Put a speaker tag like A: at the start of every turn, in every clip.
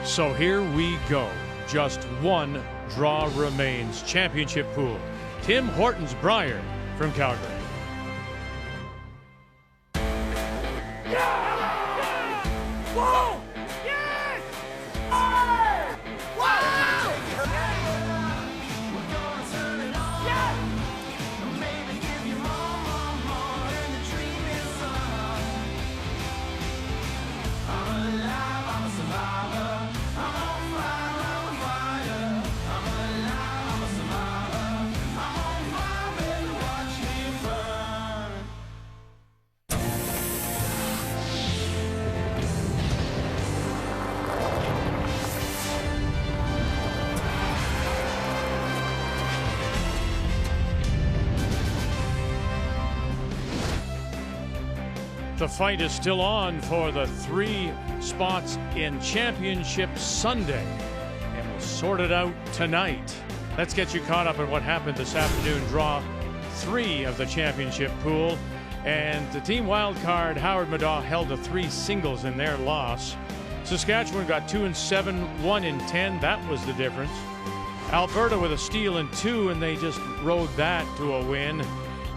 A: So here we go. Just one draw remains. Championship pool. Tim Hortons Brier from Calgary.
B: Whoa! Yes! Oh! Wow! We're gonna turn it on. Yeah! Maybe give you more, and the dream is on. I'm alive, I'm a survivor. I'm on fire, I'm alive, I'm a survivor. I'm on fire, baby, watch me burn.
A: The fight is still on for the 3 spots in Championship Sunday, and we'll sort it out tonight. Let's get you caught up on what happened this afternoon. Draw 3 of the championship pool, and the team Wildcard, Howard Madaw, held the 3 singles in their loss. Saskatchewan got 2-7, 1-10. That was the difference. Alberta with a steal and 2, and they just rode that to a win.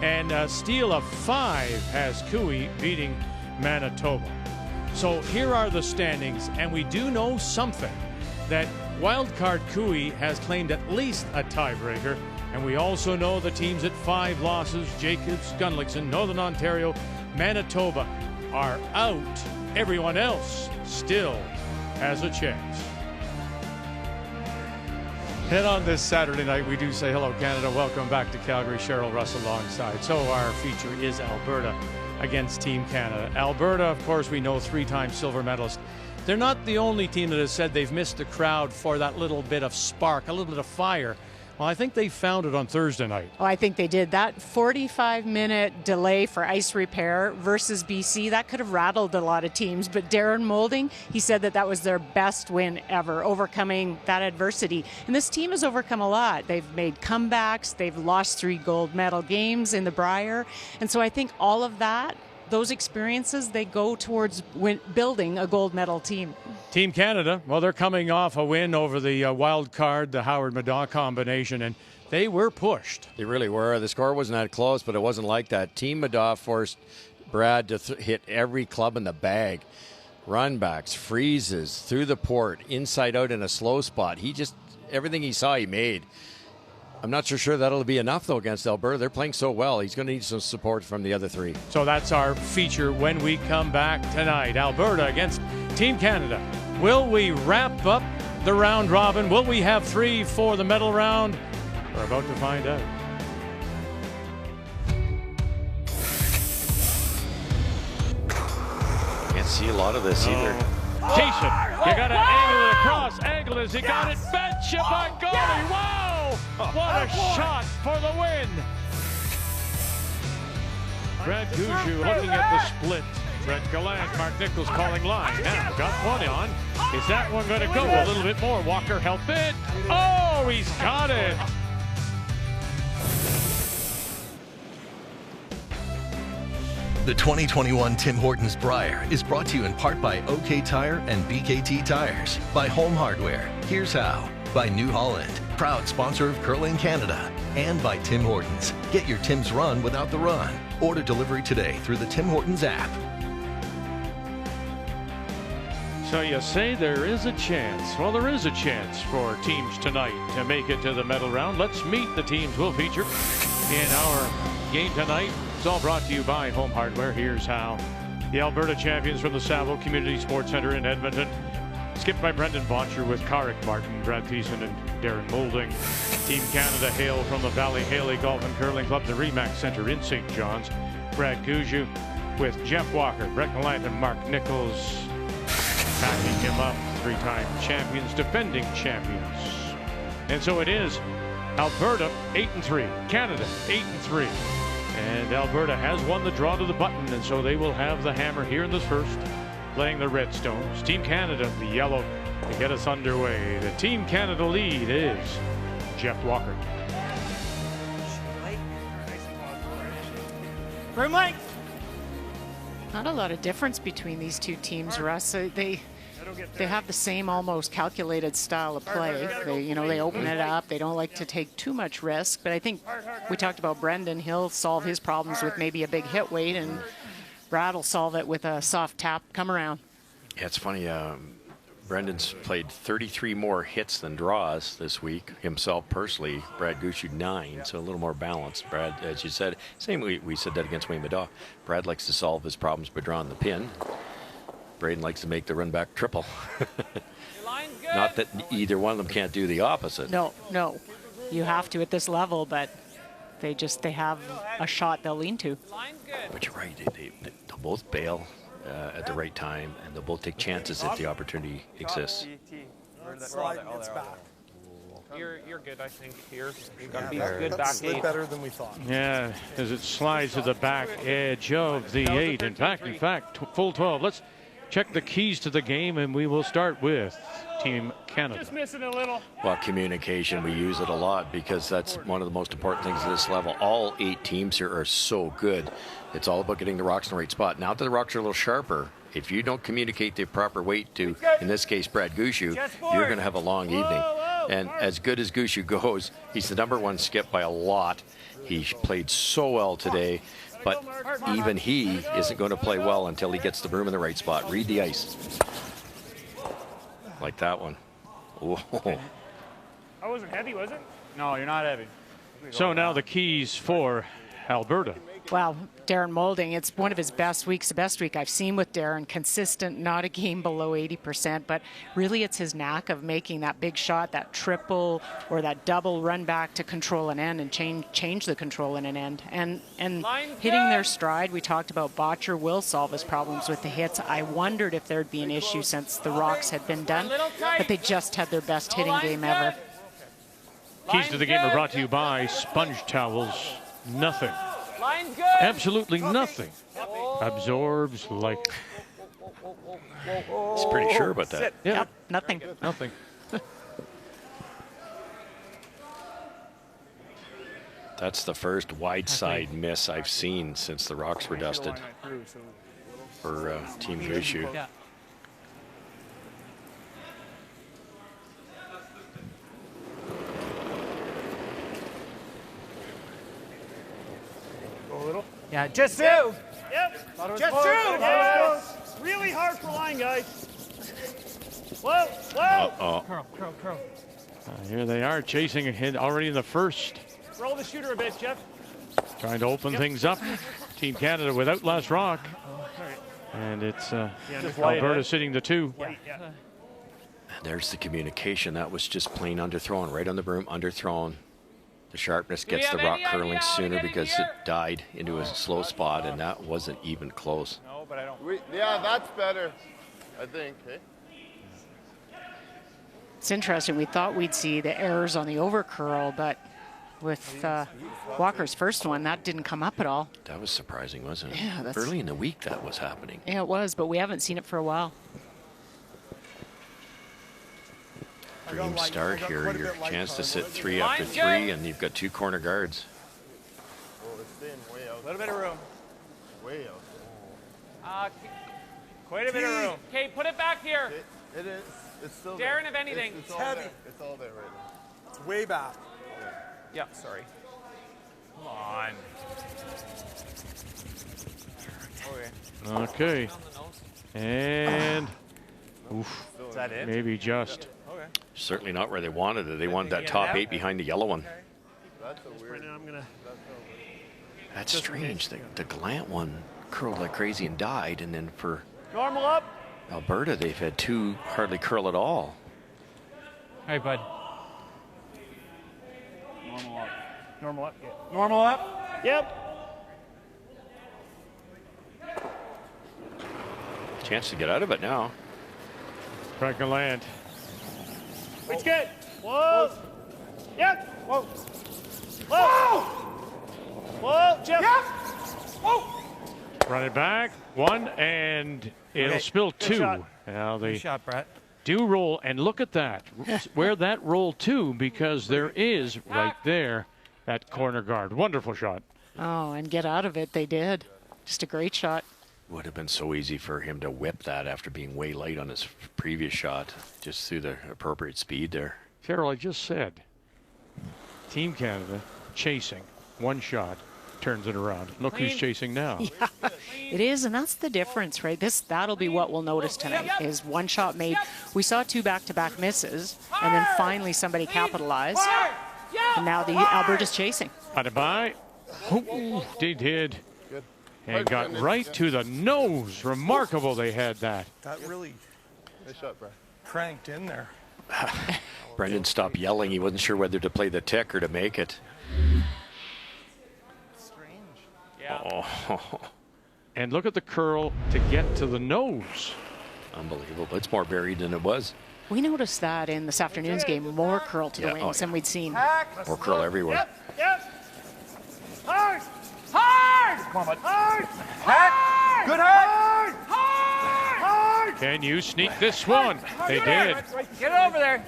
A: And a steal of 5 has Gushue beating Manitoba. So here are the standings, and we do know something, that Wildcard Gushue has claimed at least a tiebreaker, and we also know the teams at 5 losses, Jacobs, Gunlickson, Northern Ontario, Manitoba, are out. Everyone else still has a chance. And on this Saturday night, we do say hello, Canada. Welcome back to Calgary. Cheryl Russell alongside. So our feature is Alberta against Team Canada. Alberta, of course, we know 3-time silver medalist. They're not the only team that has said they've missed the crowd for that little bit of spark, a little bit of fire. Well, I think they found it on Thursday night.
C: Oh, I think they did. That 45-minute delay for ice repair versus BC, that could have rattled a lot of teams. But Darren Moulding, he said that was their best win ever, overcoming that adversity. And this team has overcome a lot. They've made comebacks. They've lost 3 gold medal games in the Brier. And so I think all of that, those experiences, they go towards building a gold medal team.
A: Team Canada, well, they're coming off a win over the wild card, the Howard Madaw combination, and they were pushed.
D: They really were. The score wasn't that close, but it wasn't like that. Team Madaw forced Brad to hit every club in the bag. Runbacks, freezes, through the port, inside out in a slow spot. Everything he saw, he made. I'm not sure that'll be enough, though, against Alberta. They're playing so well. He's going to need some support from the other 3.
A: So that's our feature when we come back tonight. Alberta against Team Canada. Will we wrap up the round robin? Will we have 3 for the medal round? We're about to find out.
D: Can't see a lot of this either.
A: Thiessen, you got to angle it across. Angle as he got it. Betcha by golly. Wow! What a shot for the win. Brad Gushue looking at the split. Brett Gallant, Mark Nichols calling line. Now got one on. Is that one going to go a little bit more? Walker help it. Oh, he's got it.
E: The 2021 Tim Hortons Brier is brought to you in part by OK Tire and BKT Tires, by Home Hardware, Here's How, by New Holland, proud sponsor of Curling Canada, and by Tim Hortons. Get your Tim's run without the run. Order delivery today through the Tim Hortons app.
A: So you say there is a chance. Well, there is a chance for teams tonight to make it to the medal round. Let's meet the teams we'll feature in our game tonight. It's all brought to you by Home Hardware. Here's how. The Alberta champions from the Savo Community Sports Centre in Edmonton. Skipped by Brendan Bottcher with Carrick Martin, Brad Thiessen, and Darren Moulding. Team Canada hail from the Valley Haley Golf and Curling Club, the Remax Centre in St. John's. Brad Gushue with Jeff Walker, Brett Gallant, and Mark Nichols. Backing him up, 3-time champions, defending champions. And so it is Alberta 8-3, Canada 8-3. And Alberta has won the draw to the button, and so they will have the hammer here in this first, playing the Redstones. Team Canada, the yellow, to get us underway. The Team Canada lead is Jeff Walker.
C: Not a lot of difference between these two teams, Russ. They they have the same almost calculated style of play. They, they open it up. They don't like to take too much risk. But I think we talked about Brendan. He'll solve his problems with maybe a big hit weight, and Brad will solve it with a soft tap come around.
D: Yeah, it's funny. Brendan's played 33 more hits than draws this week himself personally. Brad Gushue 9, so a little more balanced. Brad, as you said, same we said that against Wayne Madoff. Brad likes to solve his problems by drawing the pin. Braden likes to make the run back triple. Not that either one of them can't do the opposite.
C: No, you have to at this level, but they have a shot they'll lean to.
D: But you're right. They'll both bail at the right time, and they'll both take chances if the opportunity exists.
F: You're good, I think, here. You've got to be good back eight.
G: Better than we thought.
A: Yeah, as it slides to the back edge of the 8. In fact, full 12. Let's check the keys to the game, and we will start with Team Canada.
F: Just missing a little.
D: Well, communication, we use it a lot because that's one of the most important things at this level. All 8 teams here are so good. It's all about getting the rocks in the right spot. Now that the rocks are a little sharper, if you don't communicate the proper weight to, in this case, Brad Gushue, you're going to have a long evening. And as good as Gushue goes, he's the #1 skip by a lot. He played so well today, but even he isn't going to play well until he gets the broom in the right spot. Read the ice. Like that one. Whoa.
F: I wasn't heavy, was it?
G: No, you're not heavy.
A: So now the keys for Alberta.
C: Wow, Darren Moulding, it's one of his best weeks, the best week I've seen with Darren. Consistent, not a game below 80%, but really it's his knack of making that big shot, that triple or that double run back to control an end and change the control in an end. And hitting their stride, we talked about Bottcher will solve his problems with the hits. I wondered if there'd be an issue since the rocks had been done, but they just had their best hitting game ever.
A: Keys to the game are brought to you by Sponge Towels. Nothing. Absolutely nothing absorbs like.
D: He's pretty sure about that.
A: Yeah,
C: Yep, nothing.
A: nothing.
D: That's the first wide side miss I've seen since the rocks were dusted for Team Gushue.
G: Yeah.
F: Go a little.
G: Yeah, just through.
F: Yep. Just through. Yes. Really hard for line, guys. Whoa, whoa.
G: Curl.
A: Here they are chasing ahead already in the first.
F: Roll the shooter a bit, Jeff.
A: Trying to open things up. Team Canada without last rock. And it's Alberta sitting the 2.
F: Yeah.
D: There's the communication. That was just plain underthrown, right on the broom, underthrown. The sharpness gets the rock curling sooner because it died into a slow spot, and that wasn't even close.
F: No, but I don't.
H: Yeah, that's better, I think. Hey?
C: It's interesting. We thought we'd see the errors on the overcurl, but with Walker's first one, that didn't come up at all.
D: That was surprising, wasn't it?
C: Yeah, that's-
D: Early in the week that was happening.
C: Yeah, it was, but we haven't seen it for a while.
D: Dream start here. Your chance to sit 3 after 3, and you've got 2 corner guards.
H: Oh, it's staying way out.
F: A little bit of room.
H: Way out.
F: Quite a bit of room. Okay, put it back here.
H: It is. It's still
F: Darren,
H: there.
F: if anything.
H: It's all
G: heavy.
H: there. It's all there right now.
G: It's way back.
F: Yeah, sorry. Come on.
A: Okay. And oof,
F: Is that it?
A: maybe just.
D: Certainly not where they wanted it. They wanted that top 8 behind the yellow one.
H: That's a weird.
F: I'm gonna.
D: That's strange. The Gallant one curled like crazy and died, and then for
F: Normal up.
D: Alberta, they've had 2 hardly curl at all.
G: Hey, bud.
F: Normal up. Yeah.
G: Normal up.
F: Yep.
D: Chance to get out of it now.
A: Cracker land.
F: It's good. Whoa. Yep. Whoa. Whoa. Whoa, Jeff. Yep. Whoa.
A: Run it back. 1, and it'll spill 2.
F: shot.
A: Now they
G: Good shot, Brett.
A: do roll, and look at that. Where that roll to, because there is right there that corner guard. Wonderful shot.
C: Oh, and get out of it, they did. Just a great shot.
D: Would have been so easy for him to whip that after being way light on his previous shot, just through the appropriate speed there.
A: Cheryl, I just said, Team Canada chasing, one shot, turns it around. Look who's chasing now.
C: Yeah, it is, and that's the difference, right? That'll be what we'll notice tonight, is one shot made. We saw 2 back-to-back misses, and then finally somebody capitalized, and now the Alberta's chasing.
A: Bye-bye. Oh, they did. And got right to the nose. Remarkable they had that.
I: That really
H: Nice shot, Brier.
I: cranked in there.
D: Brendan stopped yelling. He wasn't sure whether to play the tick or to make it. Oh,
A: And look at the curl to get to the nose.
D: unbelievable. It's more buried than it was.
C: We noticed that in this afternoon's game, more curl to the
D: Yeah,
C: wings than we'd seen.
D: More curl everywhere.
F: Yep. Hard. Hard. Come on, bud. Hard. Hard. Good hard. Hard. Hard.
A: Can you sneak this one? They did.
F: Get over there.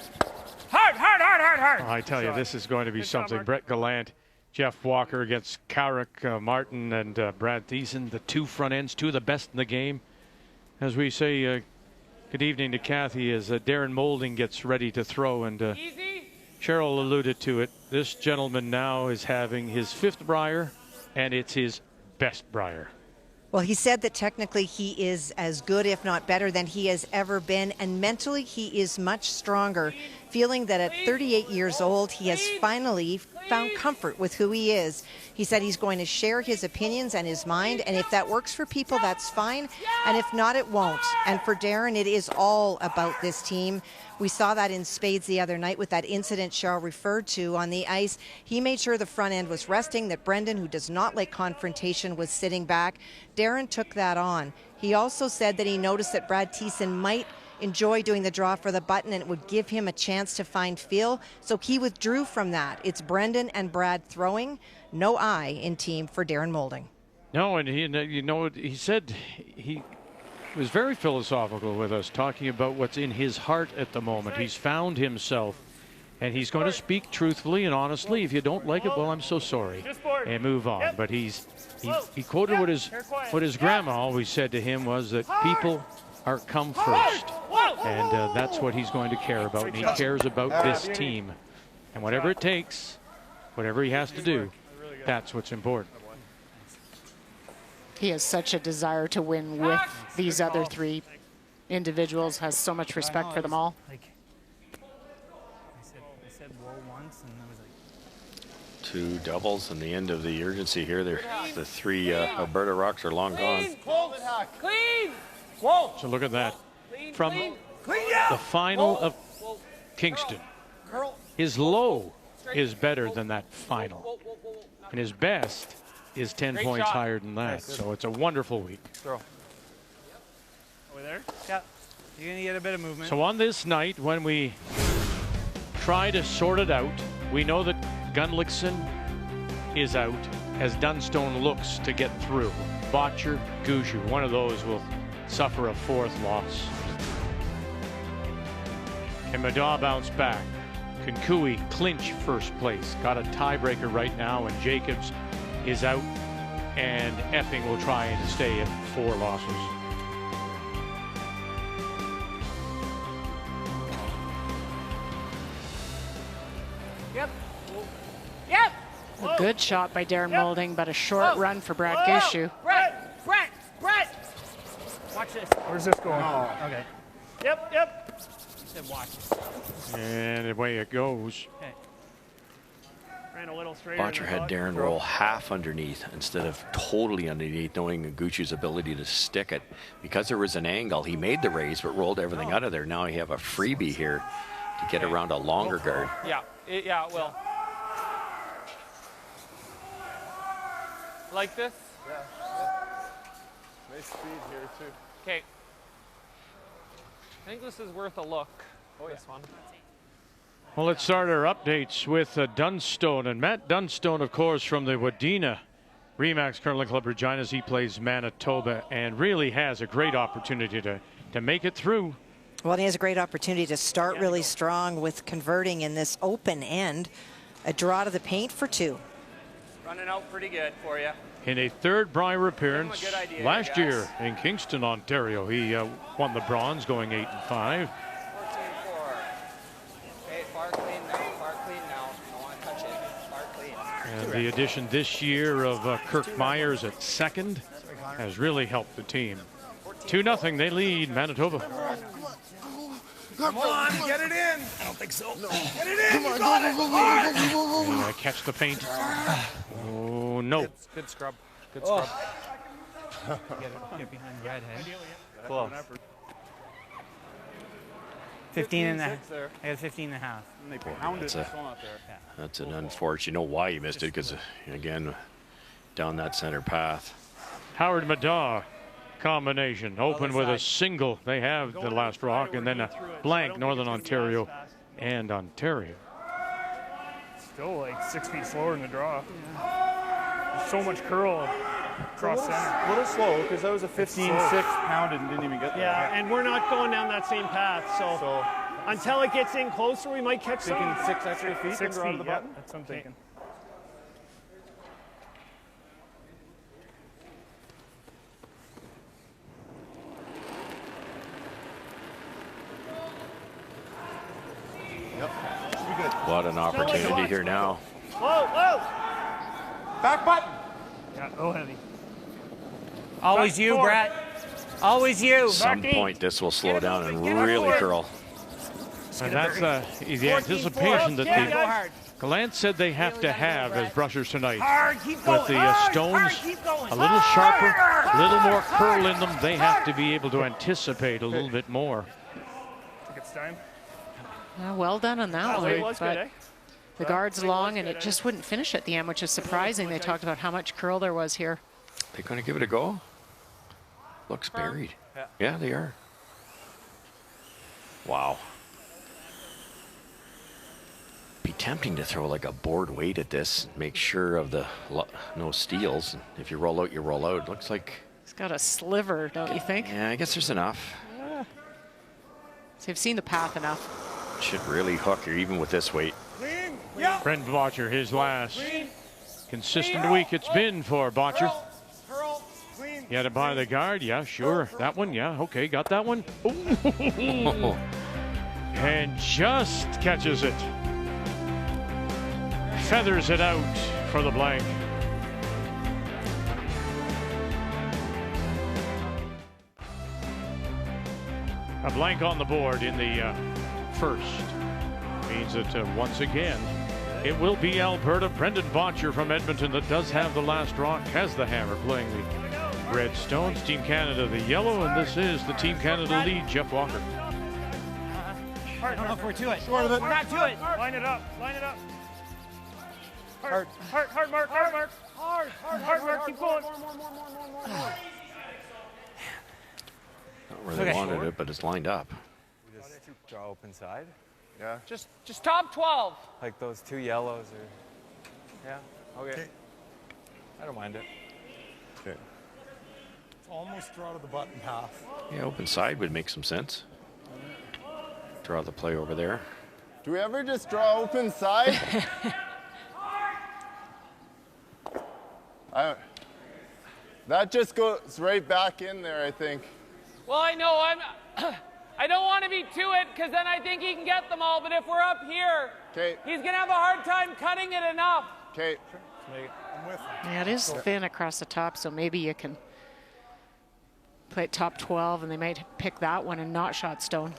F: Hard, hard, hard, hard, hard.
A: I tell you, this is going to be something. Brett Gallant, Jeff Walker against Carrick, Martin, and Brad Thiessen, the 2 front ends, 2 of the best in the game. As we say, good evening to Kathy as Darren Moulding gets ready to throw. And Cheryl alluded to it. This gentleman now is having his 5th Brier, and it's his best Brier.
J: Well, he said that technically he is as good, if not better, than he has ever been. And mentally, he is much stronger, feeling that at 38 years old, he has finally found comfort with who he is. He said he's going to share his opinions and his mind. And if that works for people, that's fine. And if not, it won't. And for Darren, it is all about this team. We saw that in spades the other night with that incident Cheryl referred to on the ice. He made sure the front end was resting, that Brendan, who does not like confrontation, was sitting back. Darren took that on. He also said that he noticed that Brad Thiessen might enjoy doing the draw for the button and it would give him a chance to find feel. So he withdrew from that. It's Brendan and Brad throwing. No I in team for Darren Moulding.
A: No, and he said he was very philosophical with us, talking about what's in his heart at the moment. He's found himself, and he's going to speak truthfully and honestly. If you don't like it, well, I'm so sorry, and move on. But he quoted what his grandma always said to him was that people are come first, and that's what he's going to care about. And he cares about this team, and whatever it takes, whatever he has to do, that's what's important.
C: He has such a desire to win with these other 3 individuals, has so much respect for them all.
G: I said whoa once, and I was like,
D: 2 doubles and the end of the urgency here. The 3 Alberta Rocks are long gone.
F: Clean. Whoa.
A: So look at that. From the final of Kingston, his low is better than that final, and his best is 10 points higher than that. So it's a wonderful week.
G: over there. Yeah. You're gonna get a bit of movement.
A: So on this night, when we try to sort it out, we know that Gunlickson is out as Dunstone looks to get through. Bottcher, Gushue, one of those will suffer a 4th loss. Can Madaw bounce back? Can Cooey clinch first place? Got a tiebreaker right now, and Jacobs is out, and Epping will try and stay at 4 losses.
F: Yep. Yep.
C: A good shot by Darren Moulding, but a short run for Brad Gushue.
F: Brett. Watch this.
I: Where's this going?
G: Okay.
F: Yep.
G: You said watch.
A: And away it goes.
G: Okay.
F: Ran a little straighter.
D: Bottcher had Darren roll half underneath instead of totally underneath, knowing Gushue's ability to stick it. Because there was an angle, he made the raise but rolled everything out of there. Now you have a freebie here to get around a longer guard.
F: Yeah, it will. Like this?
H: Yeah. Nice speed here, too.
F: Okay. I think this is worth a look. This one.
A: Well, let's start our updates with Dunstone. And Matt Dunstone, of course, from the Wadena Remax Curling Club Regina. He plays Manitoba and really has a great opportunity to make it through.
J: Well, he has a great opportunity to start really strong with converting in this open end. A draw to the paint for 2.
F: Running out pretty good for you.
A: in a third Brier appearance last year in Kingston, Ontario. He won the bronze going 8-5.
G: 14-4. Okay, far clean now. Don't want to touch it. Far clean.
A: And the addition this year of Kirk Myers at second has really helped the team. 2-0, they lead Manitoba.
F: Come on, get it in. I don't think so. No. Get it in. You got it.
A: Catch the feint. Oh, no.
F: Good scrub. Good scrub.
G: Get behind redhead.
F: Close.
G: 15 and a half. I got 15 and a half.
F: And they pounded it. Still not there.
D: That's an unfortunate. You know why you missed it? Because, again, down that center path.
A: Howard Madaw combination. Open with a single. They have the last rock, and then a blank, Northern Ontario and Ontario.
I: Still like 6 feet slower in the draw. There's so much curl across center.
F: A little slow because that was a 15-6 pounded and didn't even get there.
I: Yeah, and we're not going down that same path, so until it gets in closer, we might catch some.
F: Thinking 6 extra feet.
I: 6
F: around
I: feet,
F: the
I: yeah,
F: button.
I: that's what I'm thinking.
D: What an opportunity here now.
I: Whoa!
F: Back button.
I: Yeah, oh heavy.
G: Always you, Brett. Always you.
D: At some point, this will slow down and really curl.
A: And that's the anticipation that the Gallant said they have to have as brushers tonight. With the stones a little sharper, a little more curl in them, they have to be able to anticipate a little bit more.
I: Think it's time.
C: Well done on that one.
I: Was
C: But
I: good, eh?
C: the guard's long, and it just wouldn't finish at the end, which is surprising. They talked about how much curl there was here.
D: They're going to give it a go? Looks buried. Yeah, they are. Wow. Be tempting to throw like a board weight at this, make sure of the no steals. If you roll out, you roll out. Looks like
C: It's got a sliver, don't you think?
D: yeah, I guess there's enough.
C: So you've seen the path enough.
D: Should really hook her even with this weight.
A: Brendan Bottcher, his last consistent week it's been for Bottcher. He had it by the guard, yeah, sure. That one, yeah, okay, got that one. Ooh. And just catches it. Feathers it out for the blank. A blank on the board in the first. Means that once again, it will be Alberta. Brendan Bottcher from Edmonton that does have the last rock, has the hammer, playing the red stones. Team Canada the yellow, and this is the Team Canada lead, Jeff Walker.
G: I don't know if we're to it.
F: Short of it.
G: We're not to it.
I: Line it up. Hard, Mark. Hard, Mark. Keep going.
D: Not where they wanted it, but it's lined up.
H: We just draw open side.
F: Yeah.
G: Just top 12.
H: Like those two yellows or. Yeah. Okay. I don't mind it.
F: Okay.
K: Almost draw to the button half.
D: Yeah, open side would make some sense. Draw the play over there.
H: Do we ever just draw open side? That just goes right back in there, I think.
L: Well, I know I don't want to be to it because then I think he can get them all. But if we're up here, he's going to have a hard time cutting it enough.
H: Okay.
K: I'm with him.
C: Yeah, it is thin across the top, so maybe you can play it top 12, and they might pick that one and not shot stone.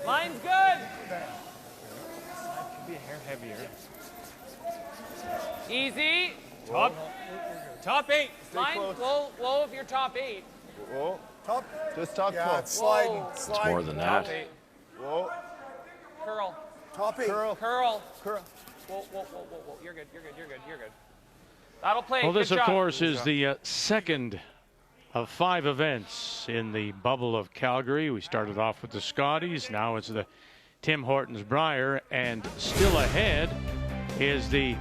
L: Line's good.
H: Could be a hair heavier.
L: Easy.
G: Top 8.
L: Line low if you're top 8.
H: Whoa. Just top 12.
K: Yeah, it's sliding.
D: It's more than that.
H: Whoa.
L: Curl.
K: Top 8.
L: Curl. Whoa. You're good. That'll play.
A: Well, this,
L: Good
A: of
L: job.
A: course, is the second of 5 events in the bubble of Calgary. We started off with the Scotties. Now it's the Tim Hortons Brier. And still ahead is the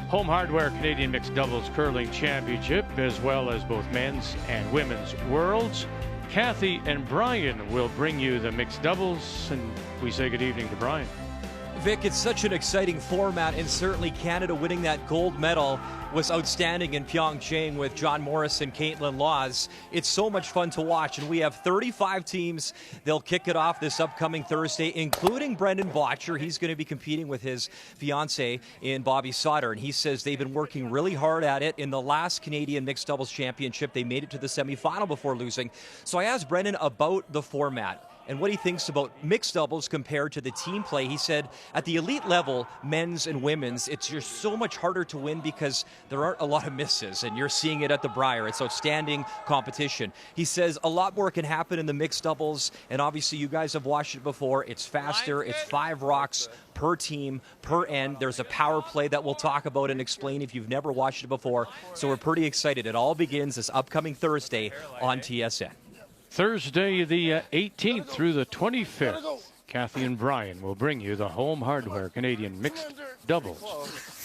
A: Home Hardware Canadian Mixed Doubles Curling Championship, as well as both men's and women's worlds. Kathy and Brian will bring you the mixed doubles, and we say good evening to Brian.
M: Vic, it's such an exciting format, and certainly Canada winning that gold medal was outstanding in Pyeongchang with John Morris and Caitlin Laws. It's so much fun to watch, and we have 35 teams. They'll kick it off this upcoming Thursday, including Brendan Bottcher. He's going to be competing with his fiancée in Bobby Sauter, and he says they've been working really hard at it. In the last Canadian Mixed Doubles Championship, they made it to the semifinal before losing. So I asked Brendan about the format and what he thinks about mixed doubles compared to the team play. He said at the elite level, men's and women's, it's just so much harder to win because there aren't a lot of misses, and you're seeing it at the Brier. It's outstanding competition. He says a lot more can happen in the mixed doubles, and obviously you guys have watched it before. It's faster. It's 5 rocks per team, per end. There's a power play that we'll talk about and explain if you've never watched it before. So we're pretty excited. It all begins this upcoming Thursday on TSN.
A: Thursday the 18th through the 25th, Kathy and Brian will bring you the Home Hardware Canadian Mixed Doubles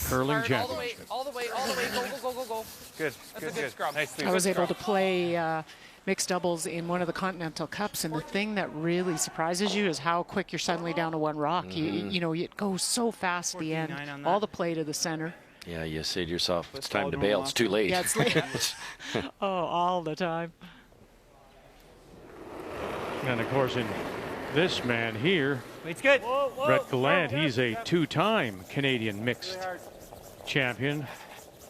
A: Curling Championship.
L: All the way, go.
H: Good, good. Nice.
C: I was able to play mixed doubles in one of the Continental Cups, and the thing that really surprises you is how quick you're suddenly down to one rock. You know, it goes so fast at the end. All the play to the center.
D: Yeah, you say to yourself, it's time to bail. It's too late.
C: Yeah, it's late. Oh, all the time.
A: And of course, in this man here,
H: It's good.
A: Brett Gallant, he's a 2-time Canadian mixed champion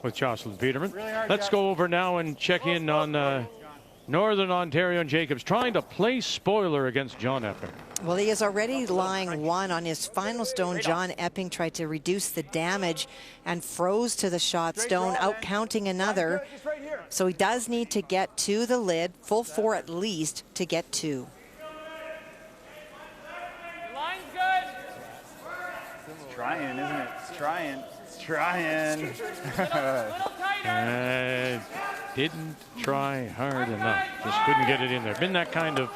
A: with Jocelyn Peterman. Let's go over now and check in on Northern Ontario and Jacobs trying to play spoiler against John Epping.
J: Well, he is already lying 1 on his final stone. John Epping tried to reduce the damage and froze to the shot stone, out counting another. So he does need to get to the lid, full 4 at least, to get 2.
L: Line's good.
H: It's trying, isn't it? It's trying. It's trying.
L: Little tighter.
A: Didn't try hard enough. Just couldn't get it in there. Been that kind of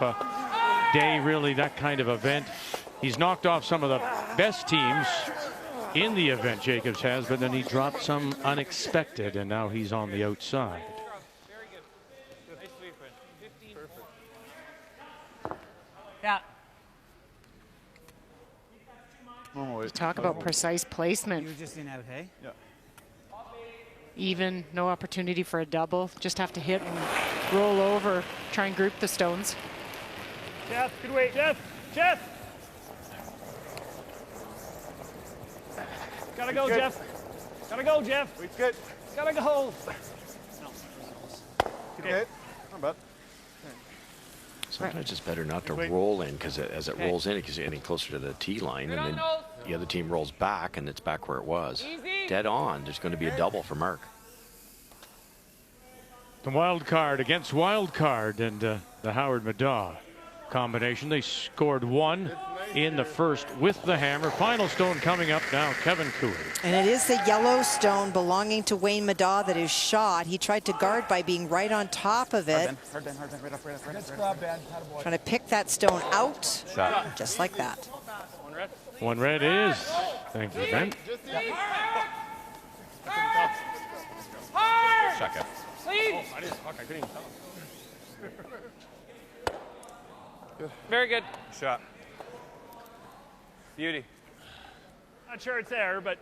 A: day, really, that kind of event. He's knocked off some of the best teams in the event, Jacobs has, but then he dropped some unexpected, and now he's on the outside.
L: Very good. Nice sweep, 15. Perfect.
H: Yeah.
C: Talk about precise placement.
H: You're just in out, hey? Yeah.
C: Even, no opportunity for a double. Just have to hit and roll over, try and group the stones.
I: Jeff, good weight. Jeff! Gotta go, Jeff. Gotta go, Jeff.
F: Weight's good.
I: Gotta go.
F: Okay. Not bad.
D: Sometimes it's better not to roll in, because as it rolls in, because you're getting closer to the tee line, and then the other team rolls back, and it's back where it was. Dead on. There's going to be a double for Mark.
A: The Wildcard against Wildcard, and the Howard Madaw combination. They scored 1 in the first with the hammer. Final stone coming up now, Kevin Cooey.
J: And it is the yellow stone belonging to Wayne Madaw that is shot. He tried to guard by being right on top of it.
H: Hard Ben, right up.
K: Good scrub, Ben. Attaboy.
J: Trying to pick that stone out, just like that.
A: One red is. Thank you, Ben.
L: Hard.
H: Shotgun.
L: Clean.
I: I couldn't even tell.
L: Very good.
H: Shot. Beauty.
I: Not sure it's there, but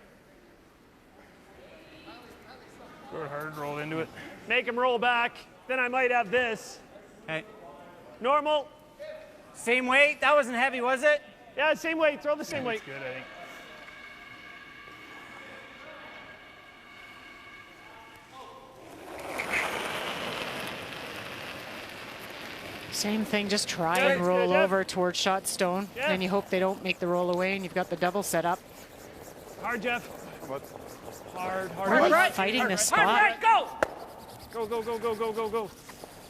I: go hard, roll into it. Make him roll back. Then I might have this.
H: Hey.
I: Normal.
H: Same weight? That wasn't heavy, was it?
I: Yeah, same weight. Throw the same weight. Good, I think.
C: Same thing, just try and roll over towards shot stone.
I: Yeah.
C: Then you hope they don't make the roll away, and you've got the double set up.
I: Hard, Jeff.
F: What?
I: Hard.
C: Really fighting the spot.
I: Go.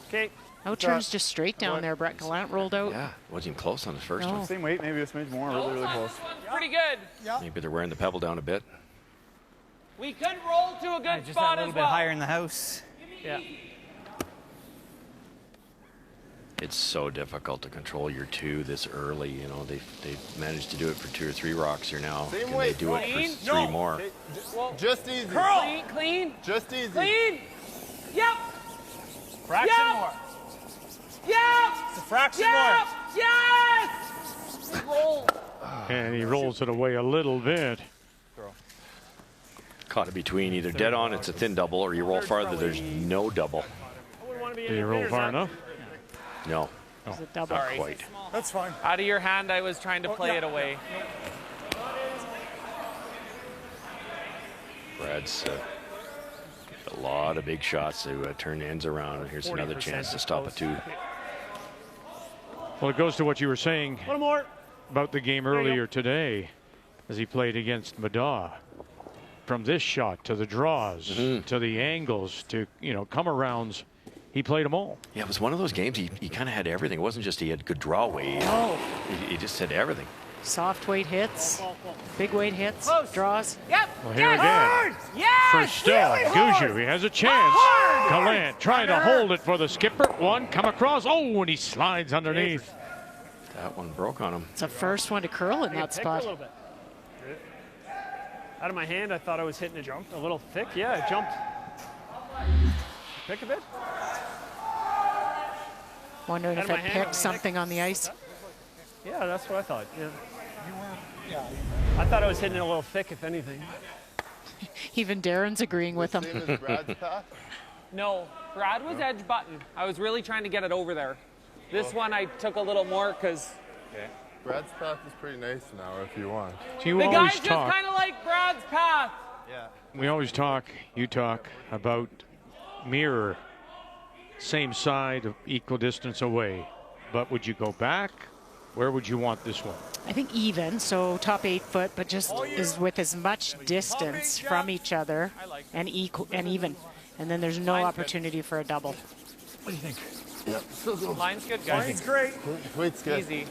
I: Okay.
C: Out-turns just straight down there. Brett Gallant rolled out.
D: Yeah, wasn't even close on his first one.
F: Same weight, maybe a smidge more. Really close.
L: Pretty good.
D: Maybe they're wearing the pebble down a bit.
L: We could roll to a good
H: Just
L: spot
H: a little
L: as
H: bit
L: well.
H: higher in the house.
I: Yeah.
D: It's so difficult to control your 2 this early. You know, they've managed to do it for 2 or 3 rocks here now.
K: Same
D: Can
K: weight.
D: they do it
L: Clean?
D: for 3 more?
K: Okay, just easy.
L: Curl. Clean.
K: Just easy.
L: Clean. Yep.
H: Fraction
L: Yep.
H: more.
L: Yep.
H: It's a fraction
L: Yep.
H: more.
L: Yes. Roll.
A: And he rolls it away a little bit.
D: Caught it between either dead on, it's a thin double, or you roll farther, there's no double.
A: Did you roll far enough?
D: No.
C: Is it double?
D: Not quite.
K: That's fine.
L: Out of your hand, I was trying to play it away.
D: Brad's a lot of big shots to turn ends around. And here's another chance to stop a 2.
A: Well, it goes to what you were saying
I: One more.
A: about the game earlier today as he played against Madaw. From this shot to the draws to the angles to, come arounds, he played them all.
D: Yeah, it was one of those games he kind of had everything. It wasn't just he had good draw weight. He just had everything.
C: Soft weight hits, big weight hits, draws.
L: Yep.
A: Well, here again. For Stone, Gushue, he has a chance. Gallant trying to hold it for the skipper. One, come across. Oh, and he slides underneath.
D: That one broke on him.
C: It's the first one to curl in that spot.
I: A little bit. Out of my hand, I thought I was hitting it a little thick. Yeah, it jumped. Pick a bit.
C: Wondering if it picked something on the ice.
I: Yeah, that's what I thought. Yeah. I thought I was hitting it a little thick, if anything.
C: Even Darren's agreeing with him.
L: No, Brad was edge button. I was really trying to get it over there. This one I took a little more because
K: Brad's path is pretty nice now if you want.
A: So you
L: the
A: always
L: guys just
A: talk.
L: kind of like Brad's path.
K: Yeah.
A: We always talk, you talk about mirror, same side, equal distance away. But would you go back? Where would you want this one?
C: I think even, so top 8 foot, but just is with as much distance from each other and equal and even. And then there's no opportunity for a double.
I: What do you think?
K: Yep.
L: Line's good, guys.
I: Line's great.
K: Weight's good.
L: Easy.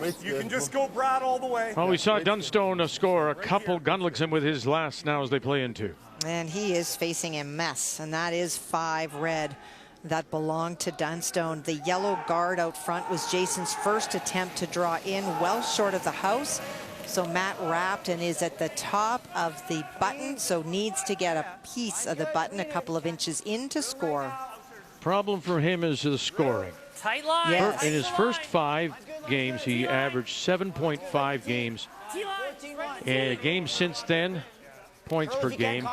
K: Weight's
I: You
K: good.
I: can just go Brad all the way.
A: Well, we saw Dunstone score a couple Gunlickson with his last now as they play into.
J: And he is facing a mess, and that is 5 red that belonged to Dunstone. The yellow guard out front was Jason's first attempt to draw in, well short of the house. So Matt wrapped and is at the top of the button, so needs to get a piece of the button a couple of inches in to score.
A: Problem for him is the scoring.
L: Tight line.
J: Yes.
A: In his first 5 games, he averaged 7.5 games. In a game since then, points per game.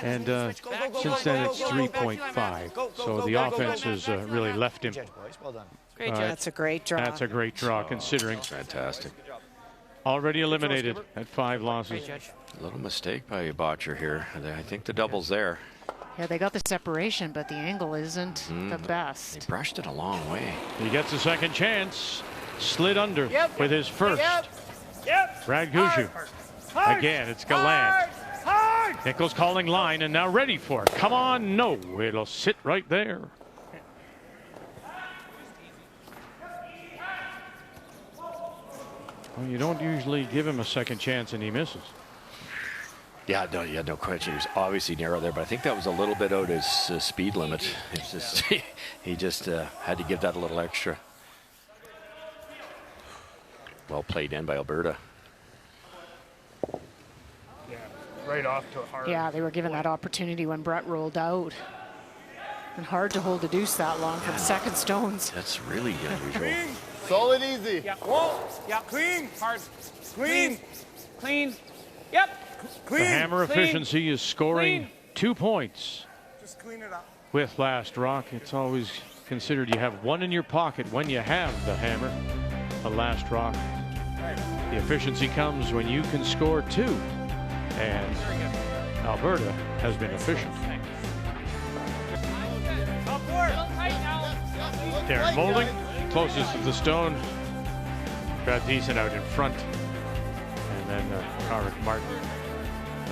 A: And since then, it's 3.5. So the offense has really left him.
L: Great job.
J: That's a great draw.
A: That's a great draw, considering
D: Fantastic.
A: already eliminated at 5 losses.
D: A little mistake by Bottcher here. I think the double's there.
C: Yeah, they got the separation, but the angle isn't the best.
D: He brushed it a long way.
A: He gets a second chance. Slid under with his first.
I: Yep.
A: Brad Gushue. Again, it's Gallant. Nichols calling line and now ready for it. Come on, no, it'll sit right there. Well, you don't usually give him a second chance and he misses.
D: Yeah, no question. He was obviously narrow there, but I think that was a little bit out his speed limit. It's just, he just had to give that a little extra. Well played in by Alberta.
I: Yeah, right off to a hard.
C: Yeah, they were given that opportunity when Brett rolled out. And hard to hold a deuce that long from second stones.
D: That's really unusual.
K: Solid easy.
L: Yeah. Whoa. Yeah.
I: Clean.
L: Hard.
I: Clean.
L: Clean. Yep.
A: The hammer efficiency is scoring 2 points.
I: Just clean it up.
A: With last rock, it's always considered you have one in your pocket when you have the hammer, the last rock. The efficiency comes when you can score 2. And Alberta has been efficient. Darren Moulding, closest to the stone. Got decent out in front. And then Carrick Martin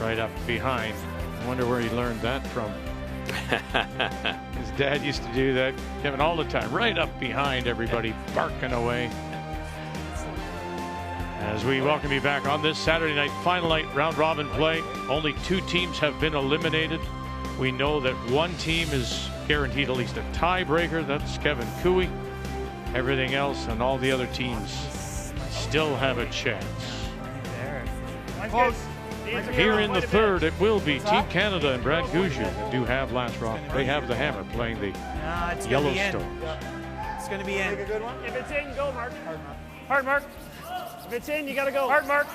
A: right up behind. I wonder where he learned that from. His dad used to do that, Kevin, all the time. Right up behind everybody, barking away. As we welcome you back on this Saturday night, final night round robin play. Only 2 teams have been eliminated. We know that one team is guaranteed at least a tiebreaker. That's Kevin Cooey. Everything else and all the other teams still have a chance. Here in the third, it will be Team Canada and Brad Gushue that do have last rock. They have the hammer playing the Yellowstone.
I: It's going to be in. If it's in, go, Mark. Hard, Mark. If it's in, you got to go. Hard, Mark.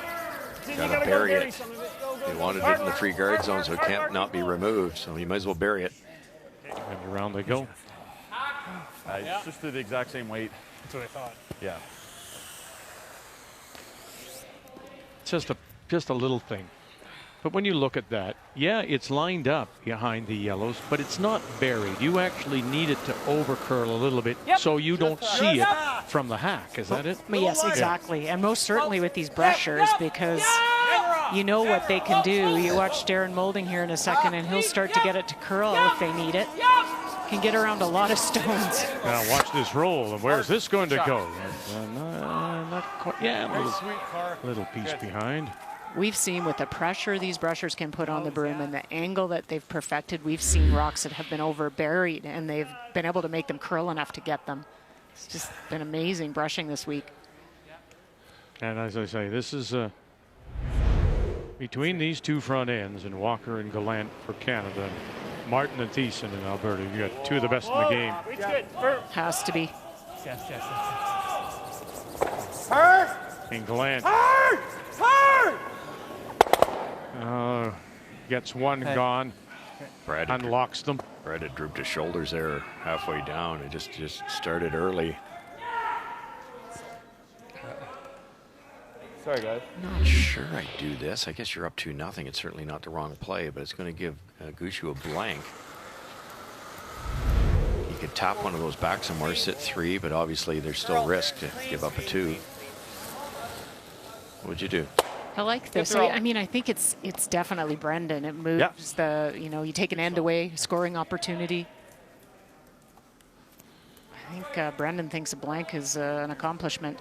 I: It's in, you got to
D: bury
I: go.
D: it.
I: Some of it. Go, go,
D: They
I: go.
D: wanted it in the free guard zone, so it can't not be removed. So you might as well bury it.
A: And around they go.
F: It's just the exact same weight.
I: That's what I thought.
F: Yeah.
A: Just a little thing. But when you look at that, yeah, it's lined up behind the yellows, but it's not buried. You actually need it to overcurl a little bit so you don't see it from the hack. Is that it?
C: Well, yes, exactly. And most certainly with these brushers, because you know what they can do. You watch Darren Moulding here in a second, and he'll start to get it to curl if they need it. Can get around a lot of stones.
A: Now watch this roll. And where's this going to go? Not quite. Yeah, a little piece behind.
C: We've seen with the pressure these brushers can put on the broom and the angle that they've perfected, we've seen rocks that have been over buried and they've been able to make them curl enough to get them. It's just been amazing brushing this week.
A: And as I say, this is between these two front ends and Walker and Gallant for Canada, Martin and Thiessen in Alberta. You got two of the best in the game.
C: Has to be.
A: And Gallant gets one gone.
D: Brad
A: unlocks them.
D: Brad had drooped his shoulders there halfway down. It just started early.
F: Sorry, guys.
D: Not sure I do this. I guess you're up 2-0. It's certainly not the wrong play, but it's going to give Gushue a blank. You could tap one of those back somewhere, sit 3, but obviously there's still risk to give up a 2. What'd you do?
C: I like this. I mean, I think it's definitely Brendan. It moves the, you take an end away, scoring opportunity. I think Brendan thinks a blank is an accomplishment.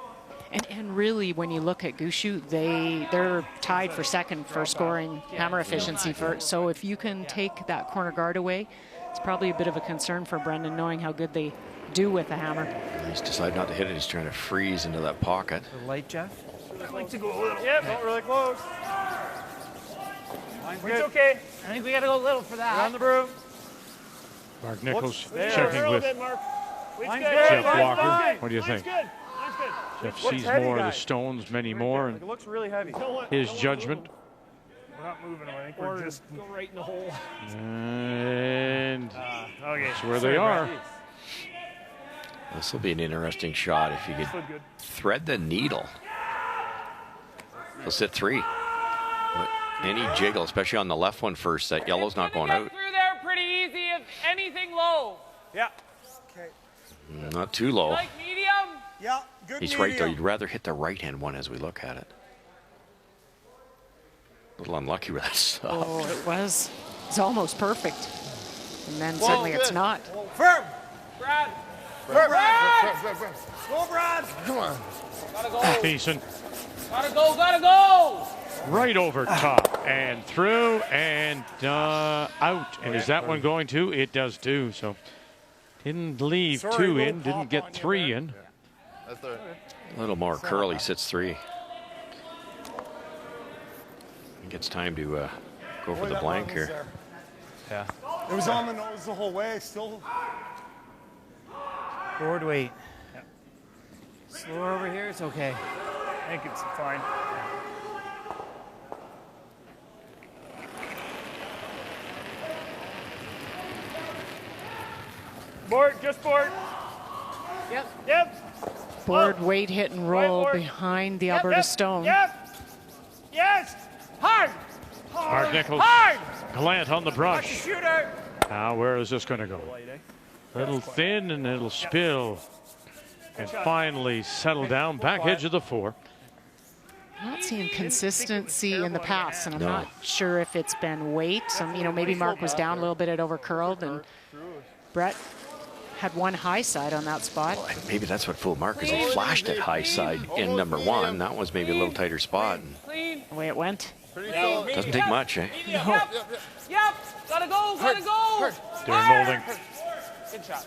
C: And really, when you look at Gushue, they're tied for second for scoring hammer efficiency. So if you can take that corner guard away, it's probably a bit of a concern for Brendan, knowing how good they do with the hammer.
D: He's decided not to hit it. He's trying to freeze into that pocket.
H: The light, Jeff?
I: I'd like to go a little. Yep, not really close. It's okay.
L: I think we got to go a little for that.
I: On the broom.
A: Mark Nichols
I: There.
A: checking with Jeff Walker. What do you think?
I: Good.
A: Jeff sees more of the stones, many more, and
I: It looks really heavy.
A: his judgment.
I: We're not moving them. I think we're just go right in the hole.
A: And
I: Okay.
A: that's where they are.
D: This will be an interesting shot if you could thread the needle. He'll sit 3. But any jiggle, especially on the left one first, that yellow's not going out.
L: Through there pretty easy, if anything low.
I: Yeah.
K: Okay.
D: Not too low.
L: Like medium?
K: Yeah, good
D: He's
K: medium.
D: right, though. You'd rather hit the right-hand one as we look at it. A little unlucky with that stuff.
C: Oh, it was. It's almost perfect. And then suddenly it's not.
K: Firm.
L: Brad.
K: Brad. Go, Brad. Come on.
L: Gotta go.
A: Thiessen
L: Gotta go.
A: right over top and through and out. And is that one going to? It does too. So didn't leave 2 in, didn't get 3 in.
D: A little more curly, sits 3. He gets time to go for the blank here.
H: Yeah.
K: It was on the nose the whole way. Still.
H: Forward weight. Slower over here, it's okay.
I: I think it's fine. Board, just board. Yep.
C: Board, weight, hit, and roll behind the Alberta Stone.
I: Yep. Yes. Hard.
A: Mark Nichols.
I: Hard.
A: Gallant on the brush.
I: Shooter.
A: Now where is this going to go? Little thin and it'll spill. And finally settle down back edge of the 4.
C: I'm not seeing consistency in the pass, and I'm not sure if it's been weight. Maybe Mark was down a little bit at overcurled, and Brett had one high side on that spot.
D: Well, maybe that's what fooled Mark, because he flashed it high side in number 1. That was maybe a little tighter spot.
C: The way it went.
D: Doesn't take much, eh?
C: No.
L: Yep. Gotta go.
A: Darren Moulding.
L: Good shot.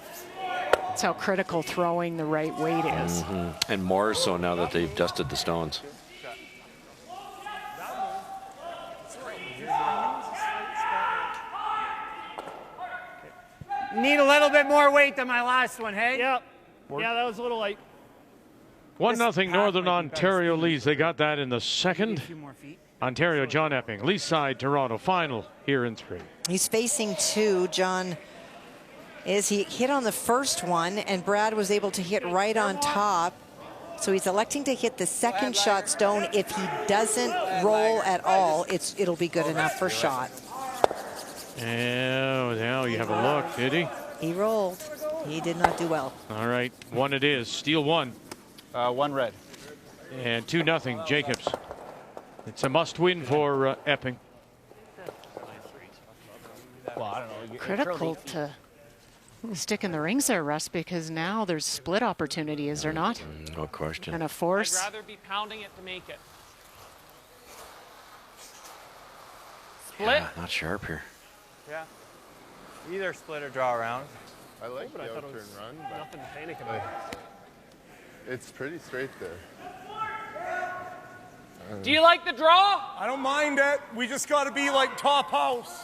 C: That's how critical throwing the right weight is.
D: And more so now that they've dusted the stones.
L: Need a little bit more weight than my last one, hey?
I: Yep. Yeah, that was a little light.
A: 1-0 Northern Ontario leads. They got that in the second. Ontario, John Epping. Least side, Toronto. Final here in 3.
J: He's facing 2. John he hit on the first one, and Brad was able to hit right on top. So he's electing to hit the second shot stone. If he doesn't roll at all, it'll be good enough for shot.
A: And now you have a look, did he?
J: He rolled. He did not do well.
A: All right, 1 it is. Steal 1.
H: 1 red.
A: And 2-0 Jacobs. It's a must-win for Epping.
H: Well, I don't know.
C: Critical to stick in the rings there, Russ, because now there's split opportunity, is there not?
D: No question.
C: And a force.
L: I'd rather be pounding it to make it. Split.
D: Yeah, not sharp here.
H: Yeah. Either split or draw around.
K: I like the out-turn run, but
I: Nothing to panic about.
K: it's pretty straight there.
L: Do you like the draw?
F: I don't mind it. We just got to be like top house.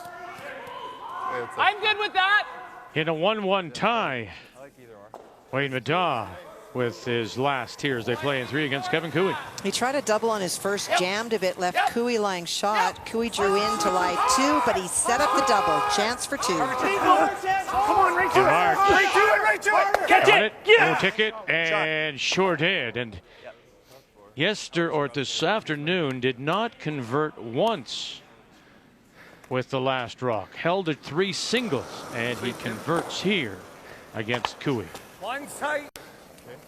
L: I'm good with that.
A: In a 1-1 tie,
H: I like either or.
A: Wayne Middaugh with his last here as they play in 3 against Kevin Cooey.
J: He tried a double on his first, jammed a bit, left Cooey lying shot. Cooey drew in to lie 2, but he set up the double. Chance for 2.
F: Come on, right to it.
A: Mark.
F: Right to it, right to it.
A: Catch it. No ticket, and sure did. And this afternoon did not convert once with the last rock. Held at 3 singles, and he converts here against Cooey.
F: Line's tight.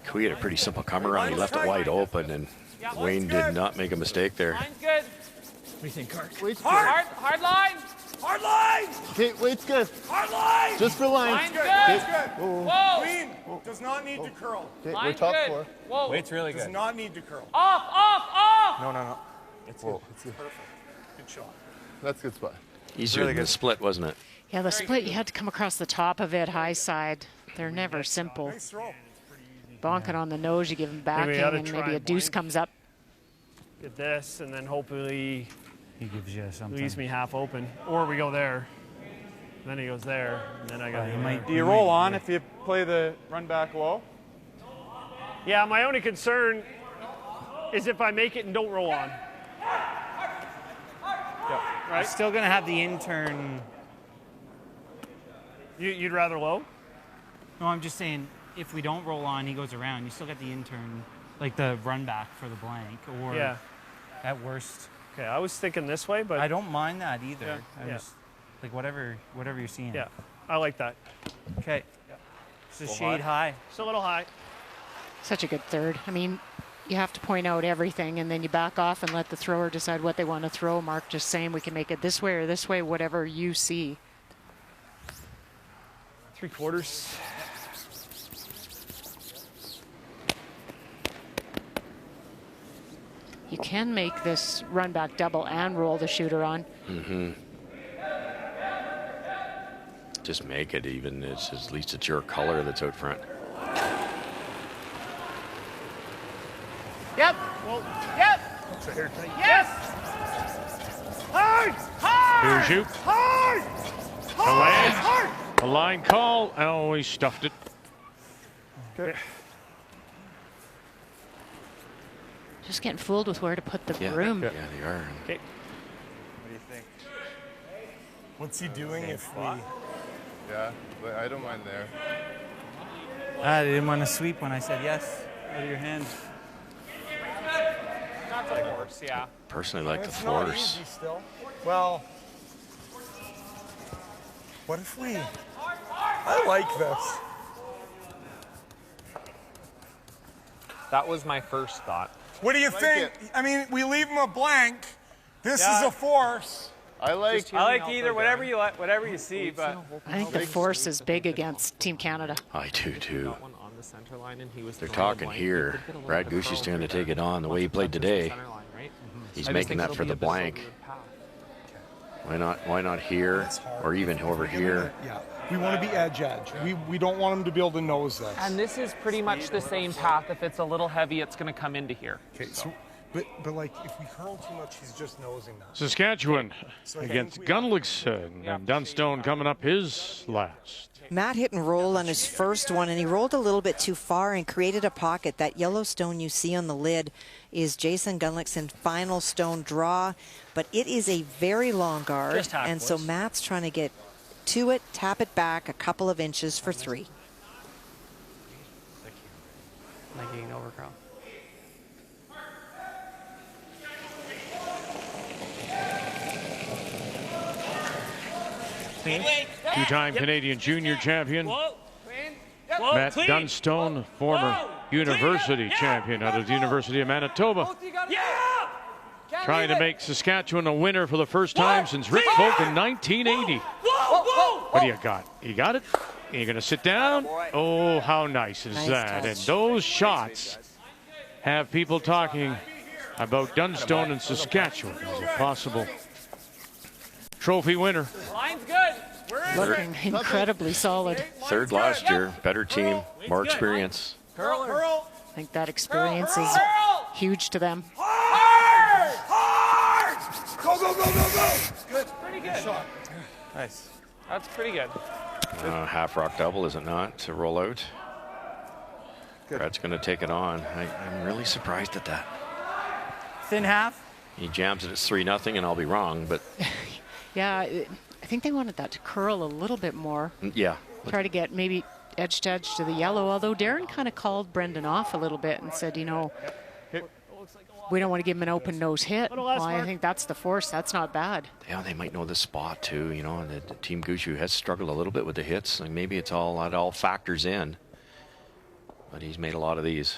D: Cooey had a pretty simple come around. He left it wide open, and Wayne did not make a mistake there.
L: Line's good.
F: What do you think, Clark?
K: Wait's
L: Hard line.
F: Hard line.
K: Okay, wait's good.
F: Hard line.
K: Just for line.
L: Line's good.
F: It's good.
L: Whoa.
F: Clean. Does not need to curl.
K: Okay, we're
L: Line's
K: top
L: good.
K: 4.
L: Whoa.
H: Wait's really
F: Does
H: good.
F: not need to curl.
L: Off.
H: No.
F: It's good. It's good. Perfect. Good shot.
K: That's a good spot.
D: Easier than the split, wasn't it?
C: Yeah, the split, you had to come across the top of it, high side. They're never simple.
F: Nice throw.
C: Bonk it on the nose, you give him backing,
I: oughta
C: and
I: try
C: maybe a
I: and
C: deuce
I: blank.
C: comes up.
I: Get this, and then hopefully
N: He gives you something.
I: leaves me half open. Or we go there. Then he goes there, and then I got
N: He might.
H: Do you roll on if you play the run back low?
I: Yeah, my only concern is if I make it and don't roll on.
N: You're still gonna have the intern.
I: You'd rather low?
N: No, I'm just saying if we don't roll on, he goes around. You still got the intern, like the run back for the blank, or
I: Yeah.
N: at worst.
I: Okay, I was thinking this way, but
N: I don't mind that either.
I: Yeah,
N: I
I: yeah.
N: just like whatever you're seeing.
I: yeah, I like that.
N: Okay. It's a
H: Go
N: shade high.
I: It's a little high.
C: Such a good third. I mean, you have to point out everything, and then you back off and let the thrower decide what they want to throw. Mark just saying we can make it this way or this way, whatever you see.
I: 3/4.
C: You can make this run back double and roll the shooter on.
D: Mm-hmm. Just make it even. It's at least it's your color that's out front.
L: Yep. Yep. Yes.
F: Hard. Hard.
A: Gushue.
F: Hard. Hard.
A: A line call. Oh, he stuffed it.
F: Okay.
C: Just getting fooled with where to put the
D: Yeah,
C: broom.
D: yeah, they are.
I: Okay.
H: What do you think?
F: What's he doing if we?
K: Yeah, but I don't mind there.
N: I didn't want to sweep when I said yes. Out of your hand.
L: Not the horse, yeah.
D: Personally, like the
F: It's not
D: force.
F: easy still. Well, what if we? I like this.
H: That was my first thought.
F: What do you
K: Like
F: think?
K: it.
F: I mean, we leave him a blank. This is a force.
K: I like.
H: I like either, whatever you see, but
C: I think the force is big against Team Canada.
D: I do too.
H: one on the center line, and he was
D: They're
H: throwing
D: talking
H: blank.
D: here.
H: He could get a little
D: Brad
H: bit of
D: Gusheu's
H: curl
D: going to
H: because
D: take it
H: of
D: on the way he
H: much
D: played
H: difference in the
D: today.
H: center line, right?
D: He's
H: I just
D: making
H: think
D: that
H: it'll
D: for
H: be
D: the
H: a bit of a
D: blank.
H: weird path.
D: Why not here or even over here?
F: Yeah, we want to be edge. We don't want him to be able to nose this.
L: And this is pretty much the same path. If it's a little heavy, it's going to come into here.
F: Okay, so
O: But like, if we hurl too much, he's just nosing that.
A: Saskatchewan against Gunlickson, and Dunstone coming up his last.
J: Matt hit and roll on his first one, and he rolled a little bit too far and created a pocket. That yellow stone you see on the lid is Jason Gunlickson's final stone draw, but it is a very long guard, and so Matt's trying to get to it, tap it back a couple of inches for 3.
N: Making an overcrow.
A: Two-time Canadian junior champion. Matt Dunstone, former university champion out of the University of Manitoba. Trying to make Saskatchewan a winner for the first time since Rick Folk in 1980. What do you got? You got it? You're going to sit down? Oh, how nice is that? And those shots have people talking about Dunstone and Saskatchewan as a possible trophy winner.
L: Line's good.
C: Looking incredibly solid.
D: Third last year, better team, more experience.
C: I think that experience is huge to them.
F: Go, go, go, go, go!
L: Good. Pretty good. Shot.
H: Nice.
L: That's pretty good.
D: Half rock double, is it not, to roll out? Brad's going to take it on. I'm really surprised at that.
N: Thin half.
D: He jams it at 3-0, and I'll be wrong, but
C: Yeah, I think they wanted that to curl a little bit more.
D: yeah.
C: Try to get maybe edge to edge to the yellow, although Darren kind of called Brendan off a little bit and said, you know, we don't want to give him an open nose hit. Well, I think that's the force. That's not bad.
D: Yeah, they might know the spot too, you know, and the team Gushue has struggled a little bit with the hits. Like maybe it all factors in, but he's made a lot of these.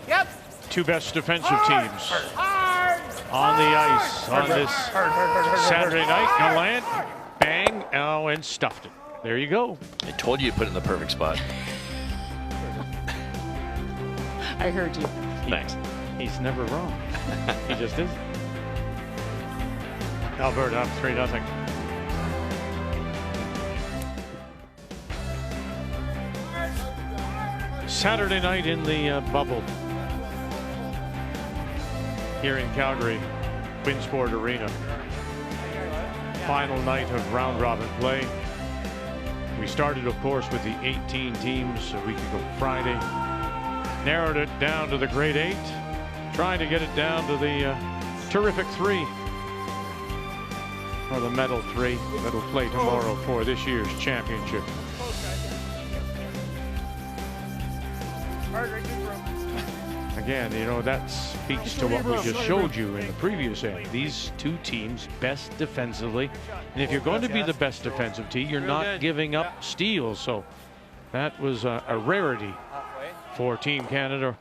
L: Yep.
A: Two best defensive teams on the ice on this Saturday night. Gallant, bang, oh, and stuffed it. There you go.
D: I told you to put it in the perfect spot.
C: I heard you.
D: Thanks.
A: He's never wrong. He just is. Alberta up 3-0. Saturday night in the bubble here in Calgary, Winsport Arena. Final night of round robin play. We started, of course, with the 18 teams a week ago Friday. Narrowed it down to the grade 8. Trying to get it down to the terrific 3. Or the medal 3 that'll play tomorrow for this year's championship. Again, you know, that speaks to what we just showed you in the previous end. These two teams best defensively. And if you're going to be the best defensive team, you're not giving up steals. So that was a rarity for Team Canada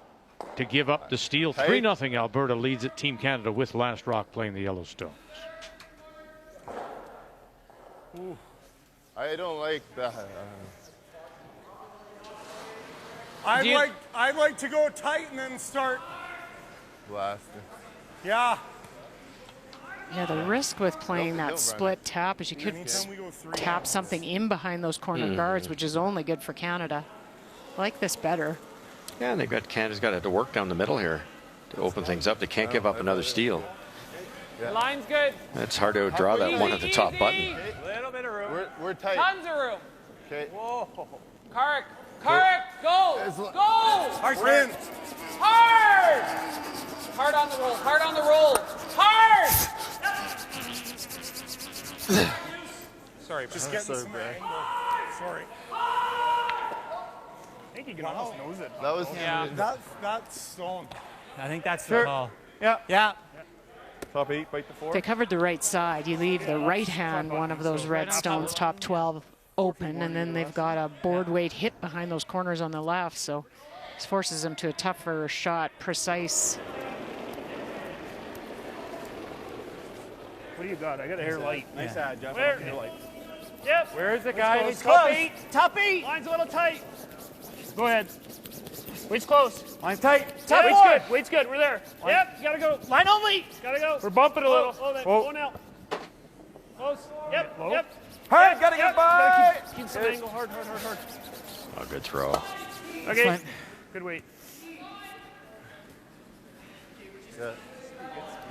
A: to give up the steal. 3-0 Alberta leads it. Team Canada with Last Rock playing the Yellowstones.
K: I don't like that.
O: I'd like to go tight and then start
K: blasting.
O: Yeah.
C: Yeah, the risk with playing that split tap is you could tap something in behind those corner guards, which is only good for Canada. I like this better.
D: Yeah, and Canada's got to work down the middle here to open things up. They can't give up another steal.
L: Line's good.
D: It's hard to draw that one at the top button.
L: Little bit of room.
K: We're tight.
L: Tons of room.
K: Okay.
L: Whoa. Karek, go! Go!
O: Hard. We're in.
L: Hard! Hard on the roll. Hard on the roll. Hard!
O: Sorry, just getting some angle. Sorry.
I: I think you can almost nose it.
K: That was
O: That's stone.
N: I think that's the call.
O: Yeah. Top 8, bite the 4.
C: They covered the right side. You leave the right hand, one of those red stones, top 12, open, and then they've got a board weight hit behind those corners on the left, so this forces them to a tougher shot, precise.
I: What do you got? I got a hair light.
O: Nice ad, Jeff.
I: Where?
O: Hair light.
I: Yep.
N: Where is it, guys?
I: Top 8. Top 8. Line's a little tight. Go ahead. Weight's close.
O: Line's tight.
I: Top Weight's good. Weight's good. We're there. Yep. You gotta go. Line only. Gotta go.
O: We're bumping a little.
I: Go now. Close. Yep. Yep.
F: Hard, gotta get by.
I: Keep some angle. Hard.
D: Oh, good throw.
I: Okay. Good weight.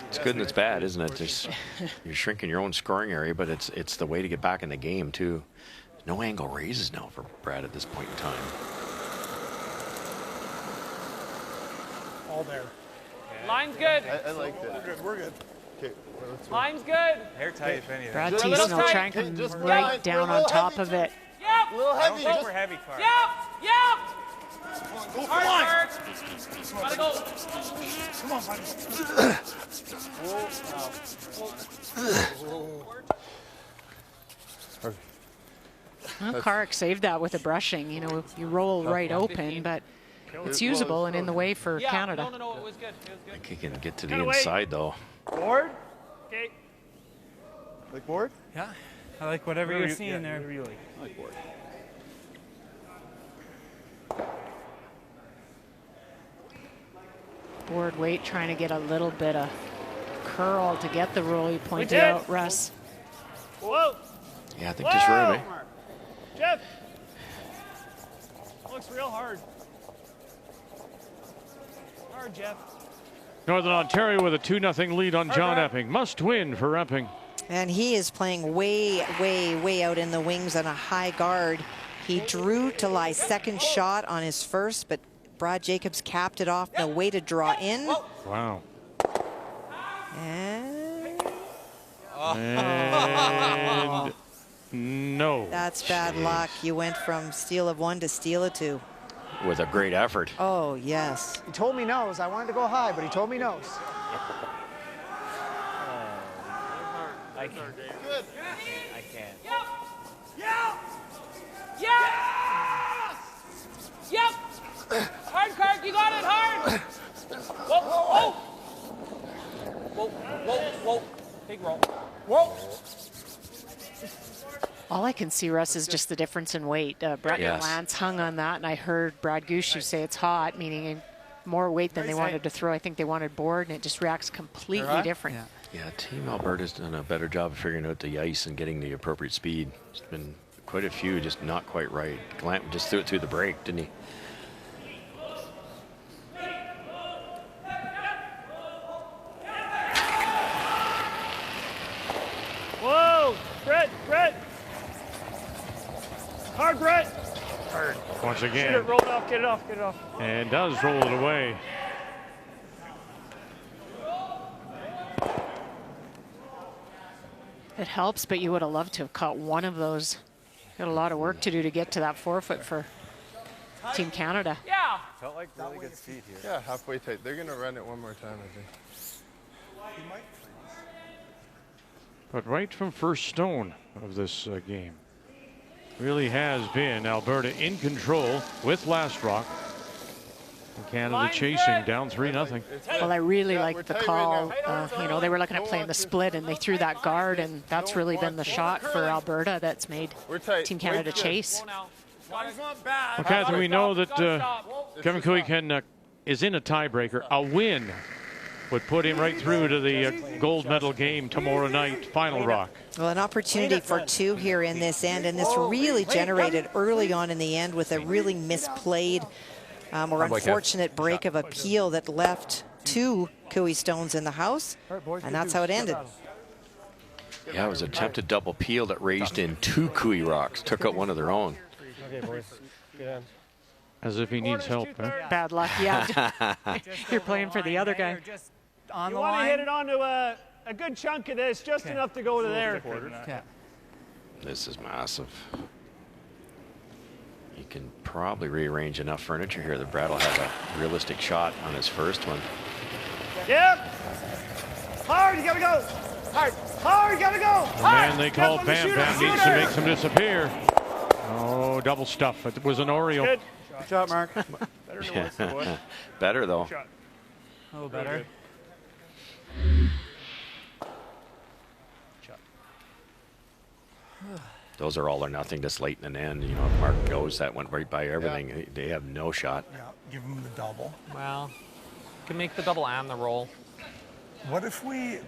D: It's good and it's bad, isn't it? Just, you're shrinking your own scoring area, but it's the way to get back in the game too. No angle raises now for Brad at this point in time.
O: All there.
L: Line's good.
K: I liked it.
O: We're good.
K: Okay.
L: Line's good.
H: Hair tight, if anything.
C: Brad
L: Just a
C: Thiessen
L: little
C: will
L: tight.
C: try and come
K: Just
C: right down on top of it.
L: Yep.
K: A little
H: I don't
K: heavy.
H: think we're heavy, Clark.
L: Yep. Hard. Gotta go.
O: Come on, buddy.
C: Well, Karek saved that with a brushing. You know, you roll right open, but it's usable and in the way for Canada.
L: No, it was good.
D: I think he can get to the inside though.
I: Board. Okay.
F: Like board?
N: Yeah. I like whatever you're seeing there.
I: Whatever you like.
F: I like board.
C: Board weight, trying to get a little bit of curl to get the roll. You pointed
I: Jeff.
C: out, Russ.
I: Whoa.
D: Yeah, I think just room, eh?
I: Jeff. Looks real hard. Hard, Jeff.
A: Northern Ontario with a 2-0 lead on John Epping. Must win for Epping.
J: And he is playing way out in the wings on a high guard. He drew to lie second shot on his first, but Brad Jacobs capped it off. No way to draw in.
A: Wow.
J: And
A: no.
J: that's bad luck. You went from steal of one to steal of two.
D: With a great effort.
J: Oh, yes.
O: He told me no's. I wanted to go high, but he told me no's.
H: I can't.
K: Good.
H: I can't.
L: Yep. Hard, Clark. You got it hard. Whoa. Big roll.
O: Whoa.
C: All I can see, Russ, is just the difference in weight. Brett and Lance hung on that, and I heard Brad Gushue say it's hot, meaning more weight than they wanted to throw. I think they wanted board, and it just reacts completely different.
D: Yeah, Team Alberta's done a better job of figuring out the ice and getting the appropriate speed. There's been quite a few just not quite right. Glamp just threw it through the break, didn't he?
I: Whoa. Brett. Hard, Brett.
A: Hard. Once
I: Shoot
A: again.
I: it. Roll it off. Get it off.
A: And does roll it away.
C: It helps, but you would have loved to have caught one of those. Got a lot of work to do to get to that forefoot for Team Canada.
L: Yeah.
H: Felt like really good speed here.
K: Yeah, halfway tight. They're going to run it one more time, I think.
A: But right from first stone of this game, really has been Alberta in control with last rock. And Canada chasing down 3-0.
C: Well, I really liked the call. You know, they were looking at playing the split, and they threw that guard, and that's really been the shot for Alberta that's made Team Canada chase.
A: Well, Catherine, we know that Kevin Cooey is in a tiebreaker. A win would put him right through to the gold medal game tomorrow night, Final Rock.
J: Well, an opportunity for two here in this end, and this really generated early on in the end with a really misplayed or unfortunate break of a peel that left two Cooey stones in the house, and that's how it ended.
D: Yeah, it was an attempted double peel that raised in two Cooey rocks, took out one of their own.
I: Okay, boys. Good.
A: As if he needs help. Huh?
C: Bad luck, yeah. You're playing for the other guy.
I: On you want to hit it onto a good chunk of this, just enough to go to there.
D: This is massive. You can probably rearrange enough furniture here that Brad will have a realistic shot on his first one.
I: Yep. Hard, you gotta go. Hard, you gotta go.
A: The man they call Bam Bam needs to make some disappear. Oh, double stuff. It was an Oriole.
I: Good.
O: Good shot, Mark.
I: Better than once, boy.
D: Better, though.
N: Oh, better.
D: Those are all or nothing this late in an end. You know, if Mark goes, that went right by everything. Yeah. They have no shot.
O: Yeah, give him the double.
G: Well, you can make the double and the roll.
O: What if we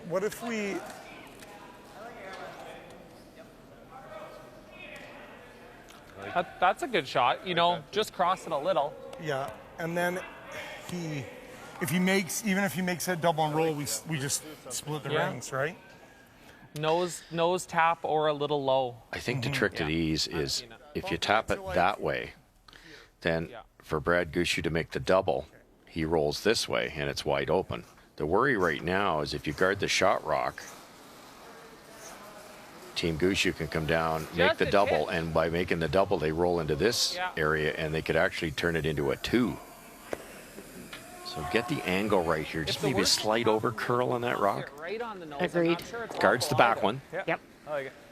L: That's a good shot. You know, just cross it a little.
O: Yeah, and then even if he makes that double and roll, we just split the rings, right?
L: Nose tap or a little low.
D: I think the trick to these is if you tap it that way, then for Brad Gushue to make the double, he rolls this way and it's wide open. The worry right now is if you guard the shot rock, Team Gushue can come down, make the double, and by making the double, they roll into this area and they could actually turn it into a 2. So get the angle right here. Just maybe a slight over curl on that rock.
C: Agreed.
D: Guards the back one.
C: Yep.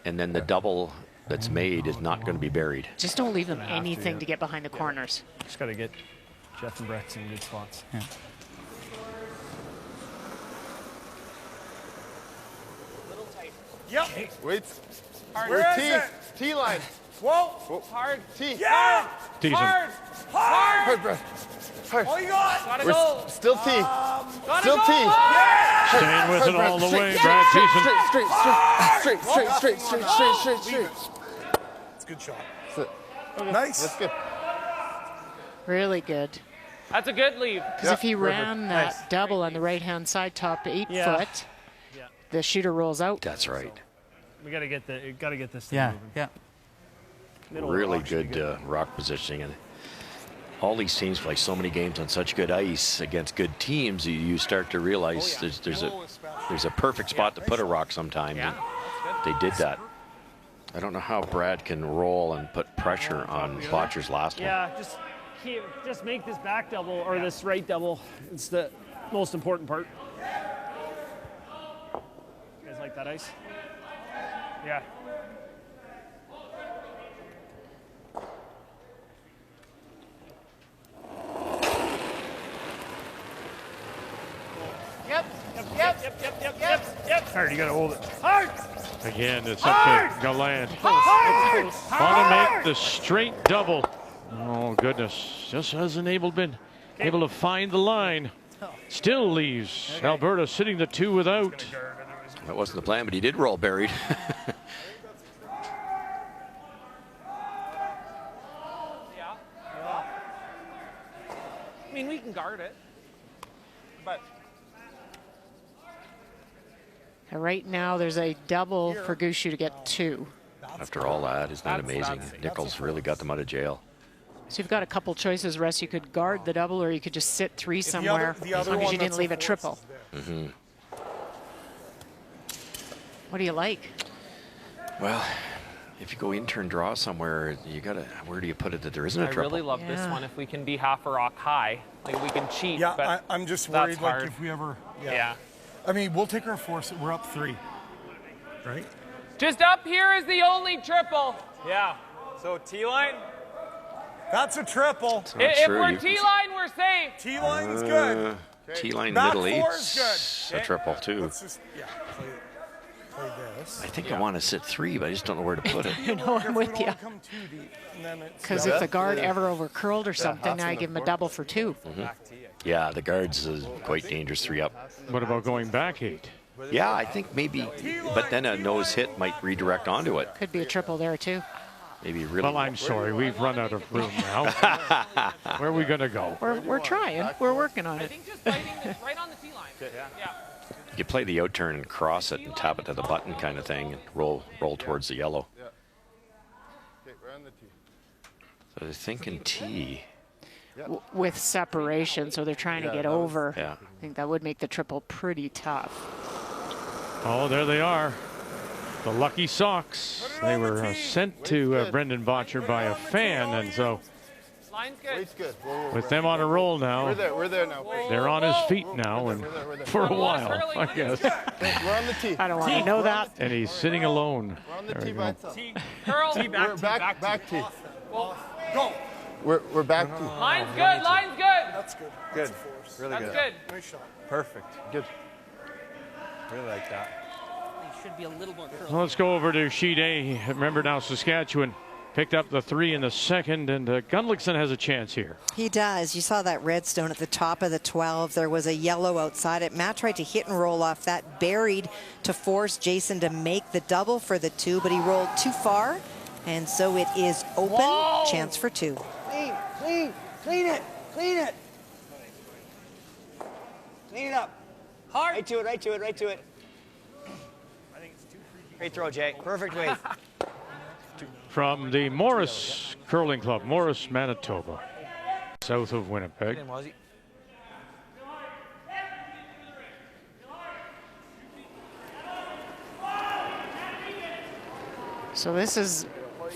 D: And then the double that's made is not going to be buried.
C: Just don't leave them anything to get behind the corners.
I: Just got to get Jeff and Brett's in good spots. Yeah.
K: Yep. Wait.
O: Where is it?
K: T line.
O: Whoa.
L: Hard.
K: T.
O: Yeah.
L: Hard.
K: Hard, Brett. Hard.
O: All you got.
L: Gotta go.
K: Still T.
L: Gotta
K: Still
L: go.
K: T.
O: Yeah.
A: Staying with it all the way, Brad Thiessen.
K: Straight.
O: It's a good shot.
K: Nice. That's good.
C: Really good.
L: That's a good leave.
C: Because if he ran that double on the right-hand side, top to 8 foot, the shooter rolls out.
D: That's right.
I: We got to get this thing moving.
N: Yeah.
D: Really good rock positioning. And all these teams play so many games on such good ice against good teams, you start to realize there's a perfect spot to put a rock sometimes. And they did that. I don't know how Brad can roll and put pressure on Bottcher's last one.
I: Yeah, just make this back double or this right double. It's the most important part. You guys like that ice? Yeah. Yep. Hard, you gotta hold it. Hard!
A: Again, it's up to Gallant. Want to make the straight double. Oh, goodness. Just hasn't been able to find the line. Still leaves Alberta sitting the 2 without.
D: That wasn't the plan, but he did roll buried.
L: I mean, we can guard it, but
C: Right now, there's a double for Gushue to get 2.
D: After all that, isn't that amazing? Nichols really got them out of jail.
C: So you've got a couple choices, Russ. You could guard the double, or you could just sit 3 somewhere, as long as you didn't leave a triple. What do you like?
D: Well, if you go in turn draw somewhere, you gotta. Where do you put it that there isn't a triple?
L: I really love this one. If we can be half a rock high, like we can cheat.
O: Yeah,
L: but
O: I'm just worried, like
L: hard.
O: if we ever.
L: Yeah.
O: I mean, we'll take our force. We're up 3, right?
L: Just up here is the only triple.
H: Yeah. So T-line?
O: That's a triple.
L: If we're T-line, we're safe.
O: T-line's good.
D: T-line
O: Back
D: middle
O: 4's
D: eight's a triple too.
O: Let's just, play this.
D: I think I want to sit 3, but I just don't know where to put it.
C: You know, I'm with you. Because if the guard ever over curled or something, now you give him a double for 2.
D: Yeah, the guard's quite dangerous 3 up.
A: What about going back 8?
D: Yeah, I think maybe, but then a nose hit might redirect onto it.
C: Could be a triple there too.
D: Maybe really.
A: Well, I'm sorry, we've run out of room now. Where are we going to go?
C: We're trying. We're working on
L: I
C: it.
L: think just fighting this right on the T-line. Yeah.
D: You play the out turn and cross it and tap it to the button kind of thing and roll towards the yellow.
K: Okay, we're on the T.
D: So they're thinking T.
C: With separation, so they're trying to get over.
D: Yeah.
C: I think that would make the triple pretty tough.
A: Oh, there they are. The Lucky Socks. They were sent to Brendan Bottcher by a fan, and so
L: Line's good.
K: Weight's good.
A: with them on a roll now,
K: We're there now.
A: they're on his feet now, and for a while, I guess.
K: We're on the T.
C: I don't want to know that.
A: And he's sitting alone.
K: We're on the
A: There
K: T
A: we
K: by
A: go.
K: itself.
L: Curl.
K: We're back T.
O: Go.
K: We're back T.
L: Line's good. Line's good.
O: That's good.
H: Good. Really
L: That's
H: good.
L: good.
O: Nice shot.
H: Perfect. Good. Really like that.
G: Should be a little more curl.
A: Well, let's go over to sheet A. Remember now, Saskatchewan picked up the 3 in the second, and Gunlickson has a chance here.
J: He does. You saw that redstone at the top of the 12. There was a yellow outside it. Matt tried to hit and roll off that, buried to force Jason to make the double for the 2, but he rolled too far And so it is open.
F: Whoa.
J: Chance for 2.
F: Clean, clean, clean it, clean it. Clean it up. Hard. Right to it, right to it, right to it. Great throw, Jay. Perfect wave.
A: From the Morris Curling Club, Morris, Manitoba, south of Winnipeg.
C: So this is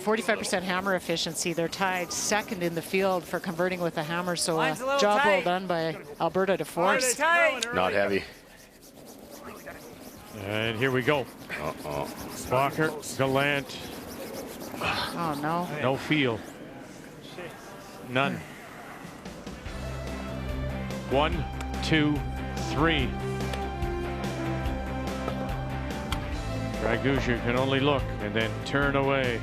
C: 45% hammer efficiency. They're tied second in the field for converting with the hammer. So a job well done by Alberta to force.
D: Not heavy.
A: And here we go. Bottcher, Gallant.
C: Oh, no.
A: No feel. None. 1, 2, 3. Gushue can only look and then turn away.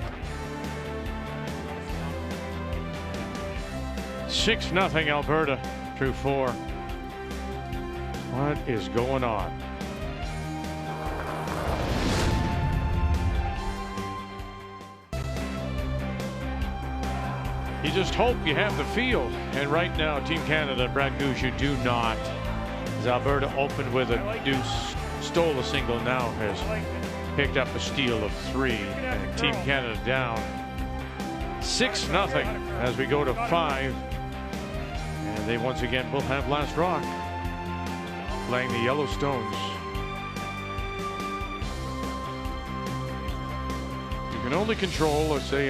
A: 6-0 Alberta through 4. What is going on? You just hope you have the feel. And right now, Team Canada and Brad Gushue do not. As Alberta opened with a deuce, stole a single, now has picked up a steal of 3. And Team Canada down 6-0 as we go to 5. And they once again will have last rock, playing the Yellowstones. You can only control, let's say,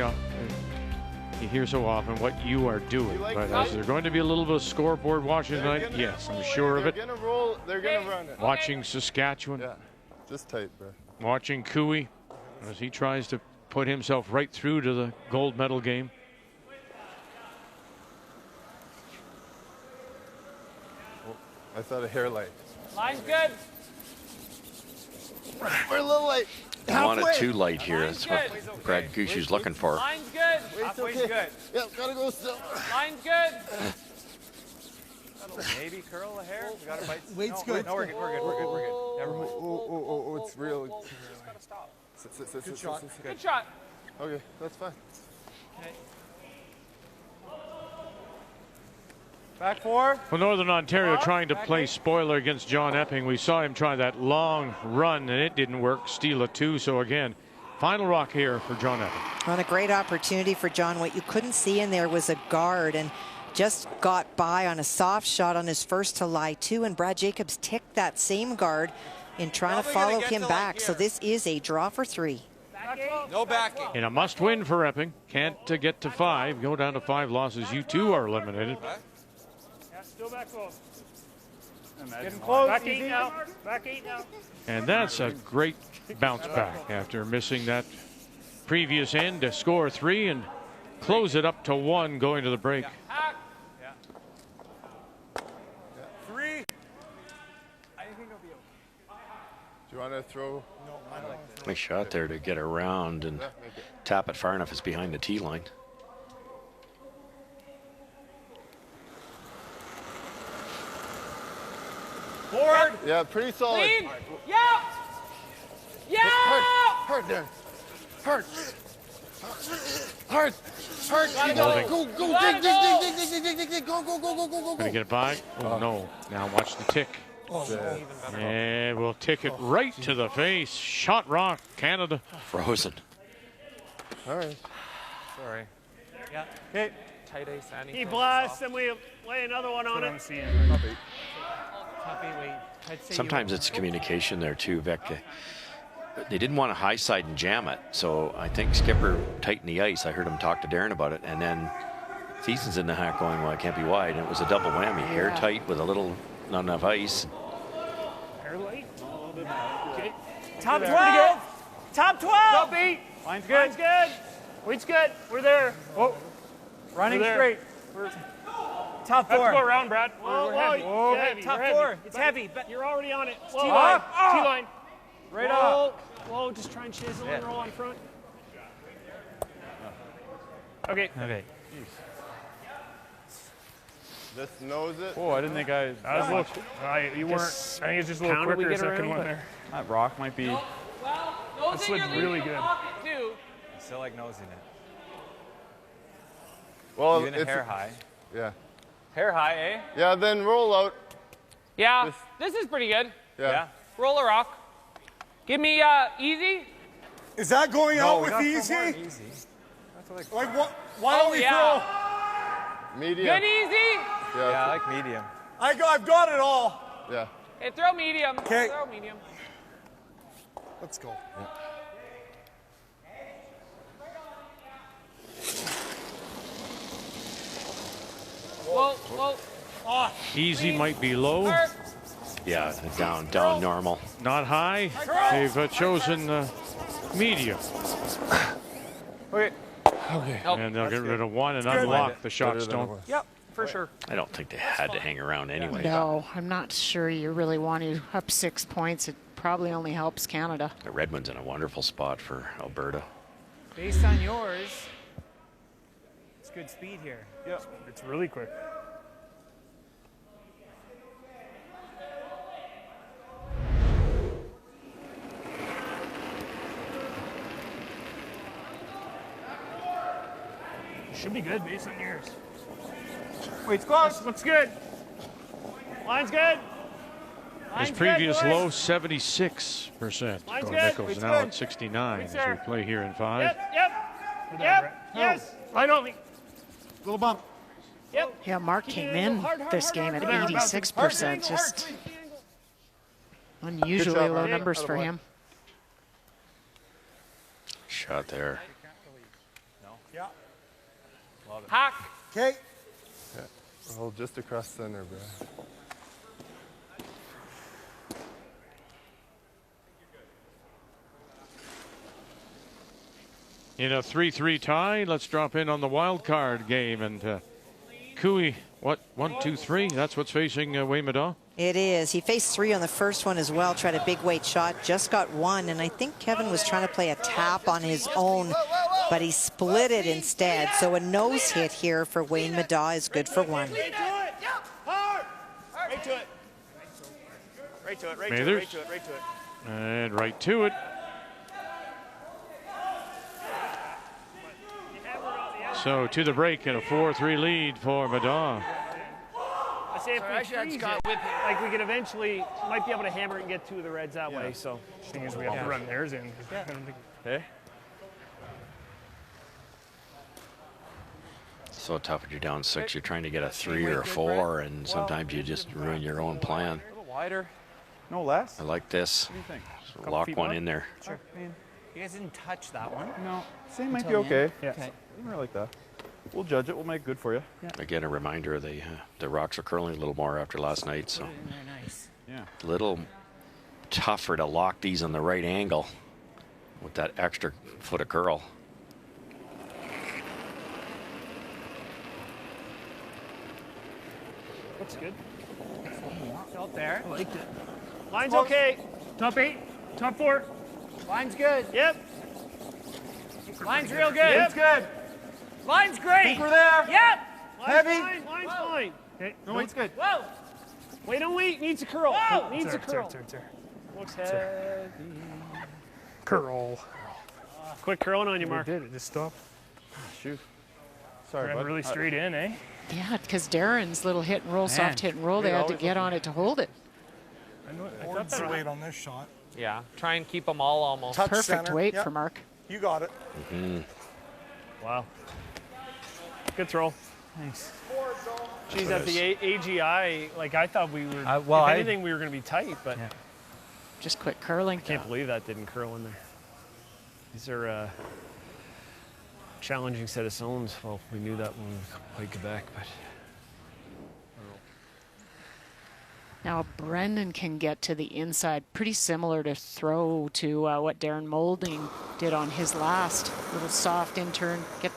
A: you hear so often what you are doing, but is there going to be a little bit of scoreboard watching tonight? Yes, I'm sure of it.
K: They're gonna roll. They're gonna run it.
A: Watching Saskatchewan.
K: Yeah, just tight, bro.
A: Watching Cooey as he tries to put himself right through to the gold medal game.
K: I thought a hair light.
L: Line's good.
K: We're a little late.
D: I want it too light here. That's what Brad Gushue's looking for.
L: Line's good.
K: Halfway's good. Yeah, gotta go still.
L: Line's good.
H: Maybe curl the hair. We got to bite.
O: Weight's good.
H: No, we're good. We're good. We're good. We're good. Never mind.
K: Oh, it's real.
L: You just gotta stop.
K: Good shot.
L: Good shot.
K: Okay, that's fine.
L: Okay.
H: Back 4.
A: Well, Northern Ontario trying to play spoiler against John Epping. We saw him try that long run, and it didn't work. Steal a 2. So again, final rock here for John Epping.
J: Well, a great opportunity for John. What you couldn't see in there was a guard, and just got by on a soft shot on his first to lie 2, and Brad Jacobs ticked that same guard in trying to follow him back. So this is a draw for 3.
H: No backing.
A: In a must-win for Epping. Can't get to 5. Go down to 5 losses. You too are eliminated.
I: Yeah, still back close.
H: Getting close.
I: Back 8 now. Back 8 now.
A: And that's a great bounce back after missing that previous end to score 3 and close it up to 1 going to the break.
H: Yeah. 3. I think it'll be okay.
K: Do you want to throw?
H: No, I like this.
D: Nice shot there to get around and tap it far enough. It's behind the tee line.
H: Forward.
K: Yeah, pretty solid.
L: Clean. Yeah. Yeah.
K: Hard there. Hard. Hard. Go. Dig. Go.
A: Gonna get it by? Oh no. Now watch the tick. And we'll tick it right to the face. Shot rock, Canada.
D: Frozen.
K: All right.
H: Sorry. Yeah. Okay. Tight ice, Annie.
I: He blasts, and we lay another one on it.
D: Sometimes it's communication there too, Vic. They didn't want to high side and jam it, so I think Skipper tightened the ice. I heard him talk to Darren about it, and then Thiessen's in the hack going, well, it can't be wide, and it was a double whammy. Hair tight with a little, not enough ice.
I: Hair light. Okay.
L: Top 12. Top 12.
I: Beat.
H: Line's good.
I: Line's good. Weight's good. We're there.
H: Oh. Running
I: We're there.
H: straight.
L: Top 4.
I: Let's go around, Brad.
H: Whoa,
I: Heavy.
H: whoa.
I: It's heavy.
L: Top
I: We're
L: 4.
I: heavy.
L: It's heavy. But
I: You're already on it. Whoa,
L: T-line.
I: T-line.
H: Right
I: Whoa.
H: up.
I: Whoa, just try and chisel and roll on front.
H: Okay. Okay.
K: This knows it.
H: Oh, I didn't think I.
I: That was a little, you weren't. I think it's just a little quicker second one there.
H: That rock might be.
L: Well, those
I: That's
L: in your
I: looked really
L: leading
I: good.
L: pocket too.
H: I still like nosing it.
K: Well,
H: even a hair high.
K: Yeah.
H: Hair high, eh?
K: Yeah, then roll out.
L: Yeah, this is pretty good.
K: Yeah.
L: Roll a rock. Give me easy.
O: Is that going out with easy? Like what? Why don't we throw?
K: Medium.
L: Good easy.
H: Yeah, I like medium.
O: I've got it all.
K: Yeah.
L: Hey, throw medium.
O: Okay.
L: Throw medium.
O: Let's go.
L: Whoa, whoa.
O: Oh.
A: Easy might be low.
D: Yeah, down normal.
A: Not high. They've chosen medium.
H: Okay.
A: And they'll get rid of one and unlock the shot stone.
L: Yep, for sure.
D: I don't think they had to hang around anyway.
C: No, I'm not sure you really want to up 6 points. It probably only helps Canada.
D: The Redmond's in a wonderful spot for Alberta.
N: Based on yours, it's good speed here.
I: Yeah, it's really quick. Should be good based on yours.
F: Wait, close.
I: Looks good. Line's good.
A: His previous low, 76%.
I: Line's
A: Go
I: good.
A: Nichols
I: It's
A: now
I: good.
A: at 69 as we
I: there.
A: play here in 5.
I: Yep. Yes. Right on me.
O: Little bump.
I: Yep.
C: Yeah, Mark came in this game at 86%. Just unusually low numbers for him.
D: Shot there.
O: Yeah.
L: Hack.
O: Okay.
K: Yeah. Roll just across center, bro.
A: In a 3-3 tie, let's drop in on the wild card game. And Cooey, what, 1, 2, 3? That's what's facing Wayne Middaugh.
J: It is. He faced 3 on the first one as well, tried a big weight shot, just got 1, and I think Kevin was trying to play a tap on his own, but he split it instead. So a nose hit here for Wayne Middaugh is good for 1.
F: Right to it. Right to it. Right to it. Right to it.
A: Mathers.
F: Right to it. Right to it.
A: And right to it. So to the break and a 4-3 lead for Middaugh.
I: I say if we freeze it, like we could eventually might be able to hammer it and get 2 of the Reds that way. So thing is, we have to run theirs in. I don't think.
H: Okay.
D: So tough when you're down 6. You're trying to get a 3 or a 4, and sometimes you just ruin your own plan.
H: A little wider. No less.
D: I like this.
H: What do you think?
D: So lock one in there.
N: Sure. You guys didn't touch that one.
H: No. Same might be
N: Until the
H: okay.
N: end?
H: Yeah.
N: Okay.
H: Somewhere like that. We'll judge it. We'll make it good for you.
N: Yeah.
D: Again, a reminder, the rocks are curling a little more after last night, so
N: Very nice.
H: Yeah.
D: a little tougher to lock these on the right angle with that extra foot of curl.
I: Looks good.
N: Out there.
I: I liked it. Line's okay. Top 8. Top 4.
N: Line's good.
I: Yep.
N: Line's real good.
I: Yep.
F: It's good.
L: Line's great.
F: Think we're there.
L: Yep.
I: Line's
F: Heavy.
I: fine. Line's fine. Okay.
F: No, it's good.
L: Whoa.
I: Wait, don't wait. Needs a curl.
L: Whoa.
I: Needs a curl. Looks heavy. Curl. Quick curling on you, Mark.
O: Did it just stop?
H: Shoot. Sorry,
I: Ran
H: bud.
I: really straight in, eh?
C: Yeah, because Darren's little hit and roll, soft hit and roll, they had to get on it to hold it.
I: I thought
O: Hortons
I: that
O: weight on this shot.
L: Yeah. Try and keep them all almost.
O: Touch
C: Perfect
O: center.
C: weight
O: Yep.
C: for Mark.
O: You got it.
I: Wow. Good throw.
N: Nice.
I: Geez, at the AGI, like I thought we were.
H: well,
I: if
H: I-
I: anything, we were going to be tight, but
C: Just quick curling.
I: can't believe that didn't curl in there. These are a challenging set of zones. Well, we knew that when we played Quebec, but
C: Now Brendan can get to the inside, pretty similar to throw to what Darren Moulding did on his last little soft in turn, get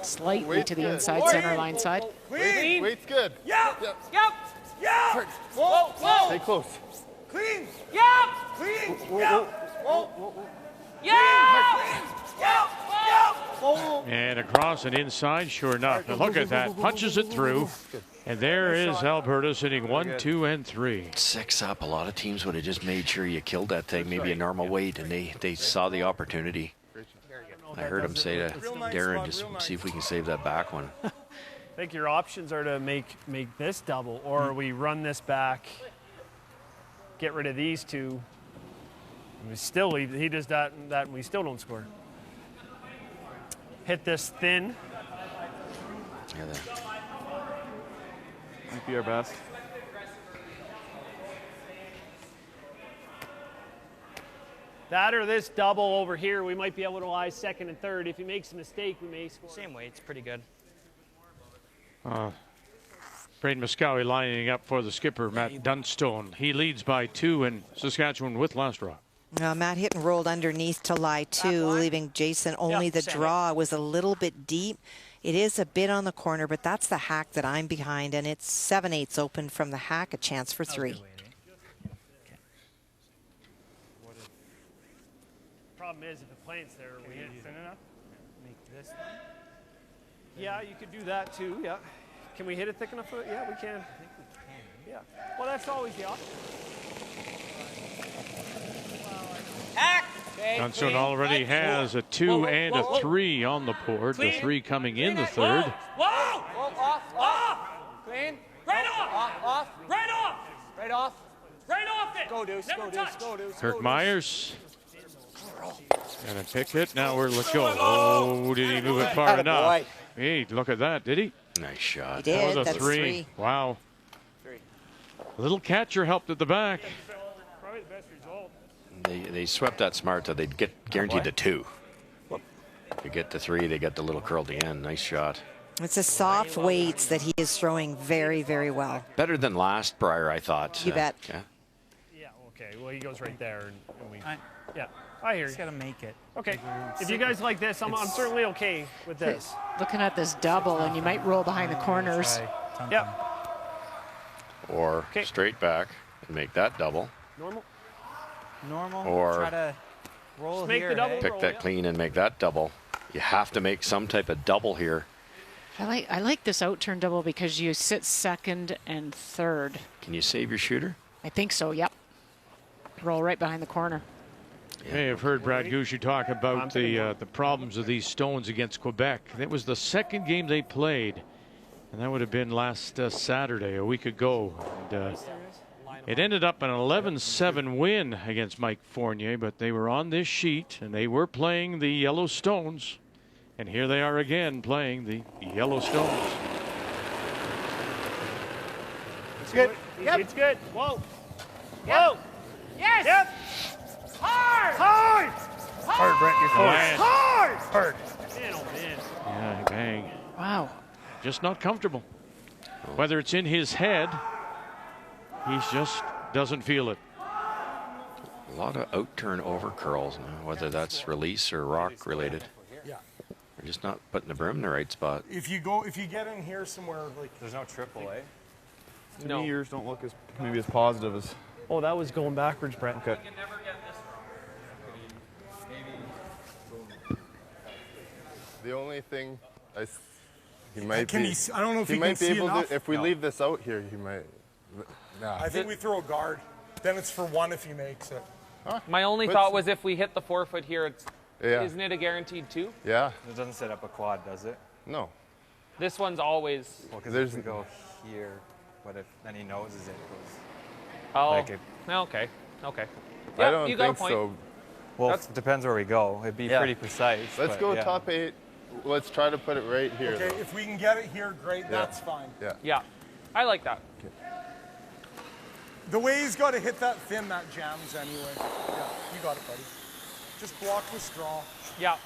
C: slightly to the inside center line side.
F: Clean.
K: Weight's good.
F: Yep.
L: Yep.
F: Yep.
L: Whoa. Whoa.
K: Stay close.
F: Clean.
L: Yep.
F: Clean. Yep.
L: Yep. Yep.
A: And across and inside, sure enough. Now look at that. Punches it through. And there is Alberta sitting 1, 2, and 3.
D: 6 up. A lot of teams would have just made sure you killed that thing, maybe a normal weight, and they saw the opportunity. I heard him say to Darren, just see if we can save that back one.
I: I think your options are to make this double, or we run this back, get rid of these two. And we still, he does that, and we still don't score. Hit this thin.
D: Yeah, that.
H: Might be our best.
I: That or this double over here, we might be able to lie second and third. If he makes a mistake, we may score.
G: Same way, it's pretty good.
A: Braden Moskowy lining up for the skipper, Matt Dunstone. He leads by 2 in Saskatchewan with last draw.
J: Matt hit and rolled underneath to lie 2, leaving Jason only the draw. Was a little bit deep. It is a bit on the corner, but that's the hack that I'm behind, and it's 7/8 open from the hack, a chance for 3.
I: Problem is, if the plant's there, we hit it thin enough.
N: Make this one.
I: Yeah, you could do that too. Yeah. Can we hit it thick enough? Yeah, we can.
N: I think we can.
I: Yeah. Well, that's always the option.
A: Dunstone already has a 2 and a 3 on the board. The 3 coming in the third.
L: Whoa! Off! Clean. Right off! Right off!
G: Right off.
L: Right off it!
G: Go, Deuce.
L: Never
G: Go,
L: touch.
G: Deuce. Go, Deuce.
A: Kirk Myers. Gonna pick it. Now we're let's go. Oh, did he move it far enough? Hey, look at that. Did he?
D: Nice shot.
J: He did.
A: That was a
J: That's
A: 3. Wow. A little catcher helped at the back.
I: Probably the best result.
D: They swept that smart, though. They'd get guaranteed the 2. They get the 3, they get the little curl at the end. Nice shot.
J: It's the soft weights that he is throwing very, very well.
D: Better than last Brier, I thought.
J: You bet.
D: Yeah.
I: Yeah, okay. Well, he goes right there, and we. Yeah, I hear you.
N: Just got to make it.
I: Okay. If you guys like this, I'm certainly okay with this.
C: Looking at this double, and you might roll behind the corners.
I: Yeah.
D: Or straight back and make that double.
N: Normal.
D: Or
N: try to roll
I: just make
N: here.
I: the double
D: pick
I: roll,
D: that clean and make that double. You have to make some type of double here.
C: I like this out-turn double because you sit second and third.
D: Can you save your shooter?
C: I think so, yep. Roll right behind the corner.
A: You may have heard Brad Gushue talk about the problems of these stones against Quebec. It was the second game they played, and that would have been last Saturday, a week ago. And, it ended up an 11-7 win against Mike Fournier, but they were on this sheet, and they were playing the Yellow Stones. And here they are again playing the Yellow Stones.
I: It's good. Yep. It's good. Whoa.
L: Yep.
I: Whoa.
L: Yes!
I: Yep.
L: Hard!
O: Hard, Brent. You're close.
L: Hard!
O: Hard.
I: Man, oh man.
A: Yeah, bang.
C: Wow.
A: Just not comfortable. Whether it's in his head, he just doesn't feel it.
D: A lot of out-turn over curls now, whether that's release or rock related.
O: Yeah.
D: We're just not putting the brim in the right spot.
O: If you get in here somewhere like
H: There's no triple, eh?
F: To me, yours don't look as maybe as positive as.
I: Oh, that was going backwards, Brett.
F: Okay.
K: The only thing he might
O: Can
K: be.
O: he, I don't know if
K: he
O: he
K: might
O: can
K: be
O: see
K: able
O: enough.
K: to. If we leave this out here, he might. Nah.
O: I think we throw a guard. Then it's for 1 if he makes it.
L: My only thought was if we hit the 4-foot here, isn't it a guaranteed 2?
K: Yeah.
H: It doesn't set up a quad, does it?
K: No.
L: This one's always.
H: Well, because if we go here, what if then he noses it goes?
L: Oh.
H: Like it,
L: Okay.
K: I don't
L: you got a
K: think
L: point.
K: so.
H: well, it depends where we go. It'd be pretty precise.
K: Let's
H: but
K: go
H: yeah.
K: top 8. Let's try to put it right here.
O: Okay,
K: though.
O: if we can get it here, great. That's fine.
K: Yeah.
L: Yeah. I like that.
O: The way he's got to hit that thin, that jams anyway. Yeah, you got it, buddy. Just block the straw.
L: Yeah.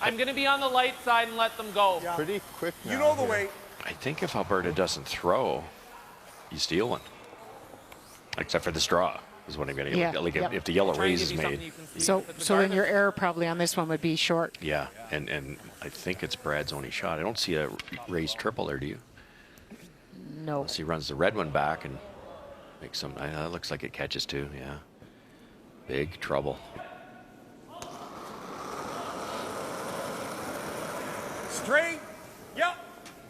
L: I'm going to be on the light side and let them go.
O: Yeah.
K: Pretty quick now.
O: You know the
K: here.
O: way.
D: I think if Alberta doesn't throw, you steal one. Except for the straw, is what I'm getting
C: Yeah,
D: at. Like
C: yep.
D: if the yellow
L: Try and
D: raise
L: give
D: is
L: you
D: made.
L: something you can see
C: So
L: with the
C: then
L: guard.
C: your error probably on this one would be short.
D: Yeah, and I think it's Brad's only shot. I don't see a raised triple there, do you?
C: No.
D: Unless he runs the red one back and makes some. It looks like it catches too. Yeah. Big trouble.
O: Straight. Yep.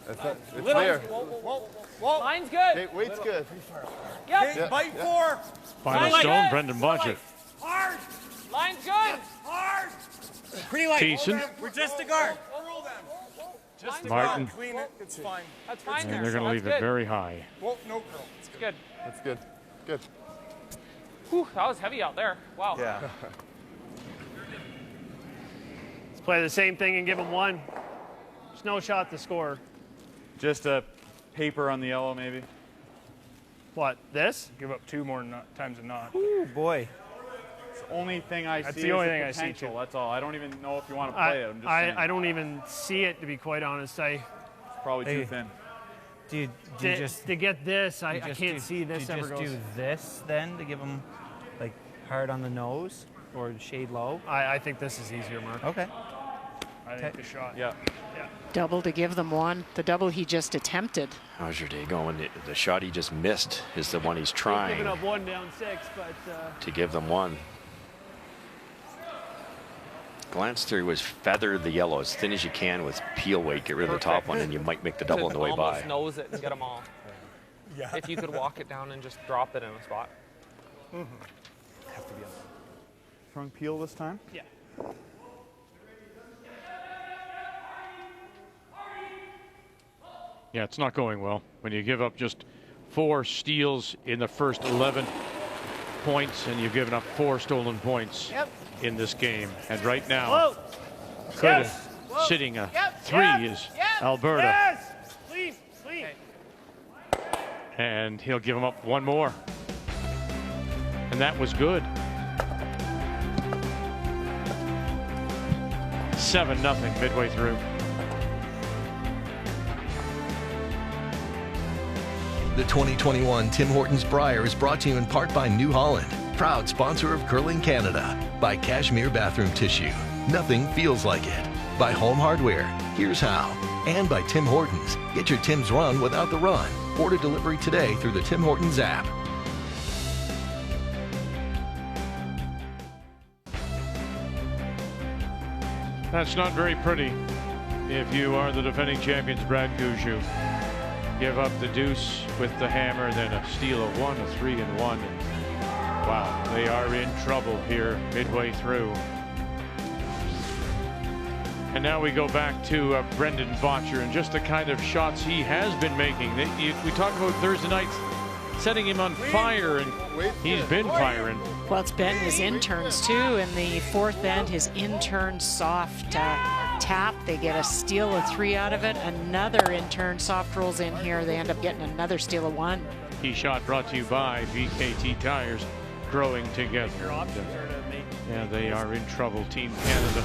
K: That's it. It's
L: Little-
K: there.
O: Whoa.
L: Line's good.
K: Hey, weight's good.
L: Yep.
O: Okay, bite 4.
A: Final
L: Line's
A: stone,
L: good.
A: Brendan Bottcher.
L: Hard. Line's good. Hard.
A: Thiessen.
F: We're just a guard.
L: Just
A: Martin.
O: Clean it. It's fine.
L: That's fine.
A: And they're going to leave it very high.
O: Well, no curl.
L: It's good.
K: That's good. Good.
L: Whew, that was heavy out there. Wow.
H: Yeah.
I: Let's play the same thing and give them one. There's no shot to score.
H: Just a paper on the yellow, maybe.
I: What, this?
F: Give up 2 more times than not.
N: Ooh, boy.
H: It's the only thing I
F: That's
H: see.
F: the only
H: is
F: thing I see,
H: potential.
F: too.
H: That's all. I don't even know if you want to play it. I'm just saying.
I: I don't even see it, to be quite honest.
H: It's probably too thin.
N: Do you just
I: to get this, I
N: just
I: can't see this
N: do you
I: ever
N: just
I: goes.
N: do this then to give them like hard on the nose or shade low?
I: I think this is easier, Mark.
N: Okay.
F: I think the shot.
H: Yeah.
C: Double to give them one. The double he just attempted.
D: How's your day going? The shot he just missed is the one he's trying
I: Giving up 1 down 6, but
D: to give them one. Glance through was feather the yellow as thin as you can with peel weight. Get rid of the top one, and you might make the double on the way by.
G: Almost nose it and get them all.
O: Yeah.
G: If you could walk it down and just drop it in a spot.
H: Have to be on. Throwing peel this time?
I: yeah.
A: Yeah, it's not going well. When you give up just 4 steals in the first 11 points, and you've given up 4 stolen points in this game. And right now, sitting a 3 is Alberta.
I: Yes! Clean, clean.
A: And he'll give him up 1 more. And that was good. 7-0 midway through.
E: The 2021 Tim Hortons Brier is brought to you in part by New Holland, proud sponsor of Curling Canada, by Cashmere Bathroom Tissue. Nothing feels like it. By Home Hardware. Here's how. And by Tim Hortons. Get your Tim's run without the run. Order delivery today through the Tim Hortons app.
A: That's not very pretty if you are the defending champions, Brad Gushue. Give up the deuce with the hammer, then a steal of 1, a 3 and 1. And wow, they are in trouble here midway through. And now we go back to Brendan Bottcher and just the kind of shots he has been making. We talk about Thursday nights setting him on fire, and he's been firing.
C: Well, it's been his interns too. In the 4th end, his intern soft tap. They get a steal of 3 out of it. Another intern soft rolls in here. They end up getting another steal of 1.
A: Key shot brought to you by VKT Tires, growing together. Yeah, they are in trouble, Team Canada.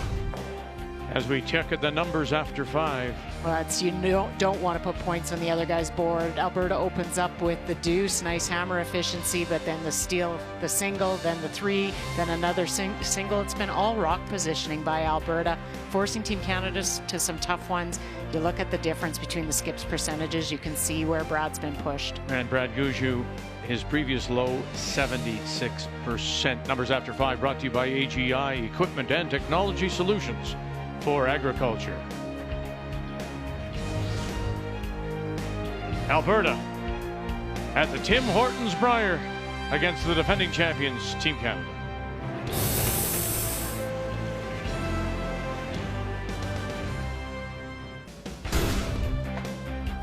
A: As we check at the numbers after 5.
C: Well, it's, you don't want to put points on the other guy's board. Alberta opens up with the deuce, nice hammer efficiency, but then the steal, the single, then the 3, then another single. It's been all rock positioning by Alberta, forcing Team Canada to some tough ones. You look at the difference between the skips percentages, you can see where Brad's been pushed.
A: And Brad Gushue, his previous low, 76%. Numbers after 5 brought to you by AGI Equipment and Technology Solutions for agriculture. Alberta at the Tim Hortons Brier against the defending champions, Team Canada.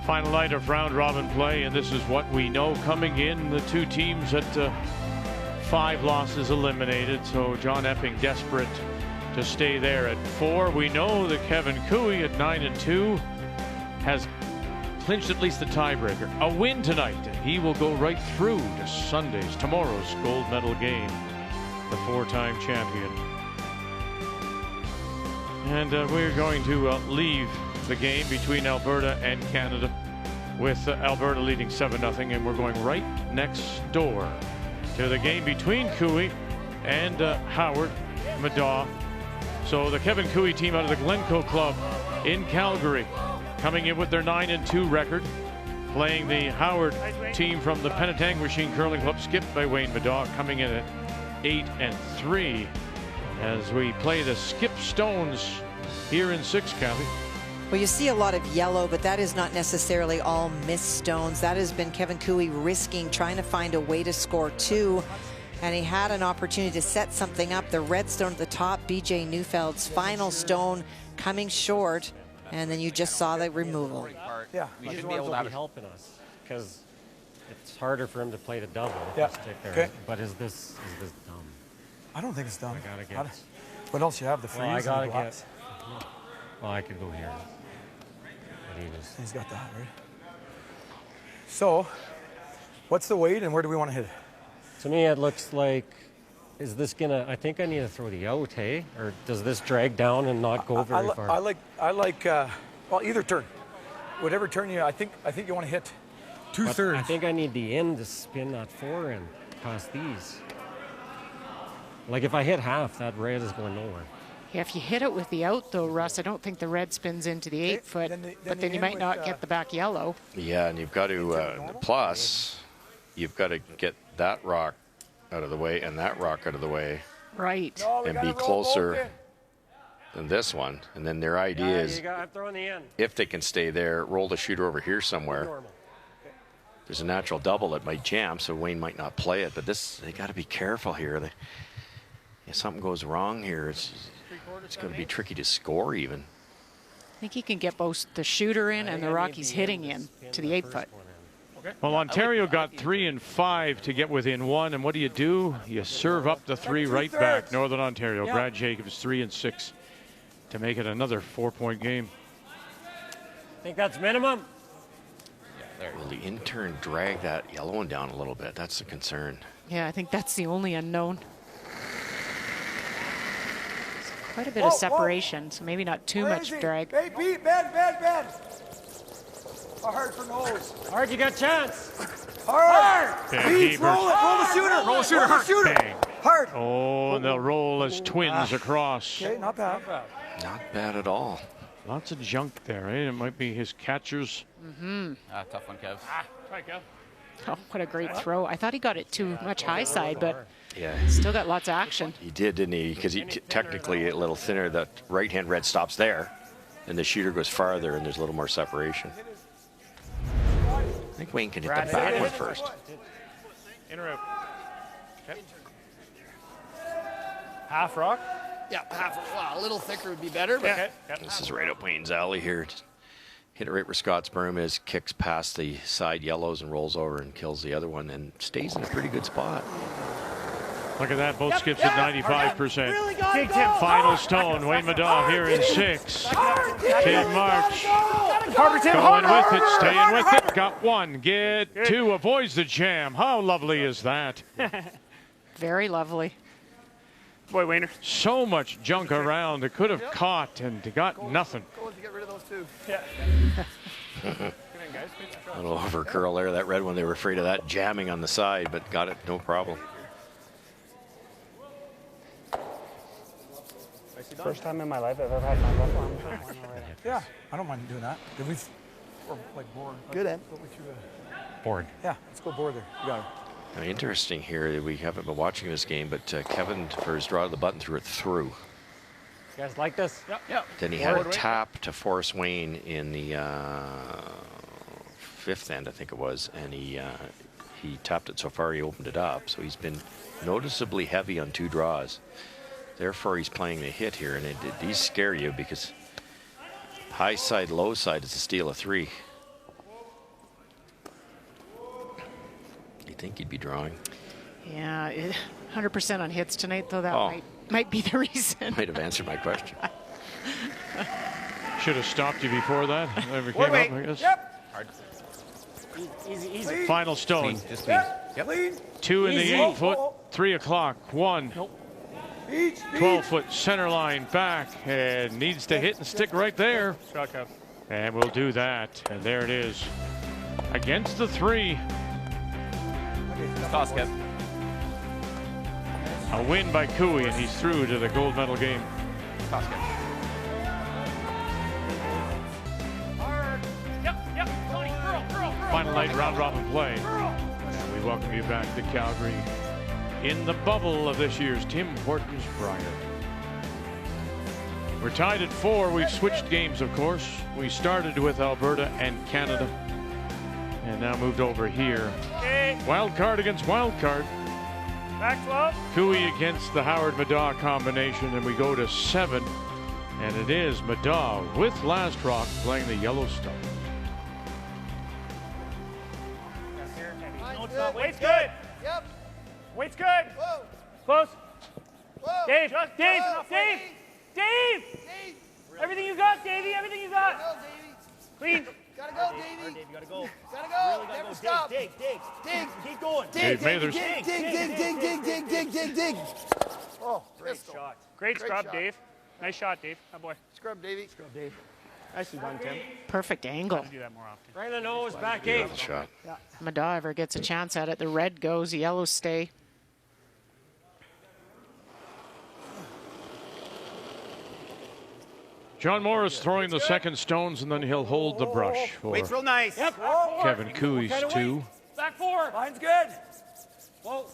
A: Final night of round robin play, and this is what we know coming in. The 2 teams at 5 losses eliminated, so John Epping desperate to stay there at 4. We know that Kevin Cooey at 9-2 has clinched at least the tiebreaker. A win tonight, and he will go right through to tomorrow's gold medal game. The 4-time champion. And we're going to leave the game between Alberta and Canada with Alberta leading 7-0, and we're going right next door to the game between Cooey and Howard Madaw. So the Kevin Cooey team out of the Glencoe Club in Calgary, coming in with their 9-2 record, playing the Howard team from the Penetang Machine Curling Club, skipped by Wayne Madaw, coming in at 8-3. As we play the Skip Stones here in 6 County.
J: Well, you see a lot of yellow, but that is not necessarily all missed stones. That has been Kevin Cooey risking, trying to find a way to score 2. and he had an opportunity to set something up. The red stone at the top, BJ Neufeld's final stone coming short, and then you just saw the removal.
P: Yeah,
Q: we should be able to have helping us because it's harder for him to play the double.
P: Yeah.
Q: Stick there.
P: Okay.
Q: But is this dumb?
P: I don't think it's dumb.
Q: I gotta get.
P: What else you have? The freeze.
Q: Well, I
P: and
Q: gotta
P: the glass.
Q: get. Well, I could go here. But
P: He's got that right. So, what's the weight and where do we want to hit it?
Q: To me, it looks like. Is this gonna? I think I need to throw the out, hey? Or does this drag down and not go very far?
P: I like. Well, either turn, whatever turn you. I think you want to hit 2/3.
Q: I think I need the end to spin that forehand past these. Like if I hit half, that red is going nowhere.
C: Yeah, if you hit it with the out, though, Russ, I don't think the red spins into the 8 foot, but then you might not get the back yellow.
D: Yeah, and you've got to, plus, you've got to get that rock out of the way and that rock out of the way.
C: Right.
D: And be closer than this one. And then their idea is,
Q: I'm throwing the end.
D: if they can stay there, roll the shooter over here somewhere. There's a natural double that might jam, so Wayne might not play it. But they got to be careful here. If something goes wrong here, it's going to be tricky to score even.
C: I think he can get both the shooter in and the rock he's hitting in to the 8 foot.
A: Well, Ontario got 3 and 5 to get within 1, and what do? You serve up the 3 right back. Northern Ontario, Brad Jacobs 3 and 6 to make it another 4-point game.
Q: Think that's minimum?
D: Will the intern drag that yellow one down a little bit? That's the concern.
C: Yeah, I think that's the only unknown. Quite a bit of separation, so maybe not too much drag.
P: Hey, Pete, bend. Hard for nose.
Q: Hard, you got a chance.
P: Hard.
A: Pete,
P: roll the shooter. Roll the shooter.
A: Bang.
P: Hard.
A: Oh, and they'll roll as twins across.
P: Okay, not bad.
D: Not bad at all.
A: Lots of junk there, eh? It might be his catchers.
C: Mm-hmm.
G: Tough one, Kev.
L: Try, Kev.
C: Oh, what a great throw. I thought he got it too much high side, but
D: yeah,
C: still got lots of action.
D: He did, didn't he? Because he technically a little thinner. That right-hand red stops there, and the shooter goes farther, and there's a little more separation. I think Wayne can hit the back one first.
I: In or out? Okay. Half rock?
G: Yeah, a little thicker would be better. But
I: Okay.
D: This is right up Wayne's alley here. Just hit it right where Scott's berm is, kicks past the side yellows and rolls over and kills the other one and stays in a pretty good spot.
A: Look at that, both skips at 95%.
L: Really
A: Final stone, Wayne Madoff here in 6. Tim March
L: Harder,
A: going with it, staying with it. Got 1, get 2, avoids the jam. How lovely is that?
C: Very lovely.
L: Boy, Wayner.
A: So much junk around. It could have caught and got nothing.
L: Go to get rid of those two. Yeah.
D: A little over curl there. That red one, they were afraid of that jamming on the side, but got it, no problem.
N: First time in my life I've ever had my left arm.
P: Yeah, I don't mind doing that. Did we? Or like board.
G: Good end.
Q: Board.
P: Yeah, let's go board there. You got it.
D: Now, interesting here that we haven't been watching this game, but Kevin, for his draw of the button, threw it through.
Q: You guys like this?
L: Yep.
D: Then he had a tap to force Wayne in the 5th end, I think it was, and he tapped it so far he opened it up. So he's been noticeably heavy on 2 draws. Therefore, he's playing the hit here, and these scare you because high side, low side is a steal of 3. You think he'd be drawing?
C: Yeah, 100% on hits tonight, though. That might be the reason.
D: Might have answered my question.
A: Should have stopped you before that. Never came up, I guess.
L: Yep.
G: Hard.
L: Easy.
A: Final stone.
G: Clean, just clean.
L: Yep.
A: 2 in the 8 foot, 3 o'clock, 1. 12-foot center line back, and needs to hit and stick right there.
L: Shot, Kev.
A: And we'll do that. And there it is. Against the 3.
G: Toss, Kev.
A: A win by Cooey, and he's through to the gold medal game.
G: Toss, Kev.
L: Yep. Tony, girl.
A: Final night round robin play. And we welcome you back to Calgary in the bubble of this year's Tim Hortons Brier. We're tied at 4. We've switched games, of course. We started with Alberta and Canada, and now moved over here. Wildcard against Wildcard.
I: Back 12.
A: Cooey against the Howard-Madaw combination, and we go to 7. And it is Madaw with Last Rock playing the Yellowstone.
I: Weight's good.
F: Yep.
I: Weight's good.
F: Whoa.
I: Close.
F: Whoa.
I: Dave.
F: Just
I: Dave.
F: enough,
I: Dave. Dave.
F: Dave.
I: Everything you got, Davey. Everything you got.
F: Gotta go, Davey.
I: Clean.
F: Gotta go, Davey.
G: Dave, you gotta go.
F: Gotta go.
G: Really gotta
F: Never
G: go.
F: stop.
G: Dig.
F: Dig.
G: Keep going.
F: Dig.
A: Dave Mathers.
F: Dig. Oh,
I: Great
F: pistol.
I: shot. Great scrub, Dave. Nice shot, Dave. Good boy.
F: Scrub, Davey.
I: Scrub, Dave. Nicely done, Tim.
C: Perfect angle.
I: Have to do that more often.
Q: Right in the nose, back 8.
D: Good shot.
C: Yeah. Madaw ever gets a chance at it, the red goes, yellow stay.
A: John Morris throwing the second stones, and then he'll hold the brush for
G: Weight's real nice.
Q: Yep.
A: Kevin Cooey's 2.
P: Back 4. Line's good. Whoa.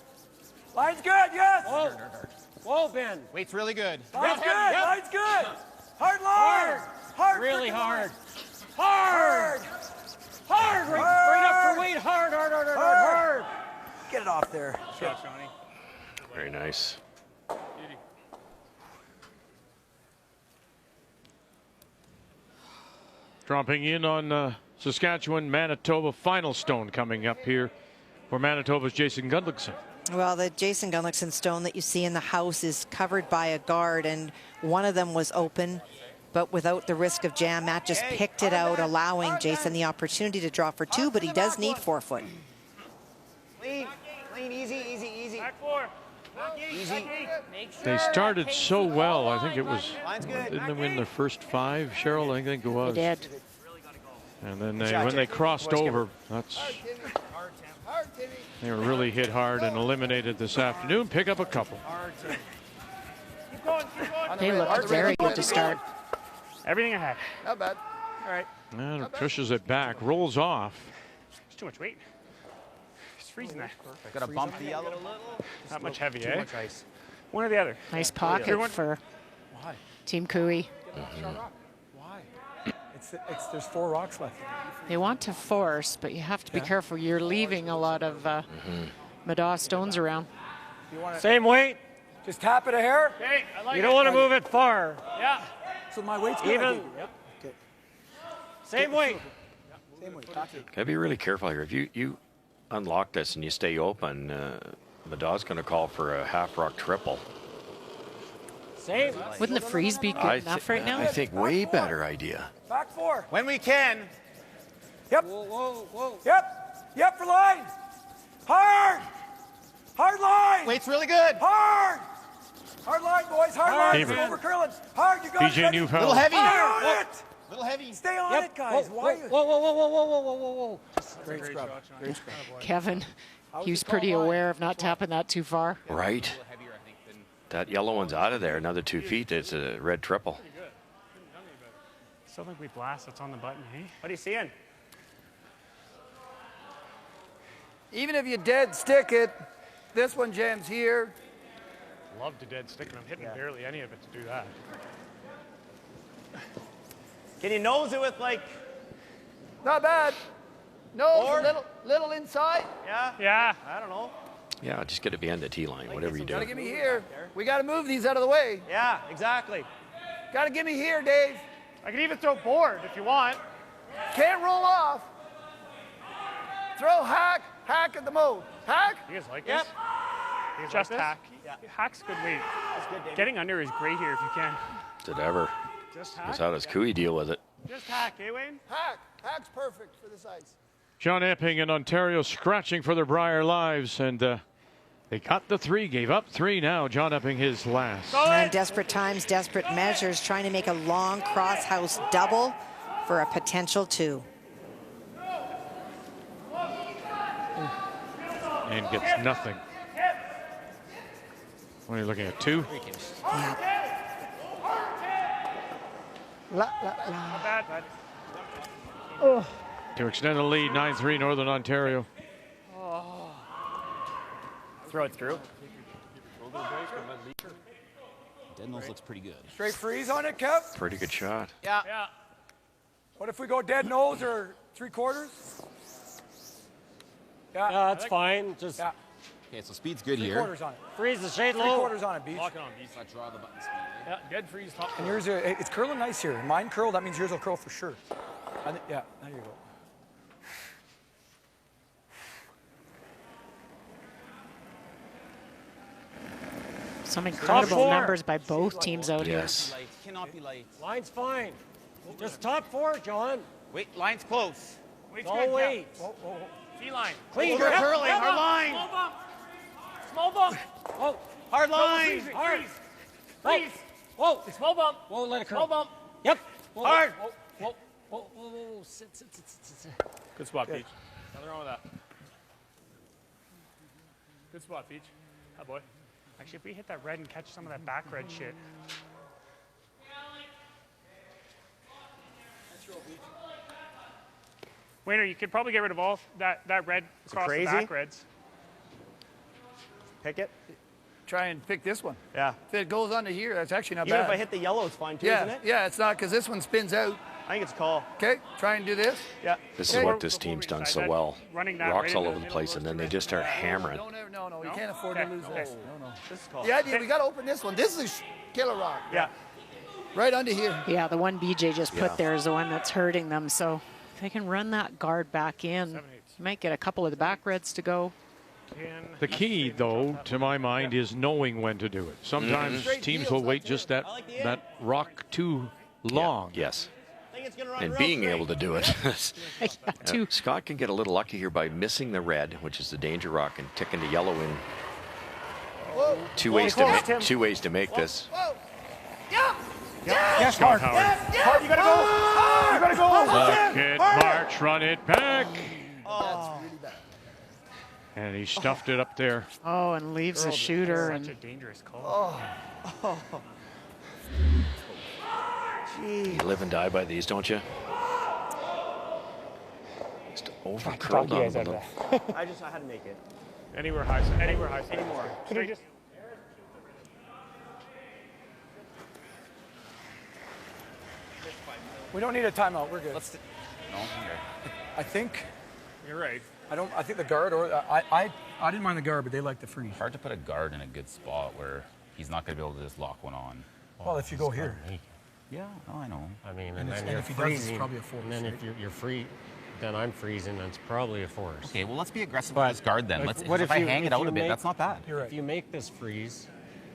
P: Line's good, yes.
Q: Whoa. Whoa, Ben.
G: Weight's really good.
P: Line's good. Line's good. Hard line. Hard.
Q: Really hard.
P: Hard.
Q: Hard. Right up for weight. Hard.
P: Get it off there.
I: Shot, Johnny.
D: Very nice.
A: Dropping in on Saskatchewan, Manitoba. Final stone coming up here for Manitoba's Jason Gudlickson.
J: Well, the Jason Gudlickson stone that you see in the house is covered by a guard, and one of them was open, but without the risk of jam. Matt just picked it out, allowing Jason the opportunity to draw for 2, but he does need 4 foot.
G: Clean, easy.
I: Back 4.
G: Easy.
A: They started so well. I think it was,
G: Line's good.
A: didn't they win their first 5, Cheryl? I think it was.
C: They did.
A: And then when they crossed over, they were really hit hard and eliminated this afternoon. Pick up a couple.
I: Keep going.
C: They looked very good to start.
I: Everything ahead.
F: Not bad.
I: All right.
A: And pushes it back, rolls off.
I: It's too much weight. It's freezing there.
G: Gotta bump the yellow a little.
I: Not much heavy,
G: Too
I: eh?
G: much ice.
I: One or the other.
C: Nice pocket for Team Cooey.
P: Why? There's 4 rocks left.
C: They want to force, but you have to be careful. You're leaving a lot of Madaw stones around.
Q: Same weight.
P: Just tap it a hair.
I: Okay, I like
Q: You don't want to move it far.
I: Yeah.
P: So my weight's good.
Q: Even.
P: Yep. Okay.
Q: Same weight.
P: Same weight. Back 8.
D: Gotta be really careful here. If you unlock this and you stay open, Madaw's going to call for a half rock triple.
Q: Same.
C: Wouldn't the freeze be good enough right now?
D: I think way better idea.
P: Back 4.
G: When we can.
P: Yep.
Q: Whoa.
P: Yep for line. Hard. Hard line.
G: Weight's really good.
P: Hard. Hard line, boys. Hard line.
A: Favorite.
P: Over curling. Hard. You got
A: PJ
P: it.
A: Newfound.
G: Little heavy.
P: Stay on it.
G: Little heavy.
P: Stay on it, guys. Why?
Q: Whoa.
P: Great scrub. Great scrub.
C: Kevin, he was pretty aware of not tapping that too far.
D: Right. That yellow one's out of there. Another 2 feet. It's a red triple.
I: Still think we blast. That's on the button, hey? What are you seeing?
F: Even if you dead stick it, this one jams here.
I: Love to dead stick, and I'm hitting barely any of it to do that.
G: Can you nose it with like?
F: Not bad. No, little inside.
I: Yeah.
G: I don't know.
D: Yeah, just get it behind the tee line, whatever you do.
F: Gotta get me here. We gotta move these out of the way.
G: Yeah, exactly.
F: Gotta get me here, Dave.
I: I can even throw board if you want.
F: Can't roll off. Throw hack at the mode. Hack?
I: You guys like this? Just hack. Yeah. Hack's good weight.
G: Good, David.
I: Getting under is great here if you can.
D: Did ever.
I: Just hack.
D: That's how does Cooey deal with it?
I: Just hack, eh, Wayne?
F: Hack's perfect for this ice.
A: John Epping in Ontario scratching for their Brier lives, and they got the 3, gave up 3 now. John Epping his last.
J: And desperate times, desperate measures, trying to make a long cross-house double for a potential 2.
A: And gets nothing. What are you looking at, 2?
I: Not bad, bud.
A: To extend the lead, 9-3 Northern Ontario.
G: Throw it through.
R: Dead nose looks pretty good.
P: Straight freeze on it, Kev.
D: Pretty good shot.
G: Yeah.
P: What if we go dead nose or 3/4?
Q: Yeah, that's fine. Just
R: Okay, so speed's good
P: Three
R: here.
P: quarters on it.
Q: Freeze the shade
P: Three
Q: low.
P: quarters on it, Beach.
I: Lock it on, Beach.
R: So I draw the button speed.
I: Yeah, dead freeze top.
P: And yours, it's curling nice here. Mine curl, that means yours will curl for sure. Yeah, there you go.
C: Some incredible numbers by both teams out here.
D: Yes.
R: Cannot be light.
Q: Line's fine. Just top 4, John.
R: Wait, line's close.
I: Wait's
Q: All
I: good,
Q: weight.
I: T-line.
Q: Clean.
I: We're
Q: Yep.
I: curling.
Q: Small
I: Our
Q: bump.
I: line. Small bump.
Q: Oh,
R: Hard line.
I: Freeze.
Q: right.
I: Freeze.
Q: Whoa.
I: Small bump.
Q: Whoa, let it curl.
I: Small bump.
Q: Yep. Whoa,
I: Hard.
Q: Whoa, whoa, whoa, whoa, whoa. Sit.
I: Good spot, Peach. Nothing wrong with that. Good spot, Peach. Hi, boy.
N: Actually, if we hit that red and catch some of that back red shit. Waiter, you could probably get rid of all that red across the back reds.
F: Pick it.
S: Try and pick this one.
F: Yeah.
S: If it goes under here, that's actually not
F: Even
S: bad.
F: if I hit the yellow, it's fine too,
S: yeah,
F: isn't it?
S: Yeah, it's not because this one spins out.
F: I think it's a call.
S: Okay, try and do this.
F: Yeah.
D: This is what this team's done so well. Rocks all over the place, and then they just start hammering.
S: No, you can't afford to lose this. No.
F: This is call.
S: Yeah, we got to open this one. This is killer rock.
F: Yeah.
S: Right under here.
C: Yeah, the one BJ just put there is the one that's hurting them. So if they can run that guard back in, you might get a couple of the back reds to go.
A: The key, though, to my mind, is knowing when to do it. Sometimes teams will wait just that rock too long.
D: Yes. And being able to do it. Scott can get a little lucky here by missing the red, which is the danger rock, and ticking the yellow in. Two ways to make this.
F: Yes, Hard. Hard, you gotta go. You gotta go.
A: Look at March run it back. And he stuffed it up there.
C: Oh, and leaves the shooter.
N: Such a dangerous call.
D: You live and die by these, don't you? Just over curled on a little.
F: I had to make it.
I: Anywhere high side. Anywhere high side.
F: Anymore.
I: Could we just...
P: We don't need a timeout. We're good.
R: No, okay.
P: I think.
I: You're right.
P: I think the guard or I didn't mind the guard, but they like the freeze.
R: Hard to put a guard in a good spot where he's not going to be able to just lock one on.
P: Well, if you go here.
R: Yeah, no, I know.
Q: I mean,
P: And
Q: and then
P: if
Q: you're
P: he does, it's
Q: freezing.
P: probably a force,
Q: And then if
P: right?
Q: you're free, then I'm freezing, and it's probably a force.
R: Okay, well, let's be aggressive with this guard then. If I hang it out a bit, that's not bad.
P: You're right.
Q: If you make this freeze,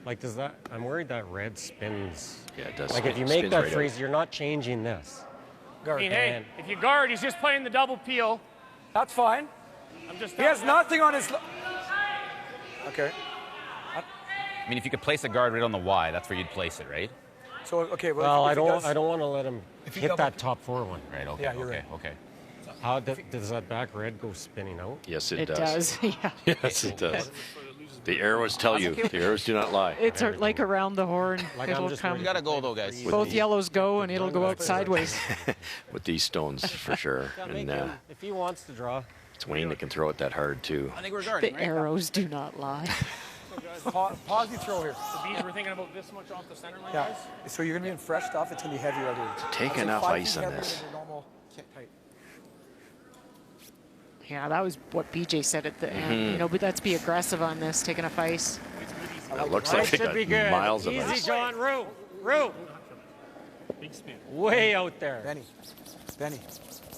Q: like does that? I'm worried that red spins.
D: Yeah, it does.
Q: Like if you make that freeze, you're not changing this.
I: I mean, hey, if you guard, he's just playing the double peel.
P: That's fine. He has nothing on his. Okay.
R: I mean, if you could place a guard right on the Y, that's where you'd place it, right?
P: So okay.
Q: Well,
P: if
Q: I
P: he does-
Q: don't want to let him
P: if he
Q: hit
P: double-
Q: that top 4 one.
R: Right. Okay.
P: Yeah, you're
R: okay.
P: right.
R: Okay.
Q: How does that back red go spinning out?
D: Yes, it
C: It does. Yeah.
D: Yes, it does. The arrows tell you. The arrows do not lie.
C: It's like around the horn.
Q: Like I'm
C: It'll
Q: just
C: come.
R: We gotta go though, guys.
C: Both yellows go, and it'll go out sideways.
D: With these stones, for sure. And
Q: If he wants to draw.
D: it's Wayne that can throw it that hard, too.
R: I think we're guarding,
C: The
R: right?
C: arrows do not lie.
P: Pause your throw here.
I: The bees were thinking about this much off the center line,
P: Yeah.
I: guys.
P: So you're gonna be in fresh stuff. It's gonna be heavier out here.
D: Take
P: I'd say
D: enough
P: 5
D: ice
P: feet
D: on
P: heavier
D: this.
P: than your normal tight.
C: Yeah, that was what BJ said at the end. You know, but let's be aggressive on this, take enough ice.
D: It looks like they
Q: should be good.
D: got miles of
Q: Easy,
D: ice.
Q: John. Root.
I: Big spin.
Q: Way out there.
P: Benny.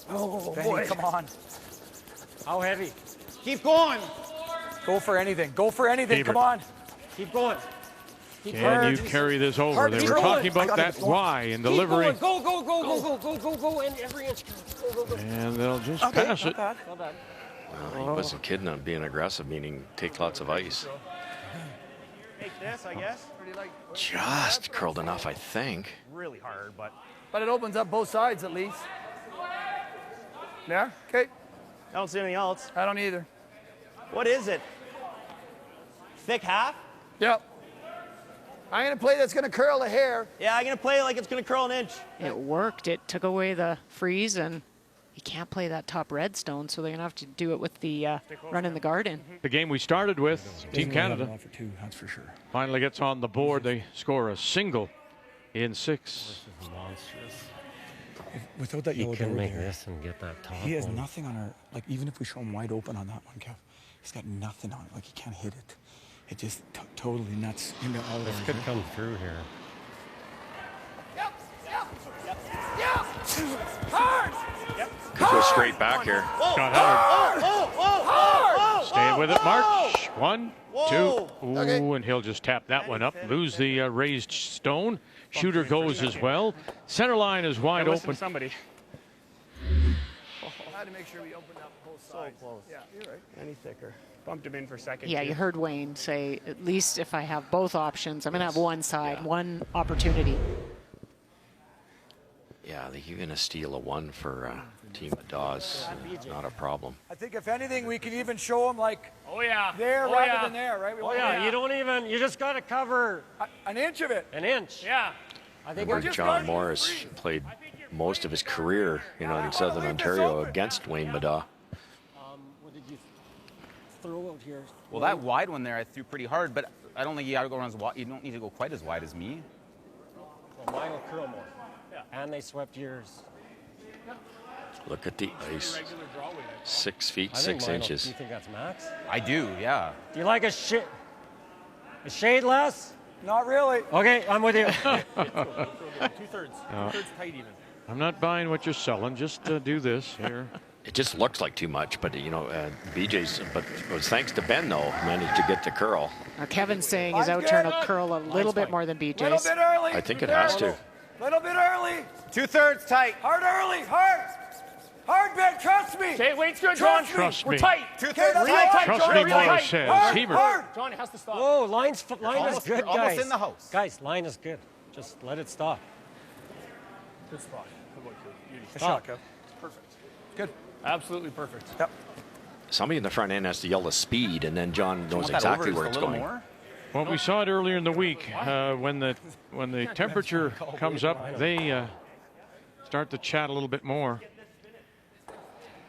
F: Oh,
P: Benny,
F: boy.
P: come on.
Q: How heavy?
F: Keep going.
P: Go for anything. Go for anything.
A: Keep
P: Come
A: it.
P: on.
Q: Keep going.
A: Can you carry this over?
P: Hard,
A: They
P: keep
A: were
P: going.
A: talking about that Y in delivery.
Q: Go, and every inch. Go.
A: And they'll just
P: Okay,
A: pass it.
P: not bad.
D: Well, he wasn't kidding on being aggressive, meaning take lots of ice.
F: Take this, I guess.
D: Just curled enough, I think.
F: Really hard, but.
S: But it opens up both sides at least. Yeah? Okay.
F: I don't see anything else.
S: I don't either.
F: What is it? Thick half?
S: Yep. I'm going to play that's going to curl the hair.
F: Yeah, I'm going to play it like it's going to curl an inch.
C: It worked. It took away the freeze, and you can't play that top redstone, so they're going to have to do it with the running the guard in.
A: The game we started with, Team Canada,
P: For 2, that's for sure.
A: finally gets on the board. They score a single in 6.
P: Without that
Q: You
P: yellow
Q: can
P: guard
Q: make
P: there,
Q: this and get that top
P: he has
Q: one.
P: nothing on our, like even if we show him wide open on that one, Kev, He's got nothing on it. Like, he can't hit it. It just totally nuts into all
Q: This
P: of
Q: could come through here.
D: Could go straight back here.
A: Scott Howard. Staying with it, March. 1, 2. Ooh, and he'll just tap that one up. Lose the raised stone. Shooter goes as well. Center line is wide open.
I: Somebody.
S: I had to make sure we opened up both sides. So close. Yeah, you're right.
I: Any thicker. Bumped him in for second.
C: Yeah,
I: too.
C: you heard Wayne say, at least if I have both options, I'm going to have one side, one opportunity.
D: Yeah, you're going to steal a 1 for Team Dawes. Not a problem.
P: I think if anything, we can even show him like there
I: Oh,
P: rather
I: yeah.
P: than there, right?
Q: You don't even, you just got to cover
P: an inch of it.
Q: An inch.
I: Yeah.
Q: I think
D: Remember, John Morris played most of his career, in Southern Ontario against Wayne Madaw.
Q: What did you throw out here?
R: Well, that wide one there I threw pretty hard, but I don't think you got to go around as wide. You don't need to go quite as wide as me.
Q: Well, mine will curl more. And they swept yours.
D: Look at the ice. 6 feet,
Q: I think
D: 6
Q: mine
D: inches.
Q: Do you think that's max?
R: I do, yeah.
Q: Do you like a shade less?
P: Not really.
Q: Okay, I'm with you.
I: 2/3. 2/3 tight even.
A: I'm not buying what you're selling. Just do this here.
D: It just looks like too much, but BJ's. But it was thanks to Ben though, managed to get the curl.
C: Now, Kevin's saying his outturn will curl a little bit more than BJ's.
P: Little bit early.
D: I think it has to.
P: Little bit early.
I: 2/3 tight.
P: Hard early. Hard. Hard, Ben. Trust me.
I: Okay, Wade's good, John.
A: Trust
I: We're
A: me.
I: tight. 2/3
P: that's
I: real
P: right.
I: tight.
A: Trust
I: John,
A: me,
I: real
A: Morris
I: tight.
A: says.
P: Hard,
A: Hebert.
P: hard.
I: John, it has to stop.
Q: Whoa, line is good,
R: almost
Q: guys.
R: in the house.
Q: Guys, line is good. Just let it stop.
I: Good spot. Good boy, Beauty.
Q: Stop.
I: It's perfect. Good. Absolutely perfect.
P: Yep.
D: Somebody in the front end has to yell the speed, and then John knows
R: Want that
D: exactly
R: over
D: where
R: just
D: it's
R: a little
D: going.
R: more?
A: Well, we saw it earlier in the week when the temperature comes up, they start to chat a little bit more.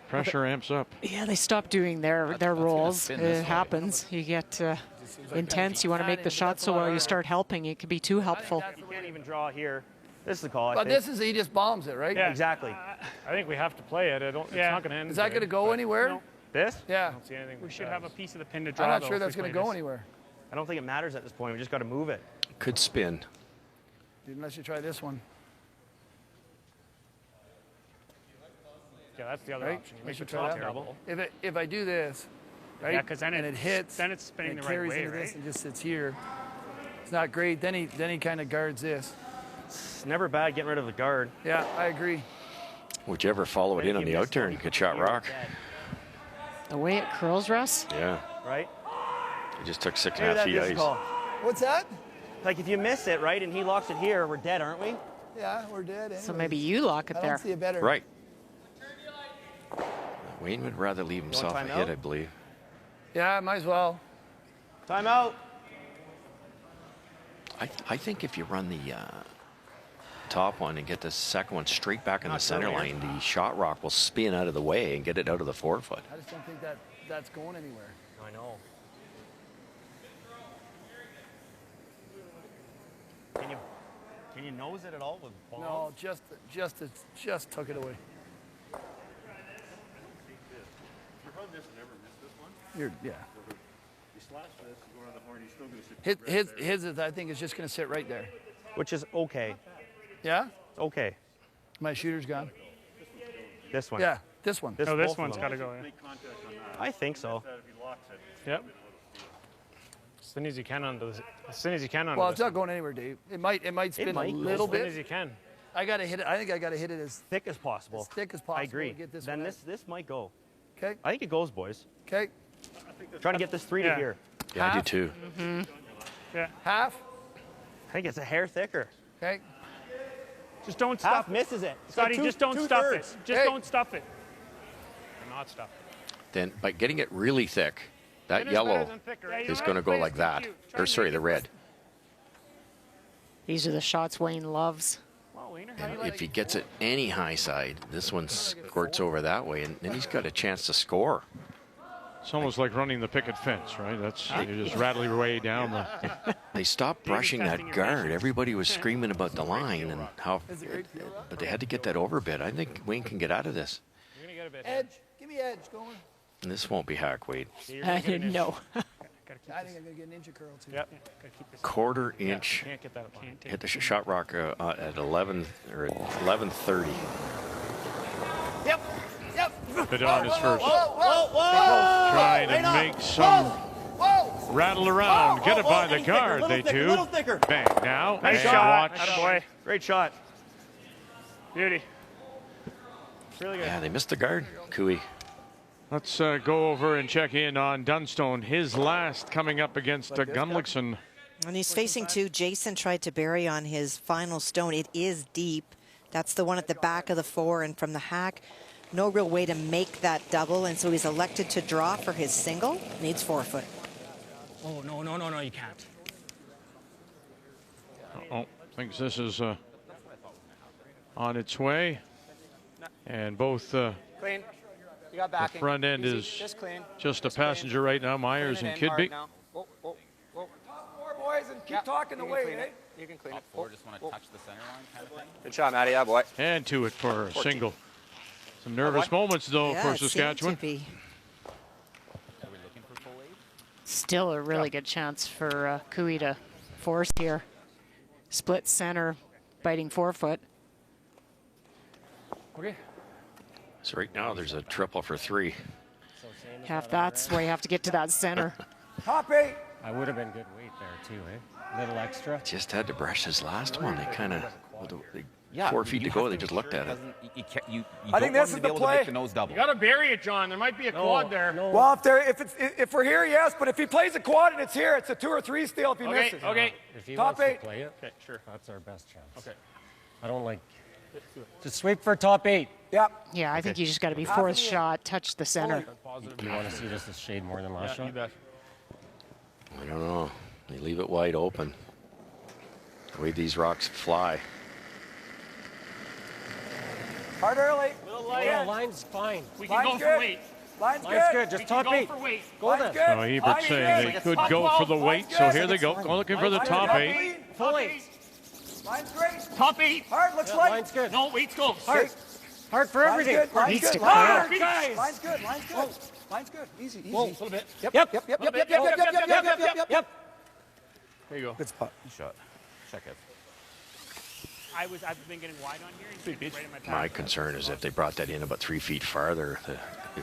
A: Pressure amps up.
C: Yeah, they stop doing their rolls. It happens. You get intense. You want to make the shot so while you start helping, it can be too helpful.
I: You can't even draw here. This is the call, I
S: But
I: think.
S: this is, he just bombs it, right?
I: Yeah, exactly. I think we have to play it. It's not going to end.
S: Is that going to go anywhere?
I: No. This?
S: Yeah.
I: I don't see anything. We should have a piece of the pin to draw.
S: I'm not
I: though,
S: sure
I: if
S: that's
I: we
S: going to
I: play
S: go
I: this.
S: anywhere.
I: I don't think it matters at this point. We just got to move it.
D: Could spin.
S: Unless you try this one.
I: Yeah, that's the other
S: Right?
I: option. You
S: Unless
I: make
S: you
I: the
S: try
I: top
S: that.
I: terrible.
S: If I do this, right?
I: Yeah, because then
S: and it hits,
I: then it's spinning
S: and
I: the
S: it
I: right
S: carries
I: way,
S: into this
I: right?
S: and just sits here. It's not great. Then he kind of guards this.
I: It's never bad getting rid of the guard.
S: Yeah, I agree.
D: Whichever follow it in on the outturn, you could shot rock.
C: The way it curls, Russ?
D: Yeah.
I: Right?
D: He just took 6.5 feet ice.
S: What's that?
I: Like if you miss it, right, and he locks it here, we're dead, aren't we?
S: Yeah, we're dead.
C: So maybe you lock it
S: I
C: there.
S: don't see a better.
D: Right. Wayne would rather leave himself a hit, I believe.
S: Yeah, might as well.
I: Time out.
D: I think if you run the top one and get the second one straight back in the center line, the shot rock will spin out of the way and get it out of the forefoot.
S: I just don't think that's going anywhere.
I: I know. Can you nose it at all with balls?
S: No, just took it away. You're, yeah. His is, I think, is just going to sit right there.
I: Which is okay.
S: Yeah?
I: Okay.
S: My shooter's gone.
I: This one.
S: Yeah, this one.
I: This one's got to go. Yeah. I think so. Yep. As soon as you can onto this. As soon as you can onto
S: Well,
I: this.
S: it's not going anywhere, Dave. It might spin a little bit.
I: As soon as you can.
S: I got to hit it. I think I got to hit it as
I: thick as possible.
S: As thick as possible.
I: I agree.
S: To get this
I: then
S: one
I: this might go.
S: Okay.
I: I think it goes, boys.
S: Okay.
I: Trying to get this 3 to here.
D: Yeah, I do too.
I: Mm-hmm. Yeah.
S: Half.
I: I think it's a hair thicker.
S: Okay.
I: Just don't stuff. Half misses it. Scotty, just don't stuff it. Just don't stuff it. Or not stuff it.
D: Then by getting it really thick, that yellow is going to go like that. Or sorry, the red.
C: These are the shots Wayne loves.
D: And if he gets it any high side, this one squirts over that way, and then he's got a chance to score.
A: It's almost like running the picket fence, right? That's you just rattle your way down the.
D: They stopped brushing that guard. Everybody was screaming about the line and how, but they had to get that over bit. I think Wayne can get out of this.
S: Edge. Give me edge. Going.
D: This won't be hack, Wade.
C: I didn't know.
S: I think I'm going to get an inch of curl too.
I: Yep.
D: Quarter inch.
I: Can't get that up.
D: Hit the shot rock at 11 or 11:30.
S: Yep. Yep.
A: Bedard is first.
S: Whoa.
A: Trying to make some rattle around. Get it by the guard. They do. Bang now.
I: Nice
A: and
I: shot.
A: watch.
I: Attaboy. Great shot. Beauty. Really good.
D: Yeah, they missed the guard. Cooey.
A: Let's go over and check in on Dunstone. His last coming up against Gunlickson.
J: And he's facing two. Jason tried to bury on his final stone. It is deep. That's the one at the back of the 4, and from the hack, no real way to make that double, and so he's elected to draw for his single. Needs 4 foot.
N: Oh, no, you can't.
A: Oh, thinks this is on its way. And both
G: Clean. You got
A: the
G: backing.
A: front end
G: Easy.
A: is
G: Just clean.
A: just a
G: Just clean.
A: passenger right now, Myers
G: Clean
A: and
G: it in hard
A: Kidby.
G: now. Whoa.
P: More boys and keep talking
G: You
P: the
G: can
P: way,
G: clean
P: eh?
G: it. You can clean it.
R: Four just want to touch the center line kind of thing.
G: Good shot, Matty. Yeah, boy.
A: And to it for a single. Some nervous moments, though,
J: Yeah,
A: for
J: it seemed
A: Saskatchewan.
J: to be.
R: Are we looking for full weight?
C: Still a really good chance for Cooey to force here. Split center, biting 4 foot.
I: Okay.
D: So right now there's a triple for 3.
C: That's where you have to get to that center.
P: Top 8.
Q: I would have been good weight there too, eh? Little extra.
D: Just had to brush his last one. They kind of,
R: Yeah,
D: 4 feet
R: you
D: to go,
R: have
D: they just
R: make
D: looked
R: sure
D: at it.
R: You
P: I think
R: don't
P: this
R: want
P: is
R: to be
P: the
R: able
P: play.
R: to make the nose double.
I: You got to bury it, John. There might be a quad there.
P: Well, if we're here, yes, but if he plays a quad and it's here, it's a 2 or 3 steal if he misses.
I: Okay.
Q: If he
P: Top
Q: wants to
P: 8.
Q: play it,
I: Okay, sure.
Q: that's our best chance.
I: Okay.
Q: I don't like. Just sweep for top 8.
P: Yep.
C: Yeah, I think you just got to be fourth shot, touch the center.
Q: You want to see this as shade more than last shot?
I: You bet.
D: I don't know. They leave it wide open. The way these rocks fly.
P: Hard early.
Q: Yeah, line's fine.
I: We can
P: Line's
I: go
P: good.
I: for weight.
P: Line's
Q: Line's
P: good.
Q: good. Just
I: We can
Q: top
I: go
Q: 8.
I: for weight.
Q: Go
P: Line's
Q: then.
P: good.
A: So Hebert's saying they could go for the weight, so here they go. Looking for the top 8.
Q: Full 8.
P: Line's great.
I: Top 8.
P: Hard, looks
Q: Yeah,
P: like.
Q: line's good.
I: No, weight's goes.
Q: Hard. Hard for
P: Line's
Q: everything.
P: good. Line's
C: Needs
P: good.
C: to
P: Hard,
I: clear.
P: guys. Line's good. Line's good. Line's good. Easy.
I: A little bit.
P: Yep. Yep.
I: There you go.
P: Good spot.
R: Good shot. Check it.
N: I've been getting wide on here. He's right in my path.
D: My concern is if they brought that in about 3 feet farther,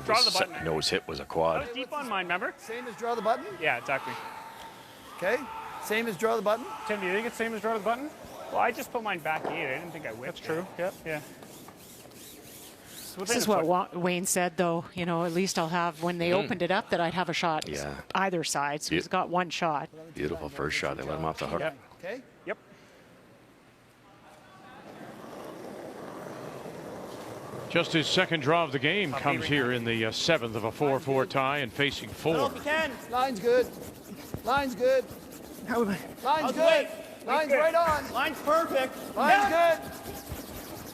N: Draw the button.
D: nose hit was a
N: That
D: quad.
N: was deep on mine, remember?
S: Same as draw the button?
N: Yeah, exactly.
S: Okay. Same as draw the button?
N: Tim, do you think it's same as draw the button? Well, I just put mine back 8. I didn't think I whipped. That's true. Yep. Yeah.
C: This is what Wayne said, though. You know, at least I'll have, when they opened it up, that I'd have a shot either side. So he's got one shot.
D: Beautiful first shot. They let him off the hook.
N: Yep.
S: Okay.
N: Yep.
A: Just his second draw of the game comes here in the 7th of a 4-4 tie and facing 4.
S: Line's good. Line's good. Line's good. Line's right on.
N: Line's perfect.
S: Line's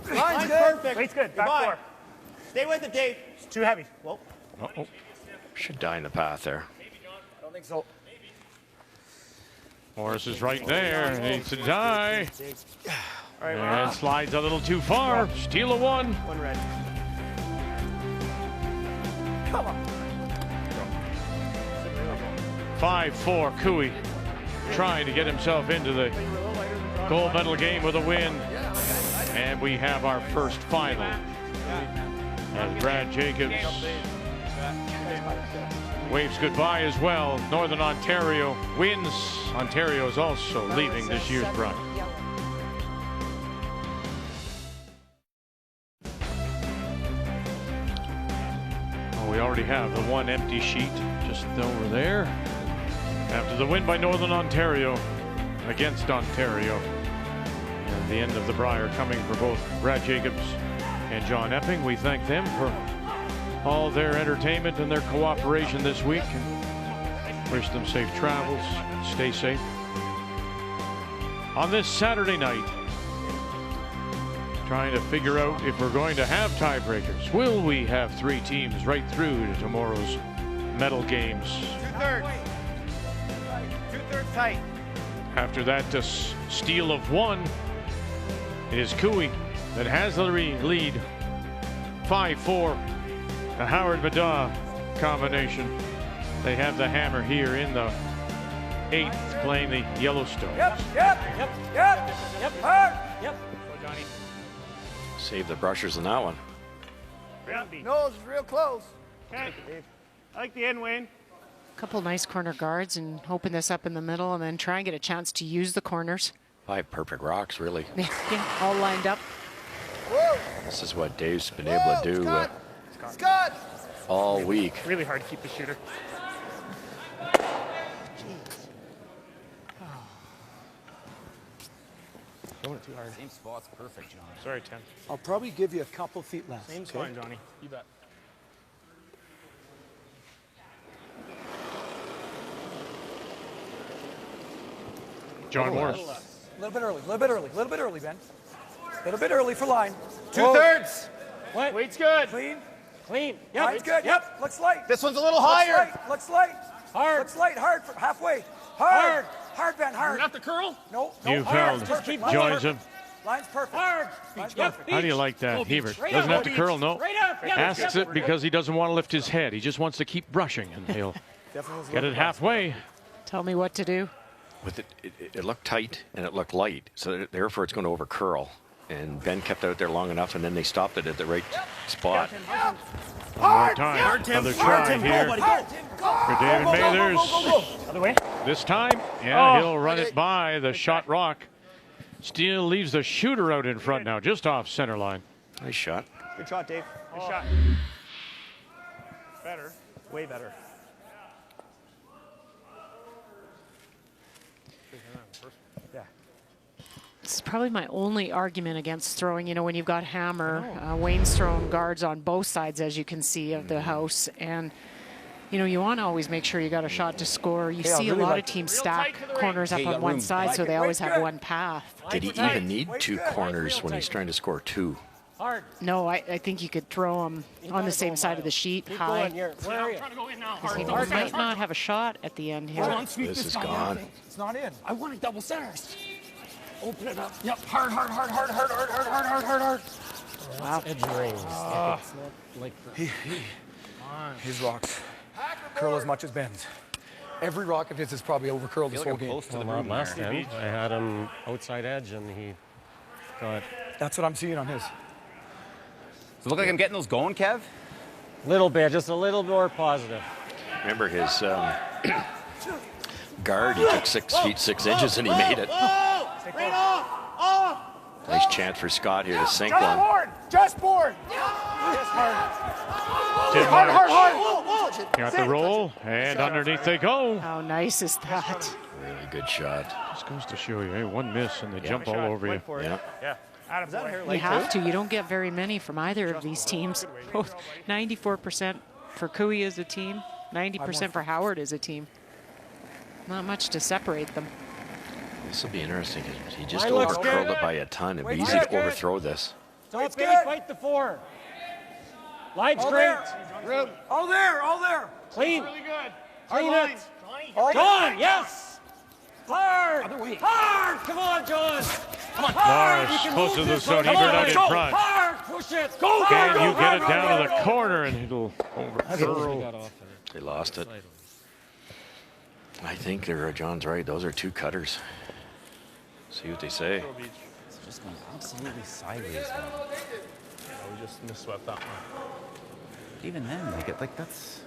S: good. Line's good.
N: Perfect. Weight's good. Back 4.
S: Stay with it, Dave.
N: It's too heavy. Whoa.
A: Uh-oh.
D: Should die in the path there.
P: I don't think so.
A: Morris is right there. Needs to die. And slides a little too far. Steal a 1.
N: One red.
P: Come on.
A: 5-4 Cooey trying to get himself into the gold medal game with a win. And we have our first final. As Brad Jacobs waves goodbye as well. Northern Ontario wins. Ontario is also leaving this year's run. We already have the one empty sheet just over there. After the win by Northern Ontario against Ontario. And the end of the Brier coming for both Brad Jacobs and John Epping. We thank them for all their entertainment and their cooperation this week. And wish them safe travels. Stay safe. On this Saturday night, trying to figure out if we're going to have tiebreakers. Will we have 3 teams right through to tomorrow's medal games?
S: 2/3. 2/3 tight.
A: After that steal of 1, it is Cooey that has the lead. 5-4 to Howard Madaw. combination. They have the hammer here in the 8th, playing the Yellowstone.
D: Save the brushers in that one.
S: Nose is real close.
I: Okay. I like the end, Wayne.
C: Couple nice corner guards and open this up in the middle and then try and get a chance to use the corners.
D: 5 perfect rocks, really.
C: Yeah, all lined up.
D: This is what Dave's been able to do
S: Scott!
D: all week.
I: Really hard to keep the shooter.
H: Going it too hard.
R: Same spot's perfect, John.
I: Sorry, Tim.
P: I'll probably give you a couple feet left.
I: Same fine, Johnny. You bet.
A: John Morris.
P: A little bit early, Ben. A little bit early for line.
S: 2/3.
P: What?
I: Weight's good.
P: Clean.
N: Clean.
P: Yep. Line's good. Yep. Looks light.
S: This one's a little higher.
P: Looks light.
N: Hard.
P: Looks light. Hard. For halfway. Hard. Hard, Ben. Hard.
I: Not the curl?
P: No.
A: You've
P: hard.
A: held.
P: Perfect.
A: Joins him.
P: Line's perfect.
N: Hard.
P: Line's
N: Yep.
P: perfect.
A: How do you like that, Hebert?
N: Right
A: Doesn't
N: up.
A: have to curl, no.
N: Right up. Yep.
A: Asks it because he doesn't want to lift his head. He just wants to keep brushing, and he'll get it halfway.
C: Tell me what to do.
D: With it looked tight and it looked light, so therefore it's going to over curl. And Ben kept out there long enough, and then they stopped it at the right spot.
A: One more time. Another try here for David Mathers.
I: Other way.
A: This time, yeah, he'll run it by the shot rock. Steele leaves the shooter out in front now, just off center line.
D: Nice shot.
H: Good shot, Dave.
I: Good shot. Better.
H: Way better. Yeah.
C: This is probably my only argument against throwing. You know, when you've got hammer, Wayne's thrown guards on both sides, as you can see, of the house. And, you know, you want to always make sure you got a shot to score. You see a lot of teams stack corners up on one side, so they always have one path.
D: Did he even need 2 corners when he's trying to score 2?
N: Hard.
C: No, I think you could throw them on the same side of the sheet, high.
N: Where are you?
C: He might not have a shot at the end here.
D: This is gone.
P: It's not in.
N: I want a double centers.
P: Open it up. Yep. Hard. Hard.
C: Wow.
Q: Edge rings. It's not like
P: His rocks curl as much as Ben's. Every rock of his is probably over curled this whole game.
Q: well, not last time. I had him outside edge, and he got
P: That's what I'm seeing on his.
R: Does it look like I'm getting those going, Kev?
Q: little bit, just a little more positive.
D: Remember his guard, he took 6 feet 6 inches and he made it. Nice chance for Scott here to sink one.
S: Just board.
A: Hard. Got the roll, and underneath they go.
C: How nice is that?
D: Really good shot.
A: This goes to show you, hey, one miss and they jump all over you.
D: Yeah.
C: You have to. You don't get very many from either of these teams. Both 94% for Cooey as a team, 90% for Howard as a team. Not much to separate them.
D: This will be interesting. He just overcurled it by a ton. It'd be easy to overthrow this.
N: Don't fight the 4. Line's great.
P: All there.
N: Clean.
I: Really good.
N: Clean it. John, yes. Hard. Hard. Come on, John. Come on.
A: Morris close to the zone. He got out in front.
N: Hard. Push it. Go.
A: Can you get it down to the corner and it'll overcurl?
D: They lost it. I think John's right. Those are 2 cutters. See what they say.
R: It's just going absolutely sideways.
F: We just misswept that one.
R: Even then, that's.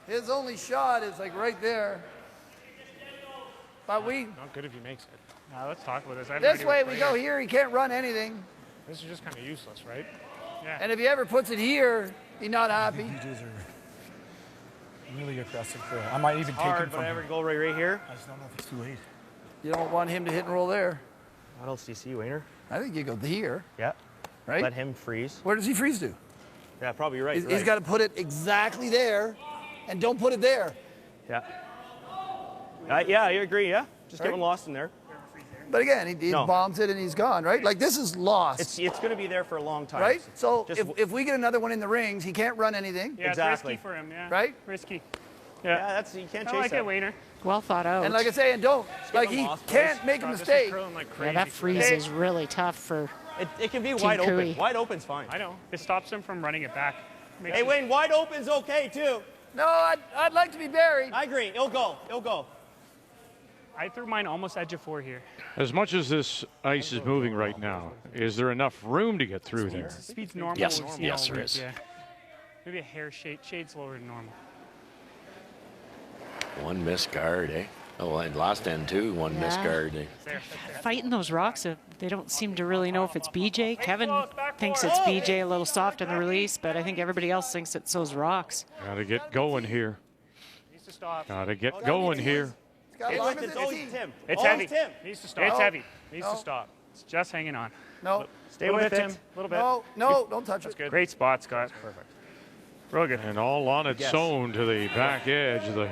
S: His only shot is like right there. But
I: Not good if he makes it. Let's talk about this.
S: this way we go here, he can't run anything.
I: This is just kind of useless, right? Yeah.
S: And if he ever puts it here, he's not happy.
P: DJs are really aggressive. I might even take
H: Hard,
P: him
H: but
P: from
H: I
P: him.
H: ever go right here.
P: I just don't know if it's too late.
S: You don't want him to hit and roll there.
H: What else do you see, Wayner?
S: I think you go here,
H: Yeah.
S: right?
H: Let him freeze.
S: Where does he freeze to?
H: Yeah, probably right.
S: He's got to put it exactly there, and don't put it there.
H: Yeah. Yeah, I agree. Yeah. Just get
S: Right.
H: him lost in there.
S: But again, he
H: No.
S: bombs it and he's gone, right? Like this is lost,
H: It's going to be there for a long time.
S: right? So
H: Just-
S: if we get another one in the rings, he can't run anything,
I: Yeah,
H: Exactly.
I: it's risky for him, yeah.
S: right?
I: Risky.
H: Yeah, you can't
I: I
H: chase
I: like
H: that.
I: it, Wayner.
C: Well thought out.
S: And like I say, and don't. Like
H: him
S: he
H: lost,
S: can't
H: boys.
S: make a
I: God, this is
S: mistake.
I: curling like
C: Yeah,
I: crazy.
C: that freeze is really tough for
T: It can be
C: Team
T: wide
C: Cooey.
T: open. Wide open's fine.
I: I know. It stops him from running it back.
T: Hey, Wayne, wide open's okay, too.
S: No, I'd like to be buried.
T: I agree. It'll go. It'll go.
I: I threw mine almost edge of 4 here.
A: As much as this ice is moving right now, is there enough room to get through there?
I: Speed's normal.
D: Yes.
I: normal.
D: Yes, there is.
I: Yeah. Maybe a hair shade slower than normal.
D: One missed guard, eh? Oh, and last end too, one missed guard. Eh?
C: Fighting those rocks, they don't seem to really know if it's BJ. Kevin thinks it's BJ, a little soft in the release, but I think everybody else thinks it's those rocks.
A: Gotta get going here.
I: Needs to stop.
A: Gotta get going here.
T: It's always Tim.
I: It's
T: always
I: heavy.
T: Tim.
I: Needs to stop. It's heavy. Needs to stop. It's just hanging on.
S: No.
I: Stay with it, Tim. A little bit.
S: No, don't touch
I: That's
S: it.
I: good. Great spot, Scott. Perfect. Real good.
A: And all on its own to the back edge, the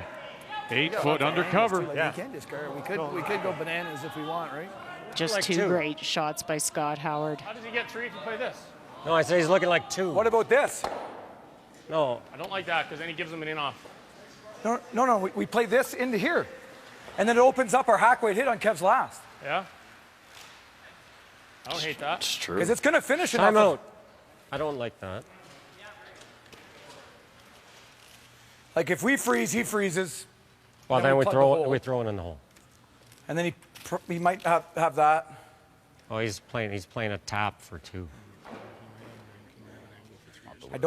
A: 8-foot undercover.
S: We can discard. We could go bananas if we want, right?
C: Just two great shots by Scott Howard.
I: How does he get 3 if you play this?
Q: No, I say he's looking like 2.
P: What about this?
Q: No.
I: I don't like that because then he gives him an in off.
P: No. We play this into here. And then it opens up our hack weight hit on Kev's last.
I: Yeah. I don't hate that.
D: It's true.
P: Because it's going to finish it.
Q: Time out. I don't like that.
P: Like if we freeze, he freezes.
Q: Well, then we
P: plug
Q: throw
P: the hole.
Q: it in the hole.
P: And then he might have that.
Q: Oh, he's playing a tap for 2.
P: I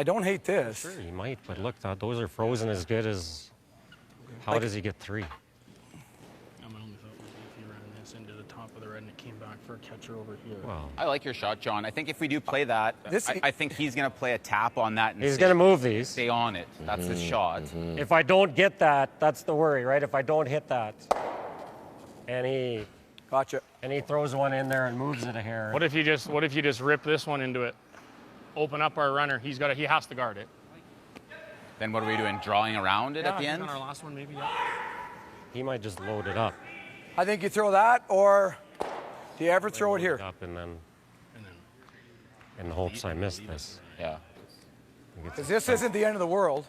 P: don't hate this.
Q: Sure, he might, but look, those are frozen as good as. How does he get 3?
I: I'm only thought if you ran this into the top of the red and it came back for a catcher over here.
Q: Well,
R: I like your shot, John. I think if we do play that, I think he's going to play a tap on that. And
Q: he's going to move these.
R: Stay on it. That's his shot.
Q: If I don't get that, that's the worry, right? If I don't hit that, and he throws one in there and moves it a hair.
I: What if you just rip this one into it? Open up our runner. He has to guard it.
R: Then what are we doing? Drawing around it at the end?
I: On our last one, maybe.
Q: He might just load it up.
P: I think you throw that, or do you ever throw it here?
Q: Up and then in hopes I missed this.
R: Yeah.
P: Because this isn't the end of the world.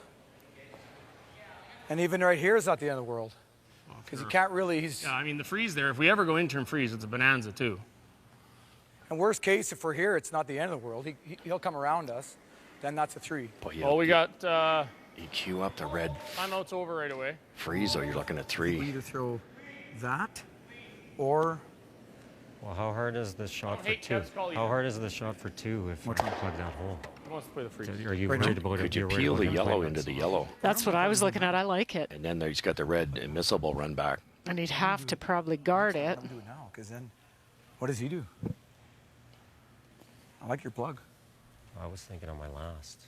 P: And even right here is not the end of the world. Because you can't really.
I: Yeah, I mean, the freeze there, if we ever go interim freeze, it's a bonanza, too.
P: And worst case, if we're here, it's not the end of the world. He'll come around us. Then that's a 3.
I: Well, we got.
D: You queue up the red
I: Timeout's over right away.
D: freeze, or you're looking at 3.
P: We either throw that or.
Q: Well, how hard is this shot for
I: Hey,
Q: 2?
I: Kev's call you.
Q: How hard is this shot for 2 if you plug that hole?
I: He wants to play the freeze.
Q: Are you worried about it?
D: Could you peel the yellow into the yellow?
C: That's what I was looking at. I like it.
D: And then he's got the red immiscible run back.
C: And he'd have to probably guard it.
P: Do it now, because then what does he do? I like your plug.
Q: I was thinking on my last.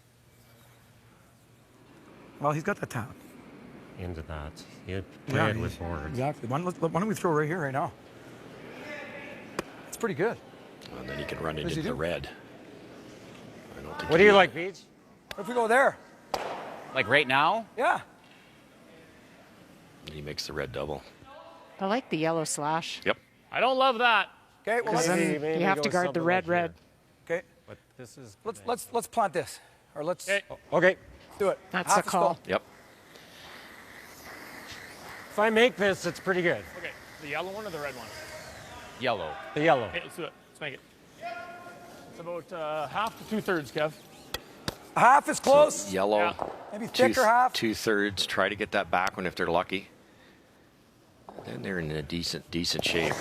P: Well, he's got the tap.
Q: Into that. He'd play it with board.
P: Exactly. Why don't we throw right here, right now? It's pretty good.
D: And then he can run into the red. I don't think
Q: What do you like, Beach?
P: If we go there.
R: Like right now?
P: Yeah.
D: And he makes the red double.
C: I like the yellow slash.
D: Yep.
I: I don't love that.
P: Okay. Well,
C: then you have to guard the red.
P: Okay.
Q: But this is.
P: Let's plant this, or let's.
Q: Okay.
P: Do it.
C: That's a call.
D: Yep.
Q: If I make this, it's pretty good.
I: Okay, the yellow one or the red one?
R: Yellow.
Q: The yellow.
I: Okay, let's do it. Let's make it. It's about half to 2/3, Kev.
P: Half is close.
D: So yellow.
I: Yeah.
P: Maybe thicker half.
D: 2/3. Try to get that back one if they're lucky. Then they're in a decent shape.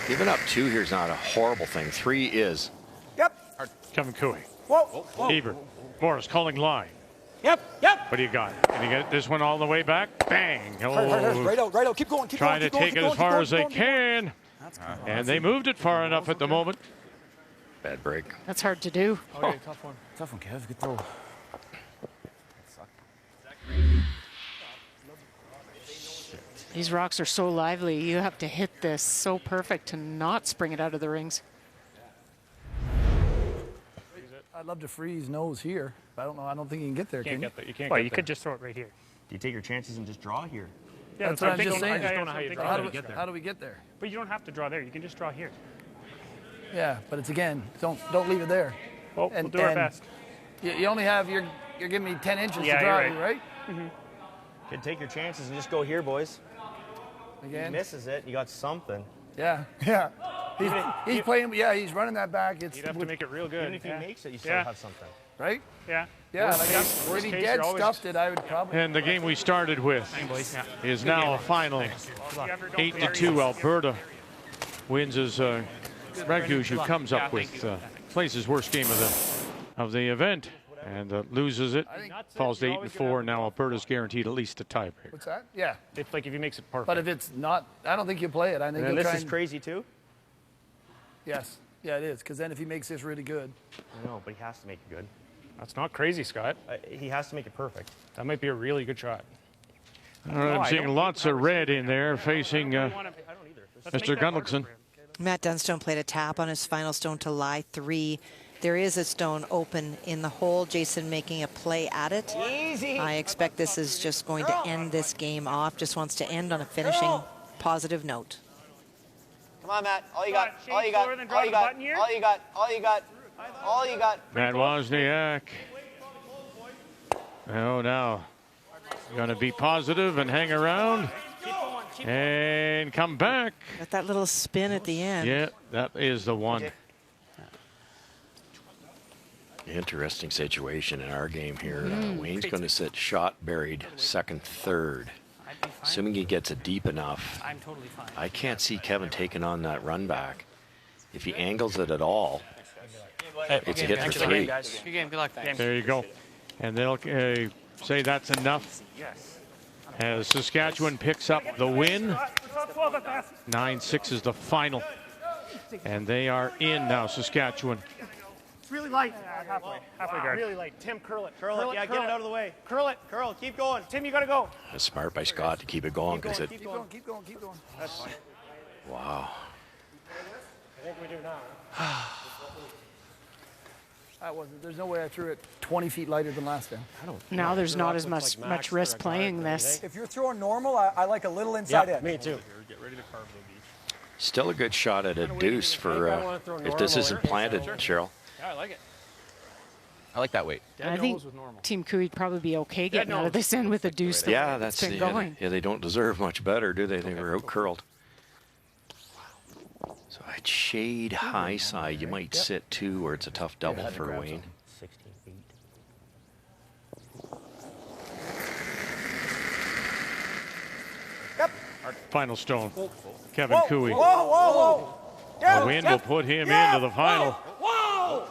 D: Giving up 2 here is not a horrible thing. 3 is.
P: Yep.
A: Kevin Cooey.
P: Whoa.
A: Ebert. Morris calling line.
P: Yep.
A: What do you got? Can you get this one all the way back? Bang.
P: Hard. Right out. Keep going.
A: Trying to take it as far as they can. And they moved it far enough at the moment.
D: Bad break.
C: That's hard to do.
I: Okay, tough one.
P: Tough one, Kev. Good throw.
C: These rocks are so lively. You have to hit this so perfect to not spring it out of the rings.
S: I'd love to freeze nose here, but I don't know. I don't think you can get there.
I: You can't
S: Can you?
I: get there. You can't
N: Well,
I: get
N: you
I: there.
N: could just throw it right here.
T: Do you take your chances and just draw here?
I: Yeah,
S: That's what I'm just
I: I
S: saying.
I: just don't know how you draw.
S: How do we get there?
N: But you don't have to draw there. You can just draw here.
S: Yeah, but it's again. Don't leave it there.
N: Well, we'll do our best.
S: You only have you're giving me 10 inches
N: Yeah,
S: to draw,
N: you're
S: right?
T: Could take your chances and just go here, boys.
S: Again.
T: He misses it. You got something.
S: Yeah. He's playing. Yeah, he's running that back. It's
I: You'd have to make it real good.
T: Even if he makes it, you still have something.
S: right.
I: Yeah.
S: Yeah, like where he dead stuffed it, I would probably.
A: And the game we started with is now a final 8-2. Alberta wins as Gushue comes up with plays his worst game of the event and loses it. Falls to 8-4. Now Alberta's guaranteed at least a tiebreaker.
S: What's that? Yeah.
I: If he makes it perfect.
S: But if it's not, I don't think he'll play it. I think he'll
T: this
S: try
T: is crazy too.
S: Yes. Yeah, it is. Because then if he makes this really good.
T: I know, but he has to make it good.
I: That's not crazy, Scott.
T: He has to make it perfect.
I: That might be a really good shot.
A: I'm seeing lots of red in there facing Mr. Gunlickson.
J: Matt Dunstone played a tap on his final stone to lie 3. There is a stone open in the hole. Jason making a play at it.
S: Easy.
J: I expect this is just going to end this game off. Just wants to end on a finishing positive note.
G: Come on, Matt. All you got. All you got. All you got. All you got. All you got. All you got.
A: Matt Wozniak. Oh, now going to be positive and hang around and come back.
J: Got that little spin at the end.
A: Yeah, that is the one.
D: Interesting situation in our game here. Wayne's going to sit shot buried second, third. Assuming he gets it deep enough.
N: I'm totally fine.
D: I can't see Kevin taking on that run back. If he angles it at all, it's a hit for 3.
N: Good game. Good luck.
A: There you go. And they'll say that's enough. As Saskatchewan picks up the win. 9-6 is the final. And they are in now, Saskatchewan.
I: It's really light. Halfway guard. Really light. Tim, curl it.
T: Curl it. Yeah, get it out of the way.
I: Curl it.
T: Curl. Keep going.
I: Tim, you got to go.
D: It's smart by Scott to keep it going because it.
S: Keep going.
I: That's fine.
D: Wow.
Q: I think we do now.
S: That wasn't. There's no way I threw it 20 feet lighter than last time.
C: Now there's not as much risk playing this.
P: If you're throwing normal, I like a little inside in.
Q: Me too.
I: Get ready to carve the beach.
D: Still a good shot at a deuce for if this isn't planted, Cheryl.
I: Yeah, I like it.
R: I like that weight.
C: I think Team Cooey would probably be okay getting out of this end with a deuce.
D: Yeah, that's
C: been going.
D: Yeah, they don't deserve much better, do they? They were out curled. So I'd shade high side. You might sit 2 where it's a tough double for Wayne.
Q: 16 feet.
A: Final stone. Kevin Cooey.
P: Whoa.
A: The win will put him into the final.
N: Whoa!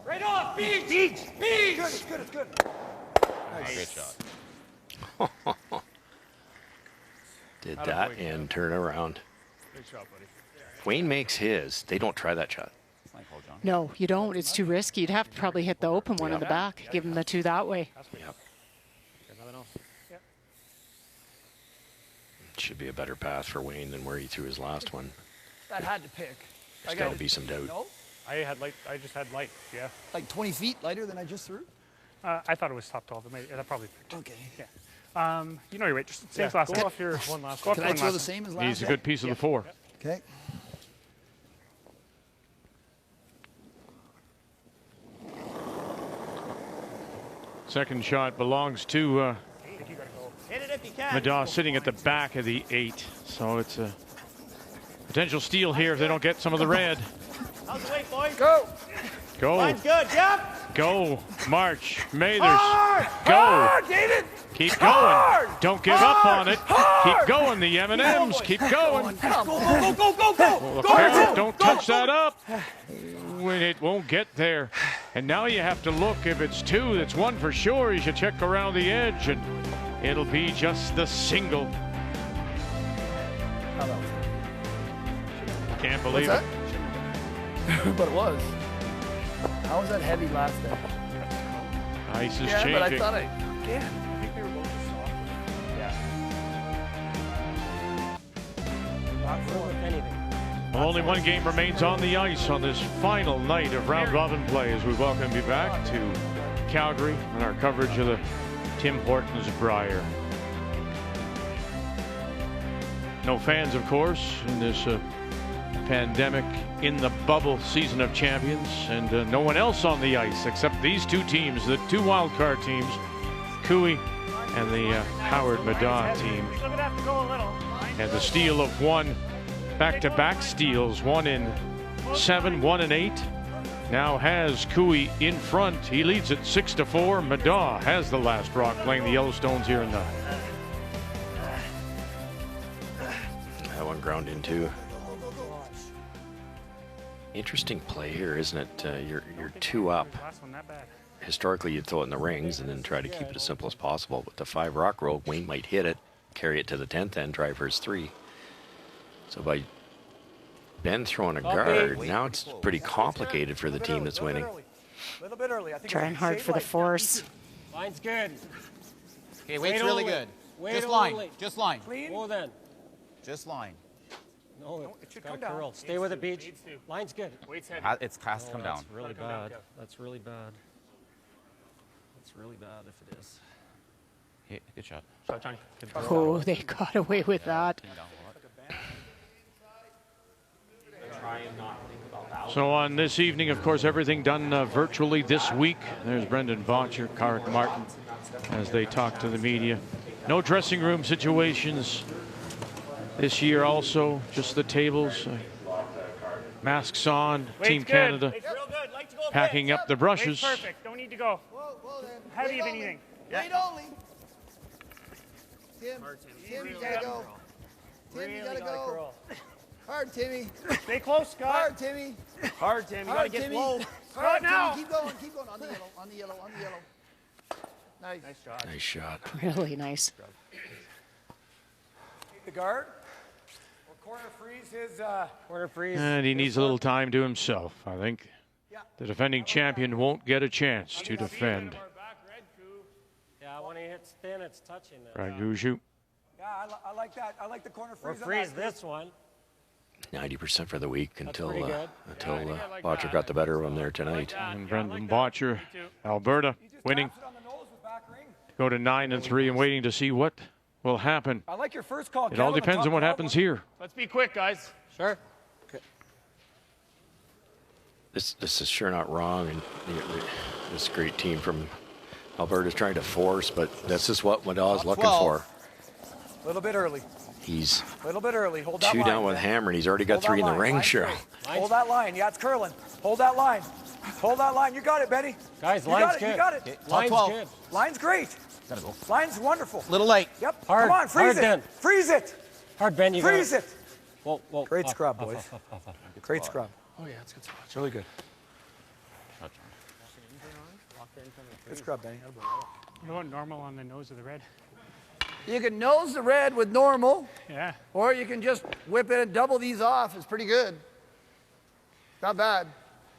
N: Right off. Beach. Beach.
P: It's good.
R: Great shot.
D: Did that and turn around.
I: Good shot, buddy.
D: If Wayne makes his, they don't try that shot.
C: No, you don't. It's too risky. You'd have to probably hit the open one in the back. Give him the 2 that way.
D: Yep. It should be a better path for Wayne than where he threw his last one.
S: That had to pick.
D: There's got to be some doubt.
S: No?
I: I just had light. Yeah.
S: Like 20 feet lighter than I just threw?
I: I thought it was top 12. That probably picked.
S: Okay.
I: Yeah. You know your weight. Just same last. Go off your one last. Go off
S: Can I throw the same as last?
A: He's a good piece of the 4.
S: Okay.
A: Second shot belongs to
T: Hit it if you can.
A: Madaw sitting at the back of the 8. So it's a potential steal here if they don't get some of the red.
T: How's the weight, boys?
A: Go.
T: Line's good. Yep.
A: Go. March. Mathers.
S: Hard!
A: Go.
S: Hard, David!
A: Keep
S: Hard!
A: going. Don't give up on it.
S: Hard!
A: Keep going. The M&Ms. Keep going.
S: Go!
A: Well, the parrot, don't touch that up. When it won't get there. And now you have to look. If it's 2, that's 1 for sure. You should check around the edge, and it'll be just the single. Can't believe
S: What's
A: it.
S: But it was. How was that heavy last time?
A: Ice is
S: Yeah,
A: changing.
S: but I thought I
I: think they were both just soft. Yeah.
Q: Not full of anything.
A: Well, only one game remains on the ice on this final night of round robin play as we welcome you back to Calgary and our coverage of the Tim Hortons Brier. No fans, of course, in this pandemic in the bubble season of champions, and no one else on the ice except these 2 teams, the 2 wildcard teams, Cooey and the Howard Madaw team.
I: Still gonna have to go a little.
A: And the steal of 1 back-to-back steals, 1 in 7, 1 in 8. Now has Cooey in front. He leads it 6-4. Madaw has the last rock, playing the Yellowstones here in the.
D: That one ground in too. Interesting play here, isn't it? You're 2 up. Historically, you'd throw it in the rings and then try to keep it as simple as possible. But the 5 rock roll, Wayne might hit it, carry it to the 10th end, try for his 3. So by Ben throwing a guard, now it's pretty complicated for the team that's winning.
P: Little bit early. I think
C: Trying hard for the force.
Q: Line's good.
R: Okay, weight's really good. Just line. Just line.
Q: Well then.
R: Just line.
Q: No, it should come down. Stay with it, Beach. Line's good.
R: It's has to come down.
Q: That's really bad. That's really bad. That's really bad if it is.
R: Hey, good shot.
N: Shot, Johnny.
C: Oh, they got away with that.
A: So on this evening, of course, everything done virtually this week. There's Brendan Bottcher, Carrick Martin, as they talk to the media. No dressing room situations this year also, just the tables. Masks on, Team Canada packing up the brushes.
I: Perfect. Don't need to go. Heavy if anything.
S: Wait only. Tim, you gotta go. Tim, you gotta go. Hard, Timmy.
I: Stay close, Scott.
S: Hard, Timmy.
T: Hard, Tim. You gotta get
S: Timmy.
T: low.
S: Hard,
I: now.
S: Timmy. Keep going. Keep going. On the yellow. On the yellow. On the yellow. Nice.
I: Nice shot.
D: Nice shot.
C: Really nice.
P: The guard. Or corner freeze his.
Q: Corner freeze.
A: And he needs a little time to himself, I think. The defending champion won't get a chance to defend.
Q: Yeah, when he hits thin, it's touching there.
A: Gushue.
P: Yeah, I like that. I like the corner
Q: Or
P: freeze.
Q: freeze this one.
D: 90% for the week until
Q: pretty good.
D: Bottcher got the better of him there tonight.
A: And Brendan Bottcher, Alberta, winning. Go to 9-3 and waiting to see what will happen.
P: I like your first call.
A: It all depends on what happens here.
I: Let's be quick, guys.
Q: Sure.
D: This is sure not wrong, and this great team from Alberta is trying to force, but this is what Madaw's looking for.
P: A little bit early.
D: He's
P: A little bit early. Hold that
D: 2
P: line.
D: down with hammer, and he's already got
P: Hold
D: 3 in
P: that
D: the
P: line.
D: ring,
P: Line's
D: Cheryl.
P: great. Hold that line. Yeah, it's curling. Hold that line. Hold that line. You got it, Benny.
Q: Guys,
P: you
Q: line's
P: got it.
Q: good.
P: You got it.
Q: Line's good.
P: Line's great.
R: Gotta go.
P: Line's wonderful.
R: Little late.
P: Yep.
Q: Hard.
P: Come on, freeze
Q: Hard,
P: it.
Q: Ben.
P: Freeze it.
Q: Hard, Ben. You
P: Freeze
Q: got
P: it.
Q: Whoa, whoa.
P: Great
Q: Off,
P: scrub,
Q: off,
P: boys.
Q: off, off, off.
P: Great scrub.
S: Oh, yeah, it's good spot.
P: It's really good. Good scrub, Benny.
I: You want normal on the nose of the red?
S: You can nose the red with normal,
I: Yeah.
S: or you can just whip it and double these off. It's pretty good. Not bad.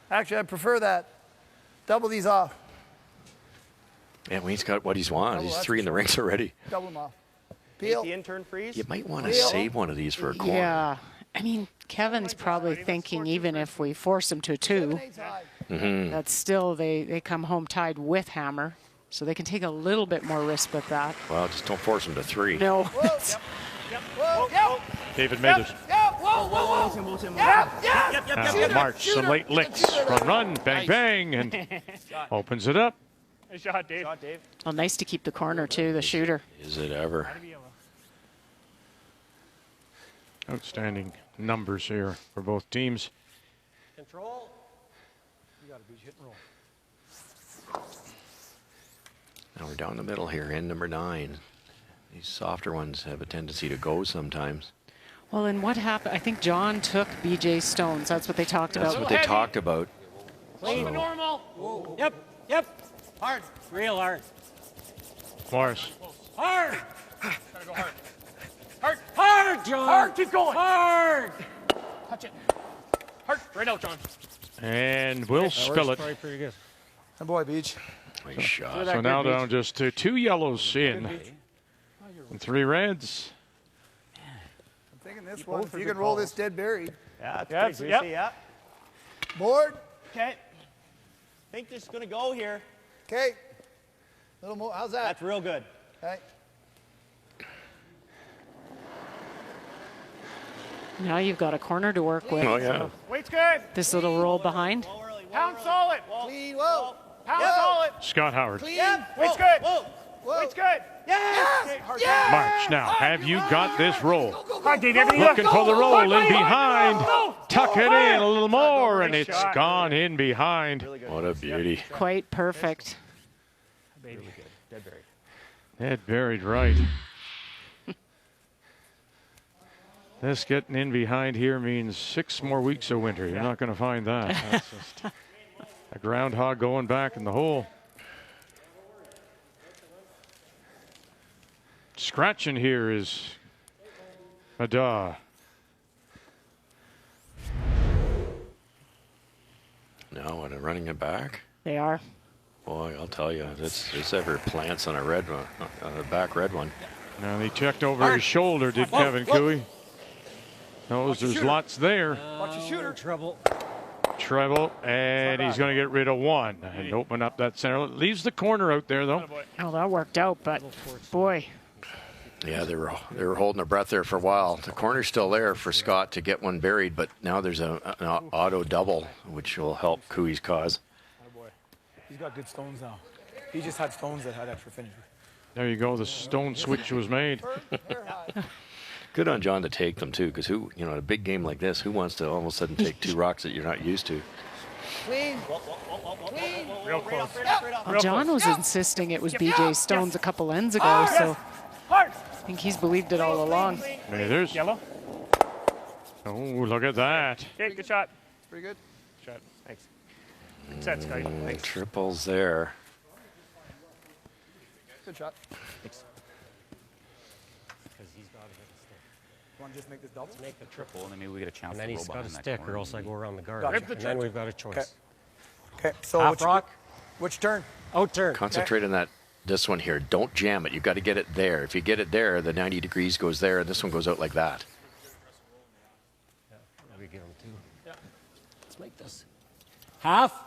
S: Actually, I prefer that. Double these off.
D: Yeah, Wayne's got what he's wanted. He's 3 in the rings already.
S: Double them off.
T: Make
S: Peel.
T: the intern freeze.
D: You might want to save one of these for a corner.
C: Yeah. I mean, Kevin's probably thinking even if we force him to 2, that's still, they come home tied with hammer. So they can take a little bit more risk with that.
D: Well, just don't force him to 3.
C: No.
A: David made it. March, some late licks. Run, bang, bang, and opens it up.
I: Nice shot, Dave.
C: Well, nice to keep the corner, too, the shooter.
D: Is it ever?
A: Outstanding numbers here for both teams.
Q: Control.
P: You got to be hit and roll.
D: Now we're down the middle here, end number 9. These softer ones have a tendency to go sometimes.
C: Well, and what happened? I think John took BJ Stones. That's what they talked about.
D: That's what they talked about.
Q: Clean.
D: So,
I: Normal.
Q: Yep. Yep. Hard. Real hard.
A: Morris.
Q: Hard.
I: Gotta go hard.
Q: Hard. Hard, John.
I: Hard. Keep going.
Q: Hard.
I: Touch it. Hard. Right out, John.
A: And we'll spill it.
Q: Probably pretty good.
P: Good boy, Beach.
D: Nice shot.
A: So now down just to 2 yellows in and 3 reds.
S: I'm thinking this one, if you can roll this dead buried.
T: Yeah, it's pretty juicy, yeah.
S: Board.
T: Okay. Think this is going to go here.
S: Okay. A little more. How's that?
T: That's real good.
S: Okay.
C: Now you've got a corner to work with.
D: Oh, yeah.
I: Weight's good.
C: This little roll behind.
I: Pound solid.
S: Clean. Whoa.
I: Pound solid.
A: Scott Howard.
S: Clean.
I: Weight's good.
T: Whoa.
F: It's good.
S: Yes!
A: March now. Have you got this roll?
F: Hi, Dave. Everything
A: Looking
F: left.
A: for the roll in
F: Go,
A: behind.
F: go,
A: Tuck it
F: fire.
A: in a little more, and
F: Great
A: it's
F: shot.
A: gone in behind.
D: What a beauty.
C: Quite perfect.
R: Really good. Dead buried.
A: Dead buried right. This getting in behind here means 6 more weeks of winter. You're not going to find that. That's just a groundhog going back in the hole. Scratching here is Madaw.
D: Now, what, running it back?
C: They are.
D: Boy, I'll tell you, it's ever plants on a red one, on a back red one.
A: Now they checked over his shoulder, did Kevin Cooey. Knows there's lots there.
P: Watch your shooter. Trouble.
A: Treble, and he's going to get rid of one and open up that center. Leaves the corner out there, though.
C: Oh, that worked out, but boy.
D: Yeah, they were holding their breath there for a while. The corner's still there for Scott to get one buried, but now there's an auto double, which will help Cooey's cause.
P: He's got good stones now. He just had stones that had extra finish.
A: There you go. The stone switch was made.
D: Good on John to take them, too, because who, you know, a big game like this, who wants to all of a sudden take 2 rocks that you're not used to?
S: Clean.
F: Real close.
C: Well, John was insisting it was BJ Stones a couple ends ago, so I think he's believed it all along.
A: Hey, there's
F: Yellow.
A: Oh, look at that.
F: Okay, good shot.
S: Pretty good.
F: Good shot. Thanks. Good set, Scotty. Thanks.
D: Triples there.
S: Good shot.
Q: Because he's got to hit a stick.
P: Want to just make this double?
R: Let's make the triple, and then maybe we get a chance
Q: And then
R: to
Q: he's
R: roll
Q: got a
R: behind that
Q: stick,
R: corner.
Q: or else I go around the guard.
P: Gotcha.
Q: And then we've got a choice.
P: Okay, so
Q: Half rock.
P: which turn?
Q: Out turn.
D: Concentrate on this one here. Don't jam it. You've got to get it there. If you get it there, the 90 degrees goes there, and this one goes out like that.
Q: We give him 2. Yeah. Let's make this. Half.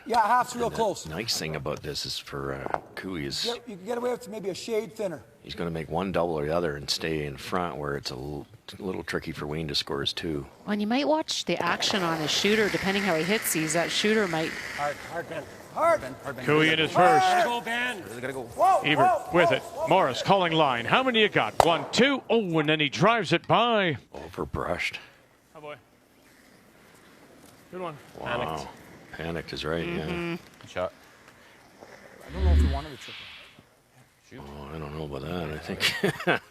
P: Yeah, half's real close.
D: Nice thing about this is for Cooey is
P: You can get away with maybe a shade thinner.
D: he's going to make one double or the other and stay in front, where it's a little tricky for Wayne to score his 2.
C: Well, and you might watch the action on his shooter, depending how he hits these. That shooter might.
Q: Hard Ben.
S: Hard.
A: Cooey in his first.
Q: Go, Ben.
R: Really gotta go.
S: Whoa,
A: Ebert with it. Morris calling line. How many you got? 1, 2. Oh, and then he drives it by.
D: Overbrushed.
F: Oh, boy. Good one.
D: Wow. Panicked is right, yeah.
R: Good shot.
P: I don't know if you wanted a triple.
D: Oh, I don't know about that. I think.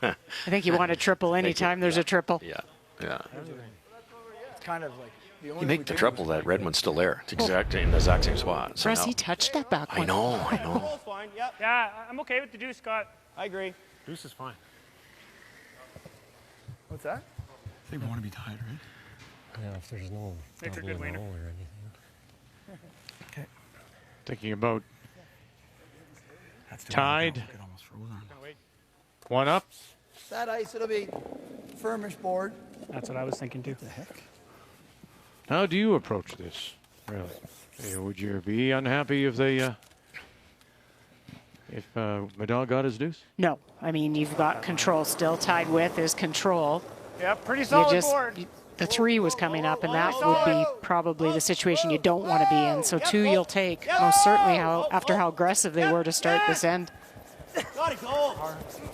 C: I think you want a triple anytime there's a triple.
D: Yeah.
P: It's kind of like the only
D: You make the triple, that red one's still there. It's exactly in the exact same spot. So
C: Russ,
D: now-
C: he touched that back
D: I
C: one.
D: know.
T: Roll's fine. Yep.
F: Yeah, I'm okay with the deuce, Scott.
T: I agree.
F: Deuce is fine.
S: What's that?
O: They want to be tied, right?
Q: Yeah, if there's no
F: Makes a
Q: double
F: good
Q: in the
F: winner.
Q: hole or anything.
A: Thinking about
O: That's the
A: tied.
O: It almost froze on.
A: One up.
S: That ice, it'll be firmish board.
F: That's what I was thinking, too.
O: The heck?
A: How do you approach this? Really? Would you be unhappy if they, if Madaw got his deuce?
C: No, I mean, you've got control still. Tied with is control.
F: Yeah, pretty solid board.
C: The 3 was coming up, and that would be probably the situation you don't want to be in. So 2 you'll take, most certainly, after how aggressive they were to start this end.
T: Gotta go.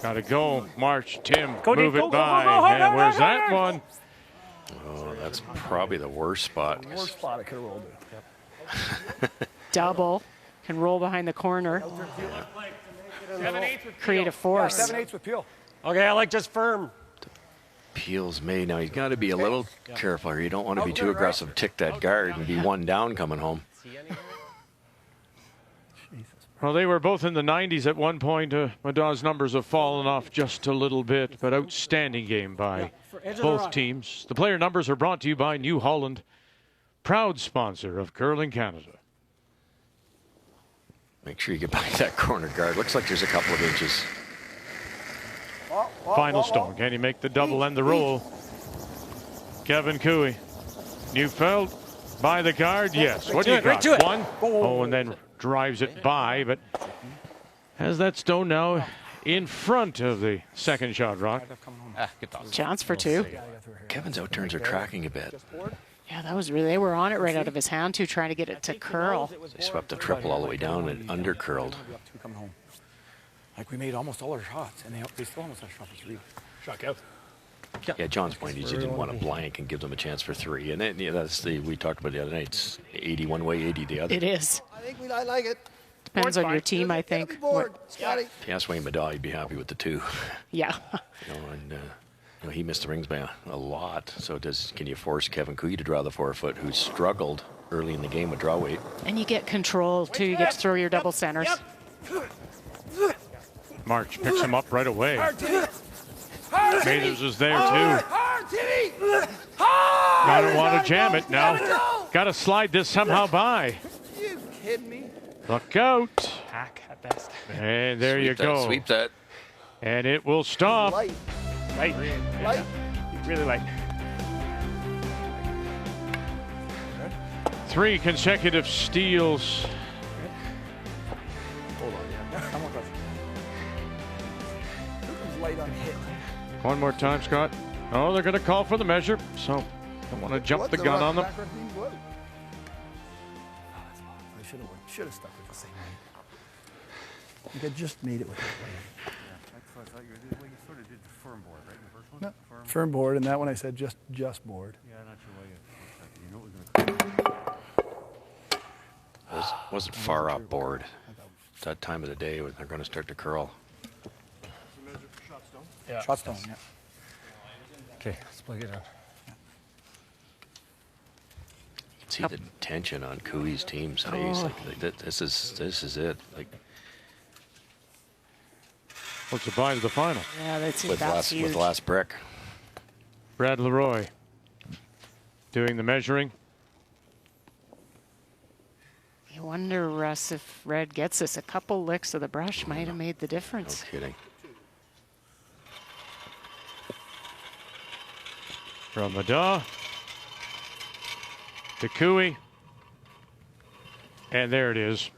A: Gotta go. March, Tim,
F: Go,
A: move
F: Dave,
A: it
F: go,
A: by.
F: go, go,
A: And
F: go,
A: where's
F: go,
A: that
F: go.
A: one?
D: Oh, that's probably the worst spot.
S: Worst spot I could have rolled it.
C: Double. Can roll behind the corner.
F: 7/8 with
C: Create a
F: Peel.
C: force.
P: 7/8 with Peel.
Q: Okay, I like just firm.
D: Peel's made. Now, he's got to be a little careful here. You don't want to be too aggressive. Tick that guard and be 1 down coming home.
A: Well, they were both in the 90s at one point. Madaw's numbers have fallen off just a little bit, but outstanding game by both teams. The player numbers are brought to you by New Holland, proud sponsor of Curling Canada.
D: Make sure you get by that corner guard. Looks like there's a couple of inches.
A: Final stone. Can he make the double and the roll? Kevin Cooey. Neufeld by the guard. Yes. What do you got? 1. Oh, and then drives it by, but has that stone now in front of the second shot rock.
R: Good toss.
C: Chance for 2.
D: Kevin's outturns are tracking a bit.
C: Yeah, that was really, they were on it right out of his hand too, trying to get it to curl.
D: They swept the triple all the way down and under curled.
P: Like we made almost all our shots, and they still almost had a shot for 3.
I: Shock out.
D: Yeah, John's point is you didn't want to blank and give them a chance for 3. And then, that's we talked about the other night. It's 80 one way, 80 the other.
C: It is.
S: I like it.
C: Depends on your team, I think.
S: Board, Scotty.
D: If you ask Wayne Maddaw, he'd be happy with the 2.
C: Yeah.
D: He missed the rings by a lot. So can you force Kevin Cooey to draw the 4-foot, who struggled early in the game with draw weight?
C: And you get control, too. You get to throw your double centers.
A: March picks him up right away. Mathers is there, too. Gotta want to jam it now. Gotta slide this somehow by.
S: You kidding me?
A: Look out.
N: Hack at best.
A: And there you go.
D: Sweep that.
A: And it will stop.
S: Light.
I: Light.
S: Light.
I: Really light.
A: 3 consecutive steals.
P: Hold on, yeah. I'm on light on hit.
A: One more time, Scott. Oh, they're going to call for the measure, so don't want to jump the gun on them.
S: I should have stuck with the same weight. I think I just made it with that weight.
F: I thought you sort of did the firm board, right? The first one?
S: No, firm board, and that one I said just board.
F: Yeah, not sure why you know it was going to
D: Wasn't far up board. It's that time of the day when they're going to start to curl.
P: Yeah. Shot stone, yeah.
Q: Okay, let's plug it on.
D: See the tension on Cooey's team's face. Like this is it. Like,
A: What's the bye to the final?
C: Yeah, that's
D: with
C: huge.
D: last brick.
A: Brad Leroy doing the measuring.
C: You wonder, Russ, if Red gets this. A couple licks of the brush might have made the difference.
D: No kidding.
A: From Maddaw to Cooey. And there it is.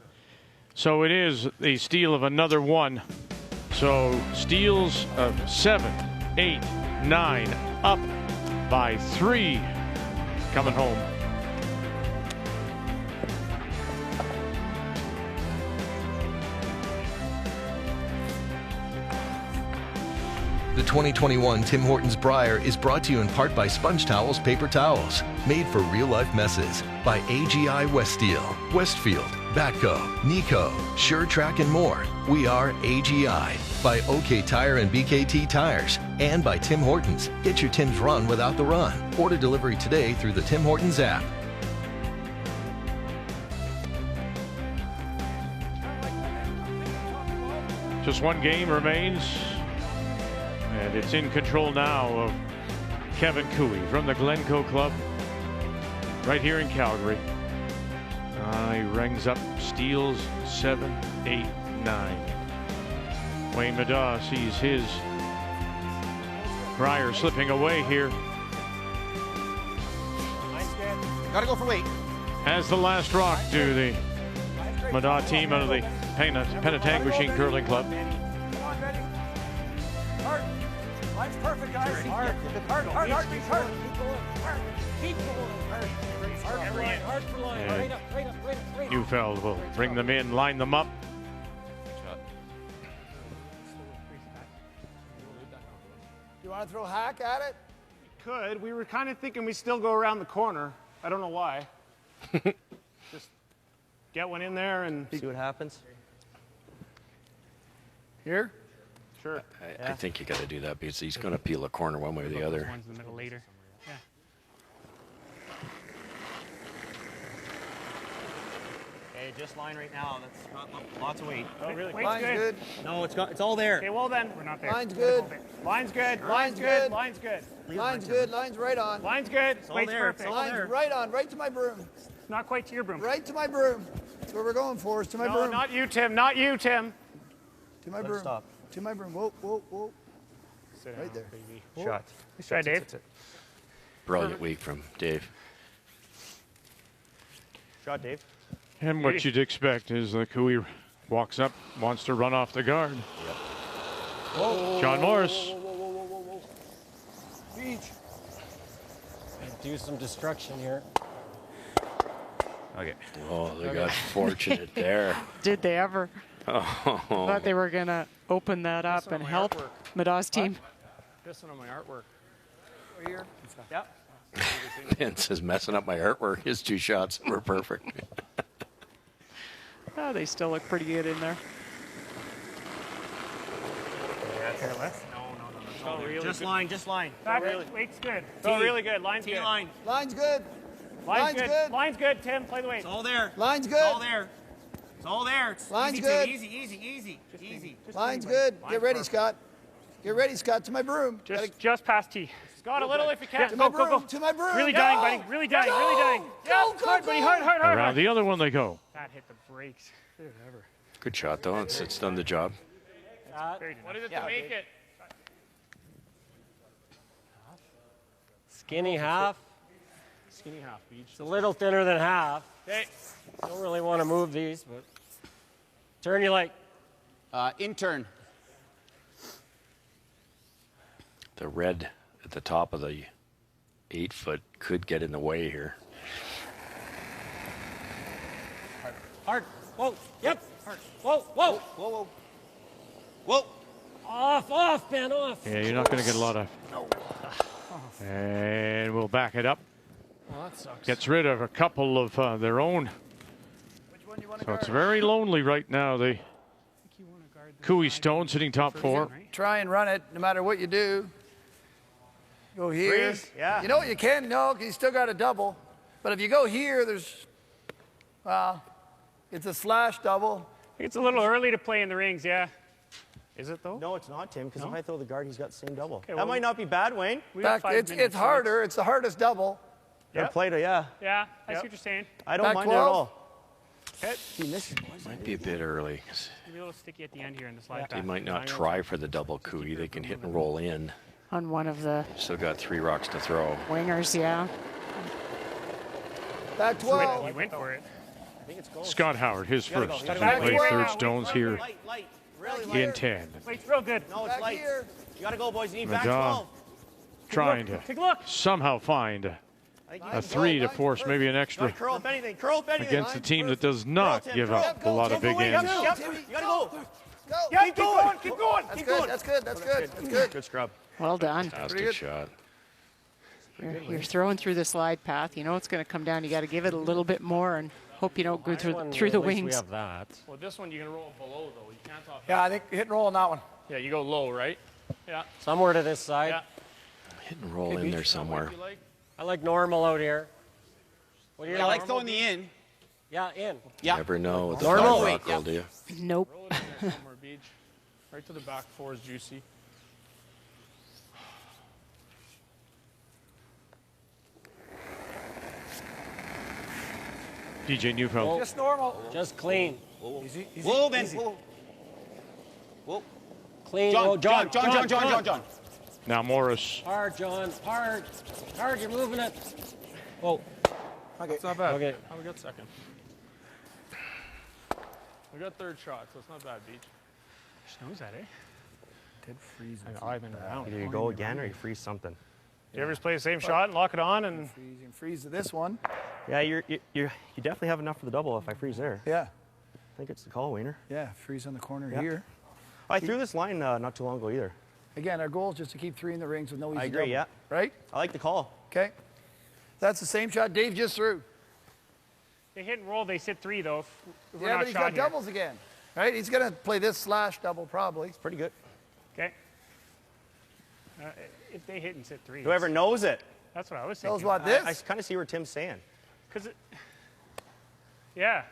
A: So it is the steal of another 1. So steals of 7, 8, 9, up by 3. Coming home.
E: The 2021 Tim Hortons Brier is brought to you in part by Sponge Towels Paper Towels, made for real-life messes, by AGI West Steel, Westfield, Batco, Nico, Sure Track, and more. We are AGI, by OK Tire and BKT Tires, and by Tim Hortons. Get your Tim's run without the run. Order delivery today through the Tim Hortons app.
A: Just one game remains. And it's in control now of Kevin Cooey from the Glencoe Club right here in Calgary. He rings up, steals 7, 8, 9. Wayne Maddaw sees his Brier slipping away here.
T: Gotta go for weight.
A: As the last rock to the Maddaw team out of the Penetanguishene Curling Club.
P: Line's perfect, guys. Hard. Keep going. Hard for line. Right up.
A: Neufeld will bring them in, line them up.
S: You want to throw hack at it?
I: Could. We were kind of thinking we still go around the corner. I don't know why. Just get one in there and
G: see what happens.
S: Here?
I: Sure.
D: I think you got to do that because he's going to peel a corner one way or the other.
N: One's in the middle later. Yeah.
T: Okay, just line right now. That's not lots of weight.
I: Oh, really?
S: Line's good.
T: No, it's all there.
I: Okay, well then, we're not there.
S: Line's good.
I: Line's good.
S: Line's good.
I: Line's good.
S: Line's good. Line's right on.
I: Line's good.
T: all
I: Weight's
T: there. It's
I: perfect.
T: all
S: Line's right on. Right to my broom.
I: It's not quite to your broom.
S: Right to my broom. That's what we're going for. Is to my
I: No,
S: broom.
I: not you, Tim. Not you, Tim.
S: To my broom.
T: Stop.
S: To my broom. Whoa, whoa, whoa. Right there.
I: Shot. Nice try, Dave.
D: Brilliant week from Dave.
T: Shot, Dave.
A: And what you'd expect is the Cooey walks up, wants to run off the guard.
S: Whoa.
A: John Morris.
S: Beach.
Q: Do some destruction here.
R: Okay.
D: Oh, they got fortunate there.
C: Did they ever? I thought they were going to open that up and help Madaw's team.
I: This one on my artwork.
S: Right here.
I: Yep.
D: Vince is messing up my artwork. His 2 shots were perfect.
C: Oh, they still look pretty good in there.
I: Careless. No. Really
T: just
I: good.
T: line, just line.
I: Back
T: really.
I: Weight's good. Go really good. Line's good.
T: Line.
S: Line's good.
I: Line's good. Line's good, Tim. Play the weight.
T: It's all there.
S: Line's good.
T: It's all there. It's all there. It's
S: Line's
T: easy,
S: good.
T: Tim. Easy.
S: Line's good. Get ready, Scott. Get ready, Scott, to my broom.
I: Just past T. Scott, a little if you can.
S: To my broom. To my broom.
I: Really dying, buddy. Really dying. Really dying.
S: Go,
I: hard, buddy. Hard.
A: Around the other one they go.
I: That hit the brakes.
D: Good shot, though. It's done the job.
I: What is it to make it?
Q: Skinny half.
I: Skinny half, Beach.
Q: It's a little thinner than half.
I: Okay.
Q: Don't really want to move these, but turn you like.
R: In turn.
D: The red at the top of the 8-foot could get in the way here.
Q: Hard. Whoa. Yep. Hard. Whoa. Off, man, off.
A: Yeah, you're not going to get a lot of. And we'll back it up.
I: Well, that sucks.
A: Gets rid of a couple of their own. So it's very lonely right now. The Cooey Stone sitting top 4.
S: Try and run it no matter what you do. Go here.
T: Freeze. Yeah.
S: You know what you can? No, because you still got a double. But if you go here, there's, it's a slash double.
I: It's a little early to play in the rings, yeah. Is it though?
T: No, it's not, Tim, because if I throw the guard, he's got the same double.
I: Okay,
T: that might not be bad, Wayne.
S: It's harder. It's the hardest double.
T: Yeah. Play to, yeah.
I: Yeah, I see what you're saying.
T: I don't
S: Back
T: mind
S: 12.
T: it at all.
I: Okay.
T: He misses, boys.
D: Might be a bit early.
I: Maybe a little sticky at the end here in the slide.
D: They might not try for the double Cooey. They can hit and roll in.
C: On one of the
D: Still got 3 rocks to throw.
C: wingers, yeah.
S: Back 12.
I: He went for it.
T: I think it's goal.
A: Scott Howard, his
T: You gotta
A: first.
T: go.
A: He
T: You gotta
A: plays
T: go.
A: third stones here
T: Light. Really
A: in 10.
I: Wait's real good.
T: No, it's
S: Back
T: light.
S: here.
T: You gotta go, boys. You need back
A: Madon
T: 12.
A: trying to
I: Take a look.
A: somehow find a 3 to force maybe an extra
T: Curl up anything. Curl up anything.
A: against a team that does not give up a lot of big ends.
T: Yep. You gotta go.
S: Go.
T: Yeah, keep going. Keep going.
S: That's good. That's good. That's good. That's good.
R: Good scrub.
C: Well done.
D: Fantastic shot.
C: You're throwing through the slide path. You know it's going to come down. You got to give it a little bit more and hope you don't go through the
Q: At least
C: wings.
Q: we have that.
I: Well, this one you're going to roll below, though. You can't off.
P: Yeah, I think hit and roll on that one.
I: Yeah, you go low, right? Yeah.
Q: Somewhere to this side.
I: Yeah.
D: Hit and roll in there somewhere.
Q: I like normal out here. What do you
R: I like throwing the in.
Q: Yeah, in.
R: Yeah.
D: Never know with the
Q: Normal.
D: flat rock roll, do you?
C: Nope.
I: Roll it in there somewhere, Beach. Right to the back 4 is juicy.
A: DJ Neufeld.
P: Just normal.
Q: Just clean.
P: Easy.
R: Whoa, Ben.
P: Easy.
R: Whoa.
Q: Clean.
R: John,
Q: Oh,
R: John.
A: Now Morris.
Q: Hard, John. Hard. Hard, you're moving it. Oh.
P: Okay.
I: It's not bad.
Q: Okay.
I: Oh, we got second. We got third shot, so it's not bad, Beach. Knows that, eh?
S: Did freeze.
I: I've been around.
T: Either you go again or you freeze something.
I: You ever just play the same shot and lock it on and
S: Freeze to this one.
T: Yeah, you definitely have enough for the double if I freeze there.
S: Yeah.
T: I think it's the call, Wayner.
S: Yeah. Freeze on the corner
T: Yeah.
S: here.
T: I threw this line not too long ago either.
S: Again, our goal is just to keep 3 in the rings with no easy
T: I agree,
S: double,
T: yeah.
S: Right?
T: I like the call.
S: Okay. That's the same shot Dave just threw.
I: they hit and roll, they sit 3 though. If we're
S: Yeah,
I: not
S: but he's
I: shot
S: got
I: here.
S: doubles again. Right? He's going to play this slash double probably.
T: It's pretty good.
I: Okay. If they hit and sit 3.
T: Whoever knows it.
I: That's what I was thinking.
S: Knows what this?
T: I kind of see where Tim's saying.
I: Because yeah.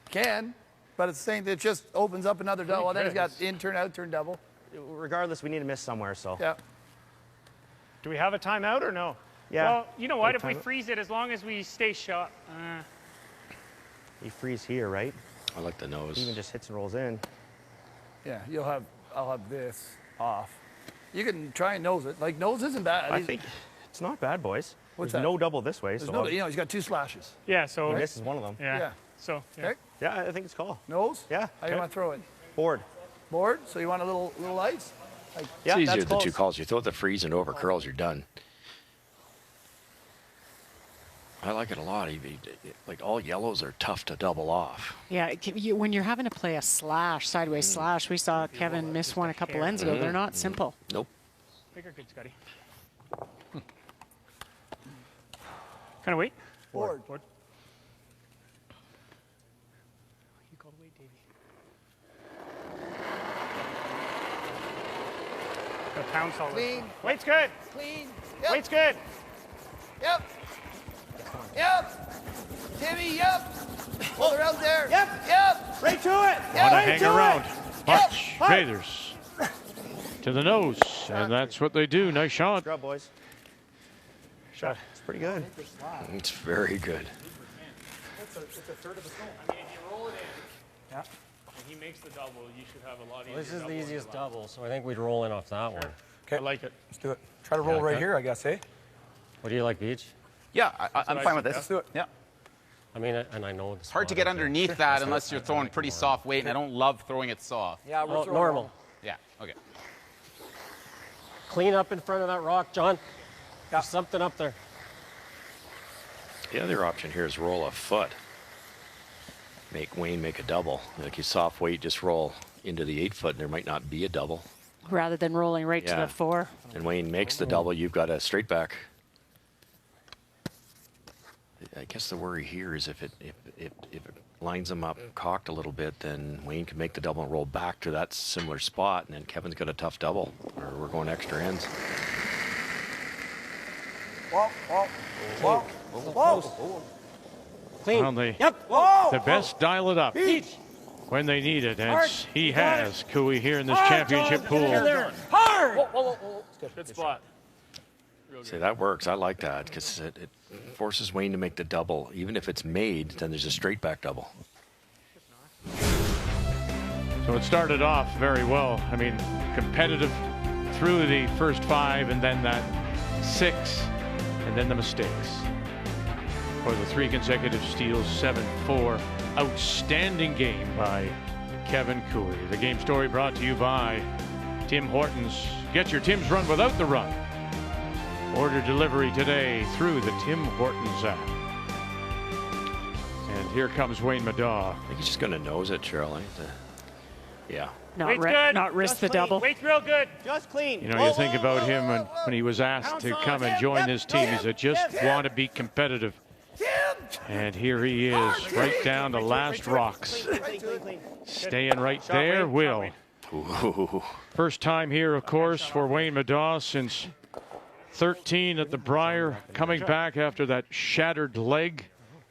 S: Can, but it's saying that it just opens up another double. And then he's got
I: Pretty
S: in turn, out turn double.
T: Regardless, we need to miss somewhere, so.
S: Yeah.
I: Do we have a timeout or no?
T: Yeah.
I: Well, you know what?
T: Like
I: If we
T: timeout.
I: freeze it, as long as we stay shot.
T: You freeze here, right?
D: I like the nose.
T: Even just hits and rolls in.
S: Yeah, I'll have this off. You can try and nose it. Like nose isn't bad.
T: I think it's not bad, boys.
S: What's
T: There's
S: that?
T: no double this way,
S: There's
T: so.
S: no, he's got 2 slashes.
I: Yeah, so.
T: This is one of them.
I: Yeah.
S: Yeah.
I: So. Yeah.
S: Okay.
T: Yeah, I think it's call.
S: Nose?
T: Yeah.
S: How do you want to throw it?
T: Board.
S: Board? So you want a little ice? Like,
T: Yeah,
D: It's easier
T: that's
D: the 2
T: close.
D: calls. You throw the freeze and over curls, you're done. I like it a lot. Like all yellows are tough to double off.
C: Yeah, when you're having to play a slash, sideways slash, we saw Kevin miss one a couple ends ago. They're not simple.
D: Nope.
I: Bigger good, Scotty. Kind of wait.
S: Forward.
I: You called wait, Davey. Got a pound solid.
S: Clean.
I: Wait's good.
S: Clean. Yep.
I: Wait's good.
S: Yep. Yep. Timmy, yep. Hold her out there. Yep. Yep.
I: Right to it.
A: Want to hang around. Punch. Bathers. To the nose. And that's what they do. Nice shot.
T: Scrub, boys.
I: Shot.
T: It's pretty good.
D: It's very good.
O: It's a third of the stone.
I: I mean, if you roll it in, and he makes the double, you should have a lot easier.
Q: This is the easiest double, so I think we'd roll in off that one.
O: Okay.
I: I like it.
O: Let's do it. Try to roll right here, I guess, eh?
Q: What do you like, Beach?
R: Yeah, I'm fine with this.
O: Let's do it.
R: Yeah.
Q: I mean, and I know
R: It's hard to get underneath that unless you're throwing pretty soft weight, and I don't love throwing it soft.
Q: Yeah, normal.
R: Yeah, okay.
Q: Clean up in front of that rock, John. There's something up there.
D: The other option here is roll a foot. Make Wayne make a double. Like you soft weight, just roll into the 8 foot, and there might not be a double.
C: Rather than rolling right to the 4.
D: And Wayne makes the double, you've got a straight back. I guess the worry here is if it lines them up cocked a little bit, then Wayne can make the double and roll back to that similar spot, and then Kevin's got a tough double, or we're going extra ends.
S: Whoa.
Q: Clean.
A: Well, they,
Q: Yep.
A: the best dial it up when they need it, and he has Cooey here in this championship pool.
Q: Hard.
I: Good spot.
D: See, that works. I like that because it forces Wayne to make the double. Even if it's made, then there's a straight back double.
A: So it started off very well. I mean, competitive through the first 5, and then that 6, and then the mistakes. For the 3 consecutive steals, 7-4. Outstanding game by Kevin Cooey. The game story brought to you by Tim Hortons. Get your Tim's run without the run. Order delivery today through the Tim Hortons app. And here comes Wayne Madaw.
D: I think he's just going to nose it, Shirley. Yeah.
C: Not risk the double.
I: Wait's real good.
T: Just clean.
A: You know, you think about him when he was asked to come and join this team. He said, just want to be competitive. And here he is, right down the last rocks. Staying right there, Will. First time here, of course, for Wayne Madaw since 13 at the Brier, coming back after that shattered leg.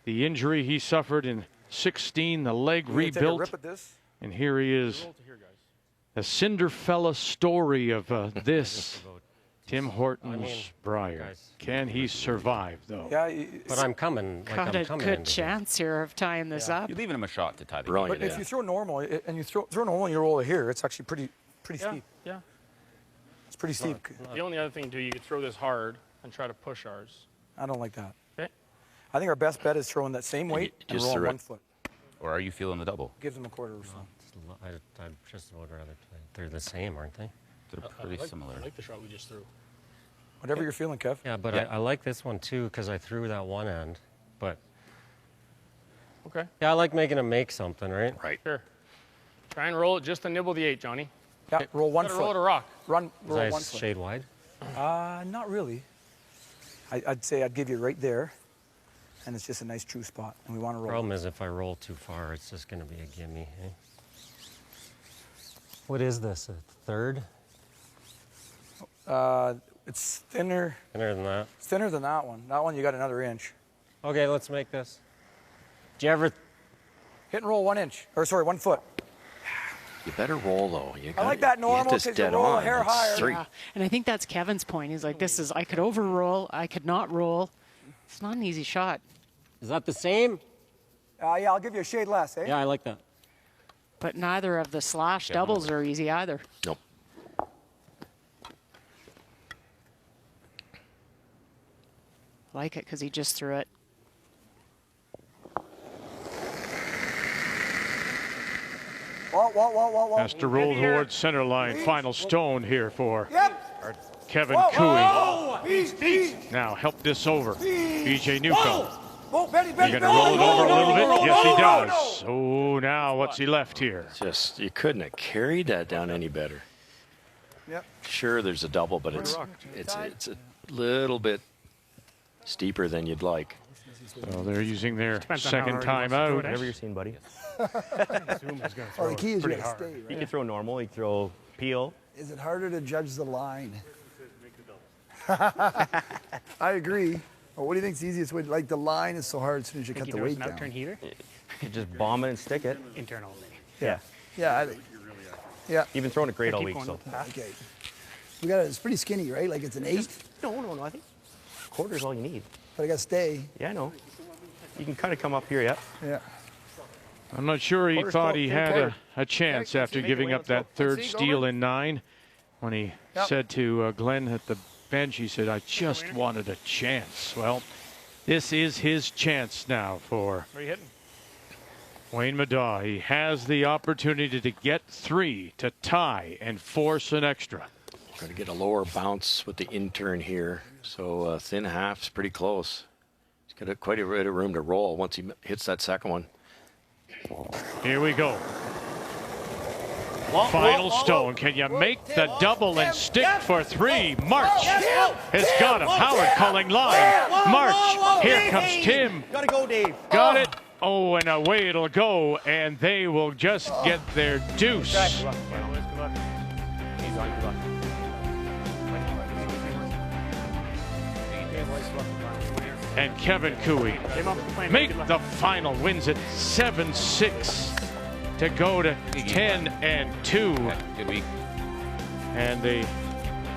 A: The injury he suffered in 16, the leg rebuilt. And here he is. A Cinderfella story of this. Tim Hortons Brier. Can he survive, though?
Q: Yeah, but I'm coming.
C: Got a good chance here of tying this up.
R: You're leaving him a shot to tie the
D: Brilliant.
O: But if you throw normal, and you throw normal and you roll it here, it's actually pretty steep.
I: Yeah.
O: It's pretty steep.
I: The only other thing, too, you could throw this hard and try to push ours.
O: I don't like that.
I: Okay.
O: I think our best bet is throwing that same weight and
R: just
O: rolling
R: through
O: 1
R: it.
O: foot.
R: Or are you feeling the double?
O: Gives them a quarter or so.
Q: I just would rather play. They're the same, aren't they?
R: They're pretty similar.
I: I like the shot we just threw.
O: Whatever you're feeling, Kev.
Q: Yeah, but I like this one too because I threw that one end. But
I: Okay.
Q: yeah, I like making them make something, right?
D: Right.
I: Sure. Try and roll it just to nibble the 8, Johnny.
O: Yeah, roll 1
I: Gotta
O: foot.
I: roll it a rock.
O: Roll
Q: Is
O: 1
Q: that
O: foot.
Q: shade wide?
O: Not really. I'd say I'd give you right there, and it's just a nice true spot, and we want to roll.
Q: Problem is if I roll too far, it's just going to be a gimme. Eh? What is this? A third?
O: It's thinner.
Q: Thinner than that.
O: It's thinner than that one. That one you got another inch.
Q: Okay, let's make this. Do you ever
O: hit and roll 1 inch, or sorry, 1 foot?
D: You better roll though.
O: I like that normal
D: because
O: you roll a hair higher.
C: Yeah. And I think that's Kevin's point. He's like, I could over roll, I could not roll. It's not an easy shot.
Q: Is that the same?
O: Yeah, I'll give you a shade less, eh?
Q: Yeah, I like that.
C: But neither of the slash doubles are easy either.
D: Nope.
C: Like it because he just threw it.
O: Whoa.
A: Has to roll towards center line. Final stone here for Kevin
O: Whoa,
A: Cooey.
O: whoa.
A: Now help this over. BJ Newcomb. You're going to roll it over a little bit? Yes, he does. Oh, now what's he left here?
D: Just, you couldn't have carried that down any better.
S: Yep.
D: Sure, there's a double, but it's a little bit steeper than you'd like.
A: So they're using their second timeout.
T: Whatever you're seeing, buddy.
S: The key is you gotta stay, right?
T: You can throw normal, you can throw peel.
S: Is it harder to judge the line? I agree. Well, what do you think's the easiest way? Like the line is so hard as soon as you cut the weight down.
N: Turn heater?
T: You just bomb it and stick it.
N: Internal.
S: Yeah. Yeah, I think. Yeah.
T: You've been throwing it great all week, so.
S: Okay. We got it's pretty skinny, right? Like it's an 8?
T: No. I think quarter is all you need.
S: But I got to stay.
T: Yeah, I know. You can kind of come up here, yeah.
S: Yeah.
A: I'm not sure he thought he had a chance after giving up that third steal in 9. When he said to Glenn at the bench, he said, I just wanted a chance. Well, this is his chance now for Wayne Middaugh. He has the opportunity to get 3, to tie, and force an extra.
D: Got to get a lower bounce with the intern here. So thin half's pretty close. He's got quite a bit of room to roll once he hits that second one.
A: Here we go. Final stone. Can you make the double and stick for 3? March has got him. Howard calling line. March. Here comes Tim.
T: Gotta go, Dave.
A: Got it. Oh, and away it'll go, and they will just get their deuce.
T: He's on. Good luck.
A: And Kevin Cooey make the final, wins it 7-6 to go to 10-2.
R: Good week.
A: And the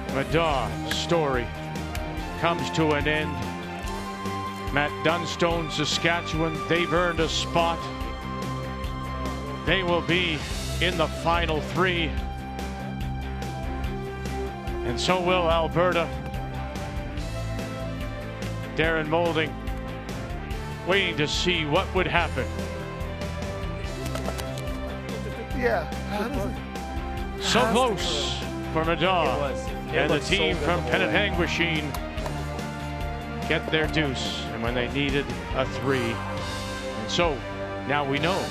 A: Middaugh story comes to an end. Matt Dunstone, Saskatchewan, they've earned a spot. They will be in the final 3. And so will Alberta. Darren Moulding waiting to see what would happen.
S: Yeah.
A: So close for Middaugh. And the team from Penetanguishene get their deuce. And when they needed a 3. And so now we know.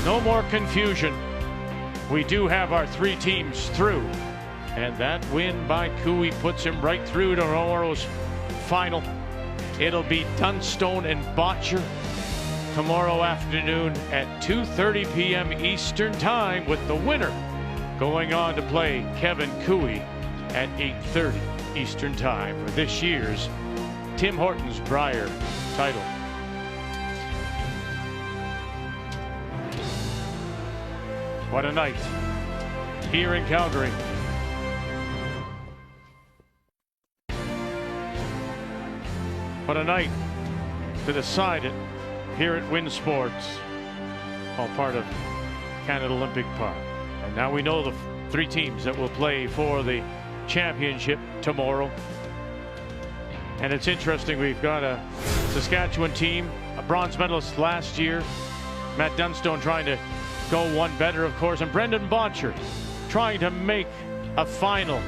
A: No more confusion. We do have our 3 teams through. And that win by Cooey puts him right through to tomorrow's final. It'll be Dunstone and Bottcher tomorrow afternoon at 2:30 p.m. Eastern Time, with the winner going on to play Kevin Cooey at 8:30 Eastern Time for this year's Tim Hortons Brier title. What a night here in Calgary. What a night to decide it here at Wynn Sports, all part of Canada Olympic Park. And now we know the 3 teams that will play for the championship tomorrow. And it's interesting, we've got a Saskatchewan team, a bronze medalist last year, Matt Dunstone trying to go one better, of course, and Brendan Bottcher trying to make a final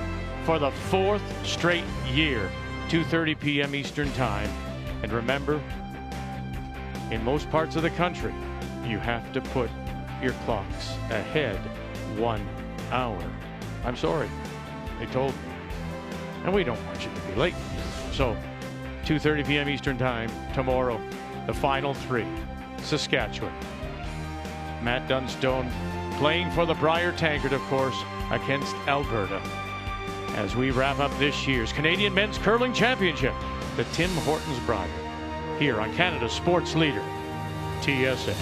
A: for the 4th straight year. 2:30 p.m. Eastern Time. And remember, in most parts of the country, you have to put your clocks ahead 1 hour. I'm sorry, they told me. And we don't want you to be late. So, 2:30 p.m. Eastern Time tomorrow, the final 3. Saskatchewan. Matt Dunstone playing for the Brier Tankard, of course, against Alberta. As we wrap up this year's Canadian Men's Curling Championship, the Tim Hortons Brier, here on Canada's sports leader, TSN.